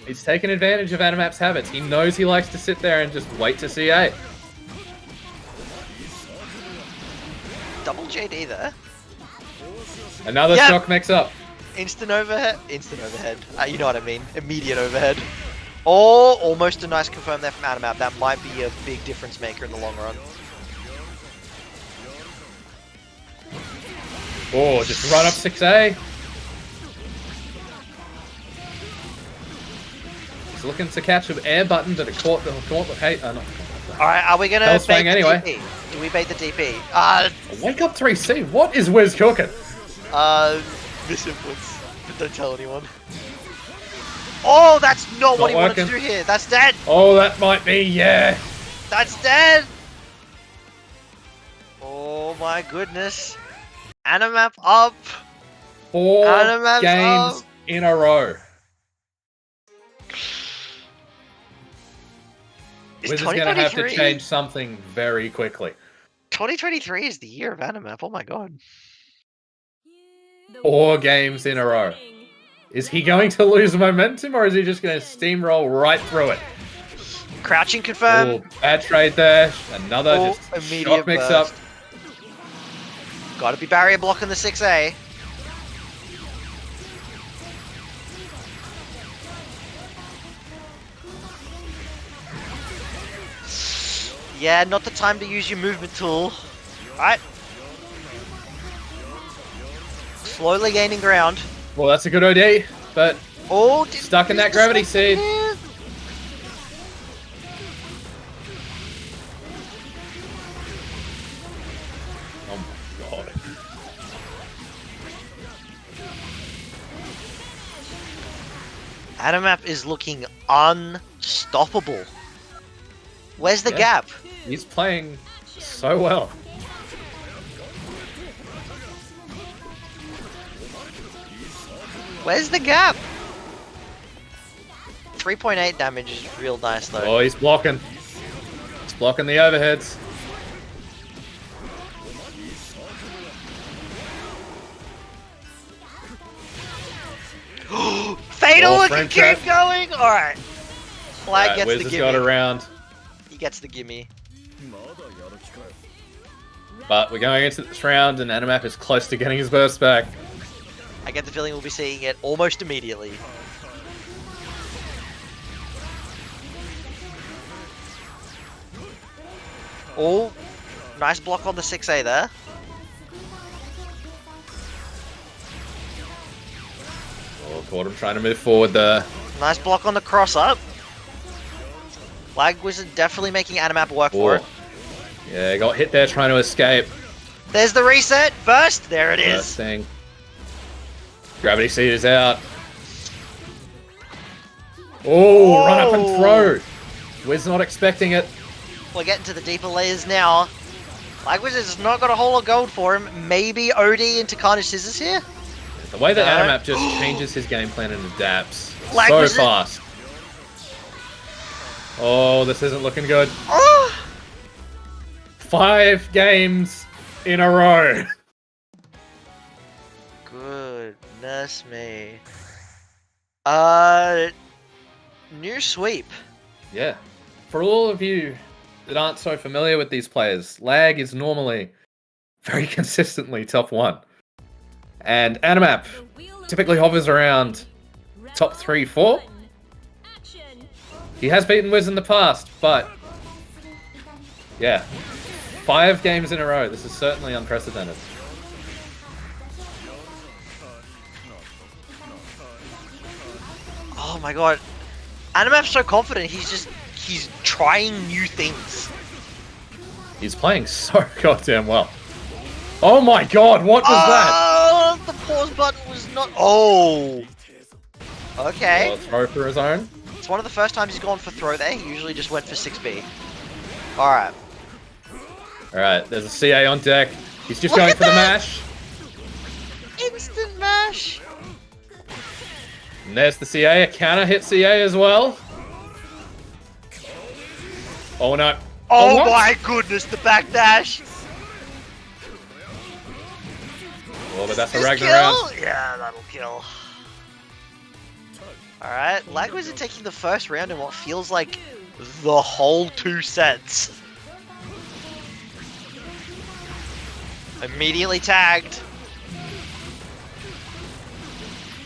He's taken advantage of Animap's habits. He knows he likes to sit there and just wait to CA. Double JD there. Another Yep. shock mix up. Instant overhead. Instant overhead. You know what I mean. Immediate overhead. Oh, almost a nice confirm there from Animap. That might be a big difference maker in the long run. Oh, just run up 6A. He's looking to catch an air button that it caught the gauntlet. Hey, not. Alright, are we gonna Hell's bait Fang the anyway. DP? Do we bait the DP? Wake up 3C. What is Wiz cooking? Misinputs. But don't tell anyone. Oh, that's not what he wanted to working. do here. That's dead. Oh, that might be, yeah. That's dead. Oh my goodness. Animap up. 4 Animap's games up. in a row. Is Wiz is going to have to 2023 change something very quickly. 2023 is the year of Animap. Oh my god. 4 games in a row. Is he going to lose momentum, or is he just going to steamroll right through it? Crouching confirm. Oh, bad trade there. Another Oh, just immediate shock mix-up. burst. Gotta be barrier blocking the 6A. Yeah, not the time to use your movement tool. Alright. Slowly gaining ground. Well, that's a good OD, but Oh, stuck in that gravity seed. Oh my god. Animap is looking unstoppable. Where's the Yeah. gap? He's playing so well. Where's the gap? 3.8 damage is real nice though. Oh, he's blocking. He's blocking the overheads. Fatal Oh, looking, frame keep trap. going! Alright. Flag Right, gets Wiz the has gimme. got around, He gets the gimme. but we're going into this round, and Animap is close to getting his burst back. I get the feeling we'll be seeing it almost immediately. Oh, nice block on the 6A there. Oh, caught him trying to move forward there. Nice block on the cross up. Lag Wizard definitely making Animap work for it. Yeah, got hit there trying to escape. There's the reset. Burst. There it is. First thing. Gravity seed is out. Oh, run up and throw. Wiz not expecting it. We're getting to the deeper layers now. Lag Wizard's not got a whole lot of gold for him. Maybe OD into Carnage Scissors here? The way that No. Animap just changes his game plan and adapts Like, so was it- fast. Oh, this isn't looking good. Oh! 5 games in a row. Goodness me. New sweep. Yeah. For all of you that aren't so familiar with these players, Lag is normally very consistently top 1. And Animap typically hovers around top 3, 4. He has beaten Wiz in the past, but yeah, 5 games in a row. This is certainly unprecedented. Oh my god. Animap's so confident, he's trying new things. He's playing so goddamn well. Oh my god, what was that? Oh, the pause button was not. Oh. Okay. Oh, throw for his own. It's one of the first times he's gone for throw there. He usually just went for 6B. Alright. Alright, there's a CA on deck. He's just Look going at for the that! mash. Instant mash. And there's the CA, a counter hit CA as well. Oh no. Oh what? my goodness, the backdash. Oh, but that's a This Ragnarok. kill? Yeah, that'll kill. Alright, Lag Wizard taking the first round in what feels like the whole 2 sets. Immediately tagged.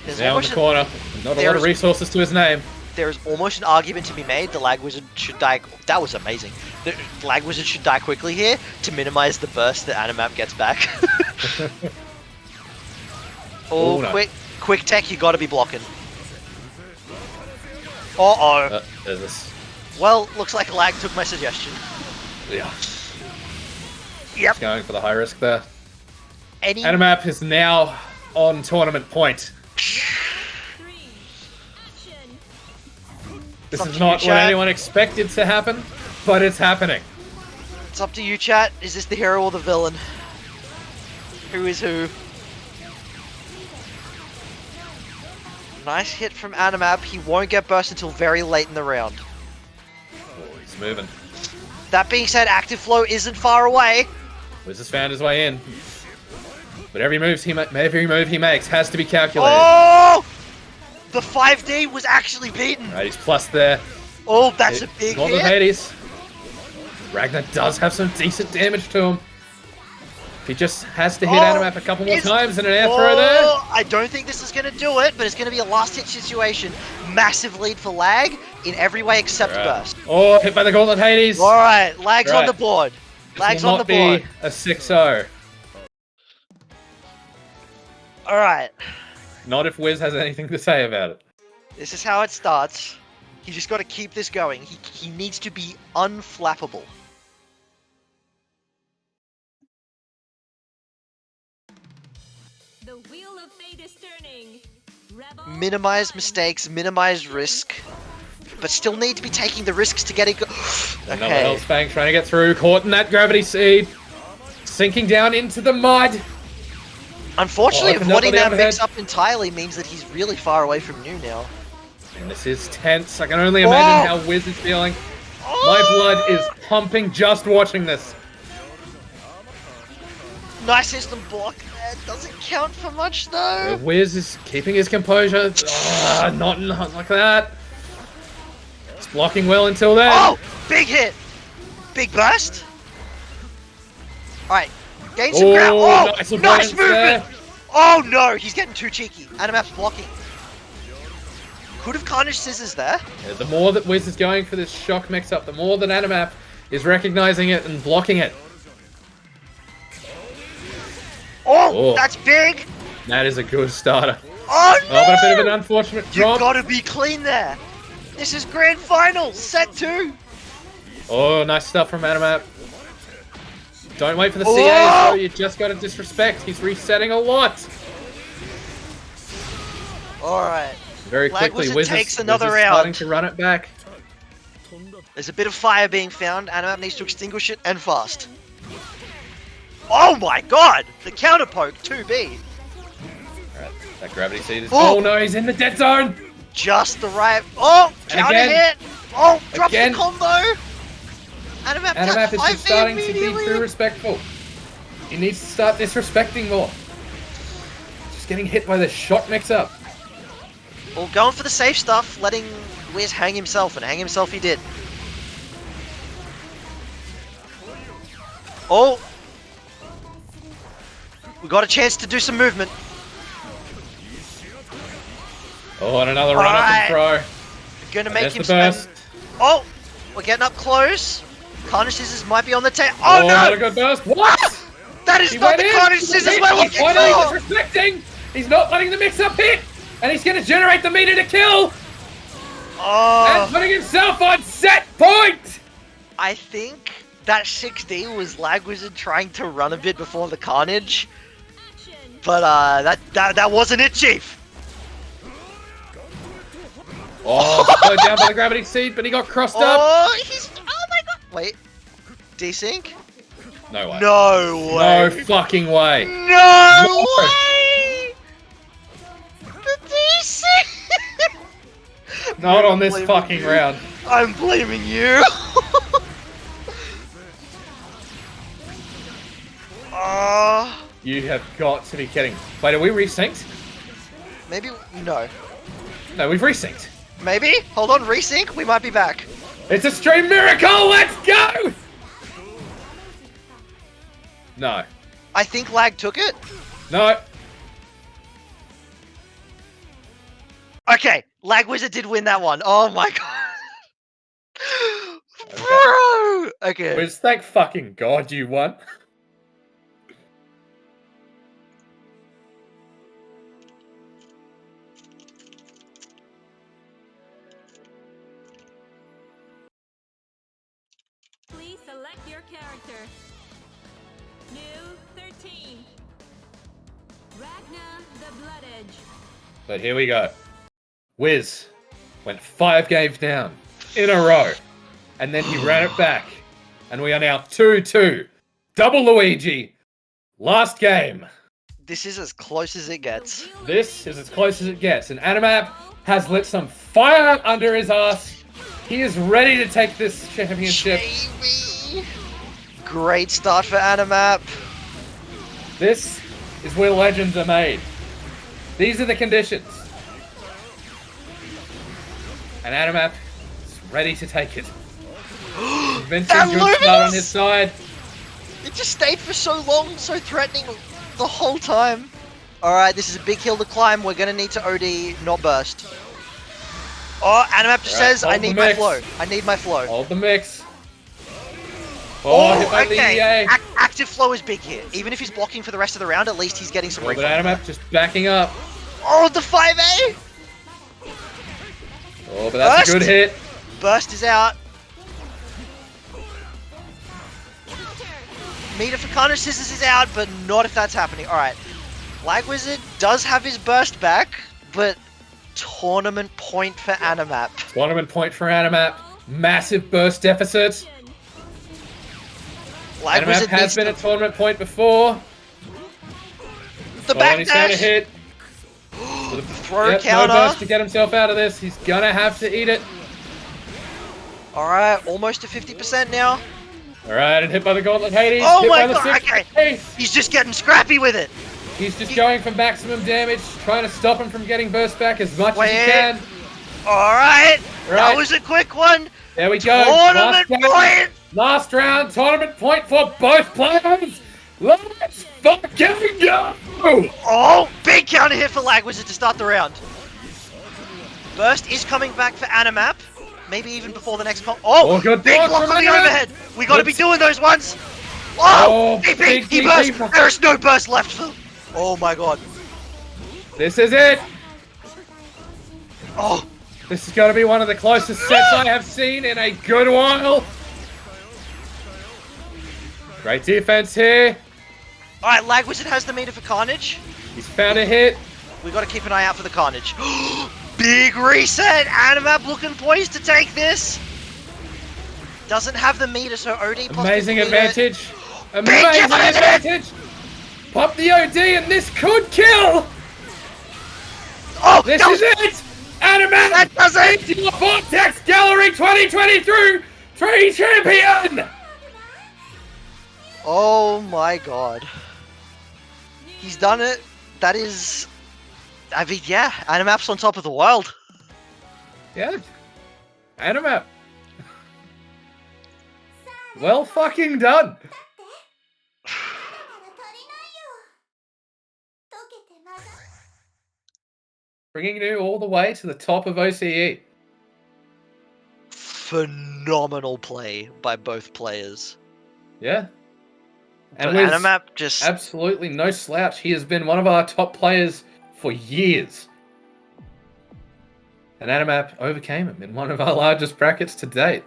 There's Now in the almost, corner. Not a lot of resources to his name. there's almost an argument to be made. The Lag Wizard should die. That was amazing. The Lag Wizard should die quickly here to minimize the burst that Animap gets back. Oh, no. quick tech, you gotta be blocking. Uh-oh. There's this. Well, looks like Lag took my suggestion. Yeah. Yep. Going for the high risk there. Any... Animap is now on tournament point. 3, action. This It's up is to not you, what chat. anyone expected to happen, but it's happening. It's up to you, chat. Is this the hero or the villain? Who is who? Nice hit from Animap. He won't get burst until very late in the round. Oh, he's moving. That being said, Active Flow isn't far away. Wiz has found his way in. But every move he makes has to be calculated. Oh! The 5D was actually beaten. Right, he's plus there. Oh, that's a big Northern hit. Hades. Ragnar does have some decent damage to him. He just has to hit Animap a couple more times and an air throw there. I don't think this is going to do it, but it's going to be a last-hit situation. Massive lead for Lag in every way except burst. Oh, hit by the Gauntlet Hades. All right, Lag's on Right. the board. Lag's Will on the not board. be a 6-0. All right, Not if Wiz has anything to say about it. this is how it starts. You just got to keep this going. He needs to be unflappable. The wheel of fate is turning. Rebel Minimize 1. mistakes, minimize risk, but still need to be taking the risks to get it. Another Okay. Hellsfang trying to get through, caught in that gravity seed. Sinking down into the mud. Unfortunately, Oh, avoiding another that mix overhead. up entirely means that he's really far away from you now. And this is tense. I can only imagine Oh! how Wiz is feeling. My blood is pumping just watching this. Nice system block there. Doesn't count for much though. Wiz is keeping his composure. Not like that. It's blocking well until then. Oh! Big hit! Big burst! Alright, gain some ground. Oh! nice Nice avoidance movement! there. Oh no! He's getting too cheeky. Animap's blocking. Could have Carnage Scissors there. Yeah, the more that Wiz is going for this shock mix-up, the more that Animap is recognizing it and blocking it. Oh! Oh. That's big! That is a good starter. Oh no! Oh, but a bit of an unfortunate You drop. gotta be clean there. This is grand final, set 2. Oh, nice stuff from Animap. Don't wait for the Oh! CAs, though. You just got to disrespect. He's resetting a lot. All right. Very Lag quickly, Wizard Wiz takes is another starting round. to run it back. There's a bit of fire being found. Animap needs to extinguish it and fast. Oh my god! The counter poke 2B. Alright, that gravity seed is... Oh! Oh no, he's in the dead zone! Just the right. Oh! And Counter again. hit! Oh! Drops Again. the combo! Animap Animap is cut just 5B starting to be immediately. too respectful. He needs to start disrespecting more. Just getting hit by the shot mix-up. Well, going for the safe stuff, letting Wiz hang himself, and hang himself he did. Oh! We got a chance to do some movement. Oh, and another run up and throw. Gonna make There's him the burst. Oh! We're getting up close. Carnage Scissors might be on the tail. Oh, not a no! good burst. What? That is He not went the in. Carnage Scissors He's we're looking finally for! disrespecting. He's not letting the mix-up hit. And he's going to generate the meter to kill. And Oh, putting himself on set point. I think that 6D was Lag Wizard trying to run a bit before the Carnage. Action. But that wasn't it, Chief. Oh, slowed down by the gravity seed, but he got crossed up. Oh, oh my god. Wait. Desync? No way. No No way. fucking way. No way! The desync! Not on this Blaming fucking you. round. I'm blaming you. You have got to be kidding. Wait, are we resynced? Maybe no. No, we've resynced. Maybe. Hold on. Resync. We might be back. It's a stream miracle. Let's go. No. I think Lag took it. No. Okay, Lag Wizard did win that one. Oh my god. Okay. Bro! Okay. Wiz, thank fucking God you won. Please select your character. New 13. Ragna the Blood Edge. But here we go. Wiz went 5 games down in a row. And then he ran it back. And we are now 2-2. Double Luigi. Last game. This is as close as it gets. The wheel of This fate is as close as it gets. And Animap has lit some fire under his ass. He is ready to take this championship. Jamie! Great start for Animap. This is where legends are made. These are the conditions. And Animap is ready to take it. Vincent, That good start on Lumis! his side. It just stayed for so long, so threatening the whole time. Alright, this is a big hill to climb. We're gonna need to OD, not burst. Oh, Animap just Alright, says, I hold the need my mix. flow. I need my flow. Hold the mix. Oh, hit by the okay. EA. Active flow is big here. Even if he's blocking for the rest of the round, at least he's getting some But recoil. Animap just backing up. Oh, the 5A! Oh, but that's a good Burst. hit. Burst is out. counter. Meter for Carnage Scissors is out, but not if that's happening. Alright. Lag Wizard does have his burst back, but tournament point for Animap. Tournament point for Animap. Massive burst deficit. Lag Animap Wizard has needs been to... a tournament point before. The Oh, and he's going to backdash! hit. Throw Yep, counter. no burst to get himself out of this. He's gonna have to eat it. Alright, almost to 50% now. Alright, and hit by the Gauntlet Hades. Oh hit my by the God, 6 okay. Ace. He's just getting scrappy with it. He's just going for maximum damage, trying to stop him from getting burst back as much as Wait. he can. Alright. That Right. was a quick one. There we go. Tournament game. point. Last round, tournament point for both players. Let's fucking go! Oh, big counter hit for Lag Wizard to start the round. Burst is coming back for Animap. Maybe even before the next comp. Oh, good big block block from on the Animap. overhead. We gotta be Let's- doing those ones. Oh, Oh, DP, big he DP. burst. There is no burst left for... Oh my god. This is it. Oh, This is going to be one of the closest sets I have seen in a good while. Great defense here. alright, Lag Wizard has the meter for Carnage. He's found a hit. We gotta keep an eye out for the Carnage. Big reset! Animap looking poised to take this. Doesn't have the meter, so OD plus Amazing 50 meter. advantage. Amazing counter. advantage. Pop the OD and this could kill. Oh, This no! is it. Animat. That does it! Your Vortex Gallery 2023 champion. Oh my god. He's done it. That is... I mean, yeah, Animap's on top of the world. Yeah. Animat. Well fucking done. だから足りないよ溶けてまだ Bringing you all the way to the top of OCE. Phenomenal play by both players. Yeah. But And with Animap just... absolutely no slouch, he has been one of our top players for years. And Animap overcame him in one of our largest brackets to date.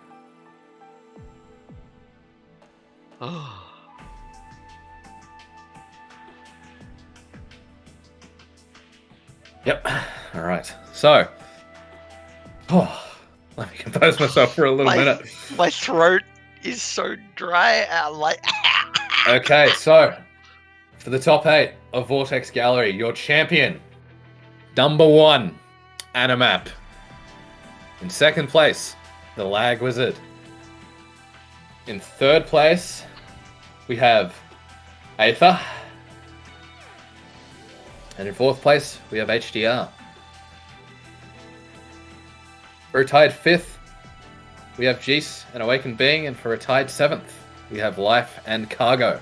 Yep. All right. So, let me compose myself for a little minute. My throat is so dry. I'm like... Okay, so for the top 8 of Vortex Gallery, your champion, number 1, Animap. In second place, the Lag Wizard. In third place, we have Aether. And in fourth place, we have HDR. For a tied 5th, we have Jeese and Awakened Being, and for a tied 7th, we have Life and Cargo.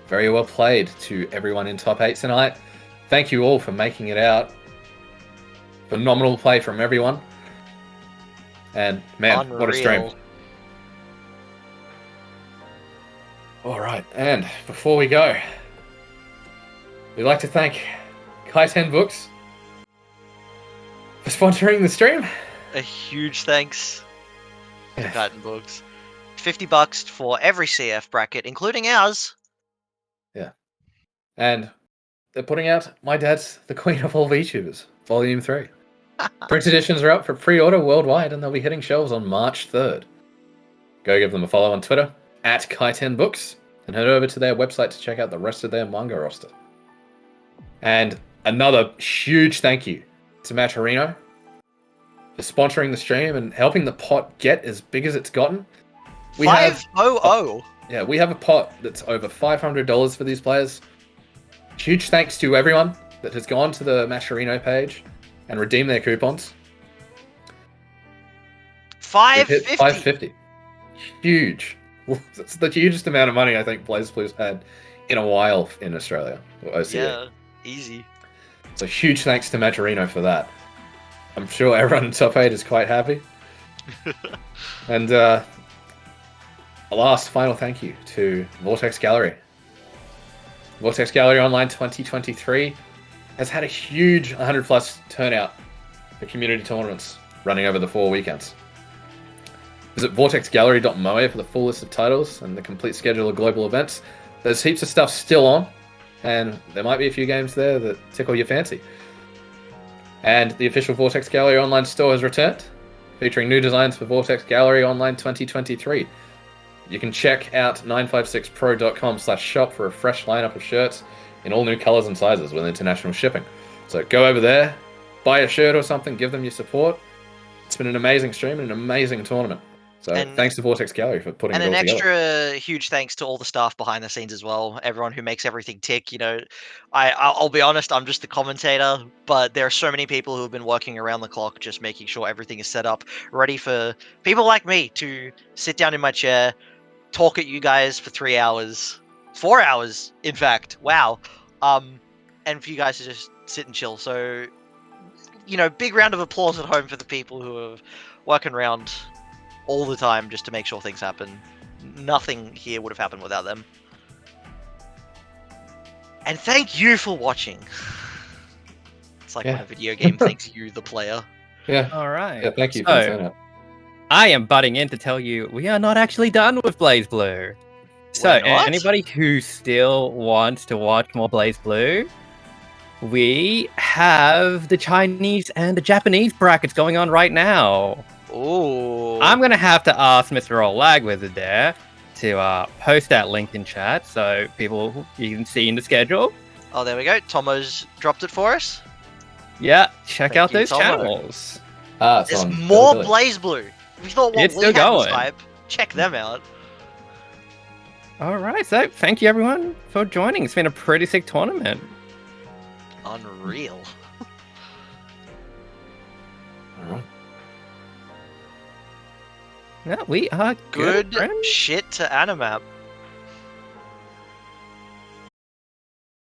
Very well played to everyone in top 8 tonight. Thank you all for making it out. phenomenal play from everyone. And man, what a stream. Unreal. Alright, and before we go, we'd like to thank Kaiten Books for sponsoring the stream. A huge thanks to Yeah. Titan Books. $50 for every CF bracket, including ours. And they're putting out My Dad's The Queen of All VTubers, Volume 3. Print editions are up for pre-order worldwide, and they'll be hitting shelves on March 3rd. Go give them a follow on Twitter, @Kaiten Books, and head over to their website to check out the rest of their manga roster. And another huge thank you to Maturino for sponsoring the stream and helping the pot get as big as it's gotten. We have 500. Yeah, we have a pot that's over $500 for these players. Huge thanks to everyone that has gone to the Mascherino page and redeemed their coupons. We've hit 550. 550. Huge. That's the hugest amount of money I think Blazblue's had in a while in Australia, or OCE. Yeah, easy. So huge thanks to Mascherino for that. I'm sure everyone in top 8 is quite happy. And a last final thank you to Vortex Gallery. Vortex Gallery Online 2023 has had a huge 100 plus turnout for community tournaments running over the 4 weekends. Visit vortexgallery.moe for the full list of titles and the complete schedule of global events. There's heaps of stuff still on, and there might be a few games there that tickle your fancy. And the official Vortex Gallery Online store has returned, featuring new designs for Vortex Gallery Online 2023. You can check out 956pro.com/shop for a fresh lineup of shirts in all new colors and sizes with international shipping. So go over there, buy a shirt or something, give them your support. It's been an amazing stream and an amazing tournament. So thanks to Vortex Gallery for putting it all And an together. extra huge thanks to all the staff behind the scenes as well. Everyone who makes everything tick. You know, I'll be honest, I'm just the commentator, but there are so many people who have been working around the clock, just making sure everything is set up, ready for people like me to sit down in my chair, talk at you guys for 3 hours, 4 hours, in fact. Wow. And for you guys to just sit and chill. So, you know, big round of applause at home for the people who are working around all the time just to make sure things happen. Nothing here would have happened without them. And thank you for watching. It's like Yeah. my video game thanks you, the player. Yeah. All right. Yeah, thank you for the turnout. I am butting in to tell you we are not actually done with Blazblue. So, We're not? anybody who still wants to watch more Blazblue, we have the Chinese and the Japanese brackets going on right now. Ooh. I'm going to have to ask Mr. Olag Wizard there to post that link in chat so people you can see in the schedule. Oh, there we go. Tomo's dropped it for us. Yeah, check Thank out you, those Tomo. channels. It's There's on more Billy. Blazblue. If you thought what It's we still had was going. hype, check them out. All right, so thank you everyone for joining. It's been a pretty sick tournament. Unreal. All right. Yeah, we are Good friends. shit to Animap.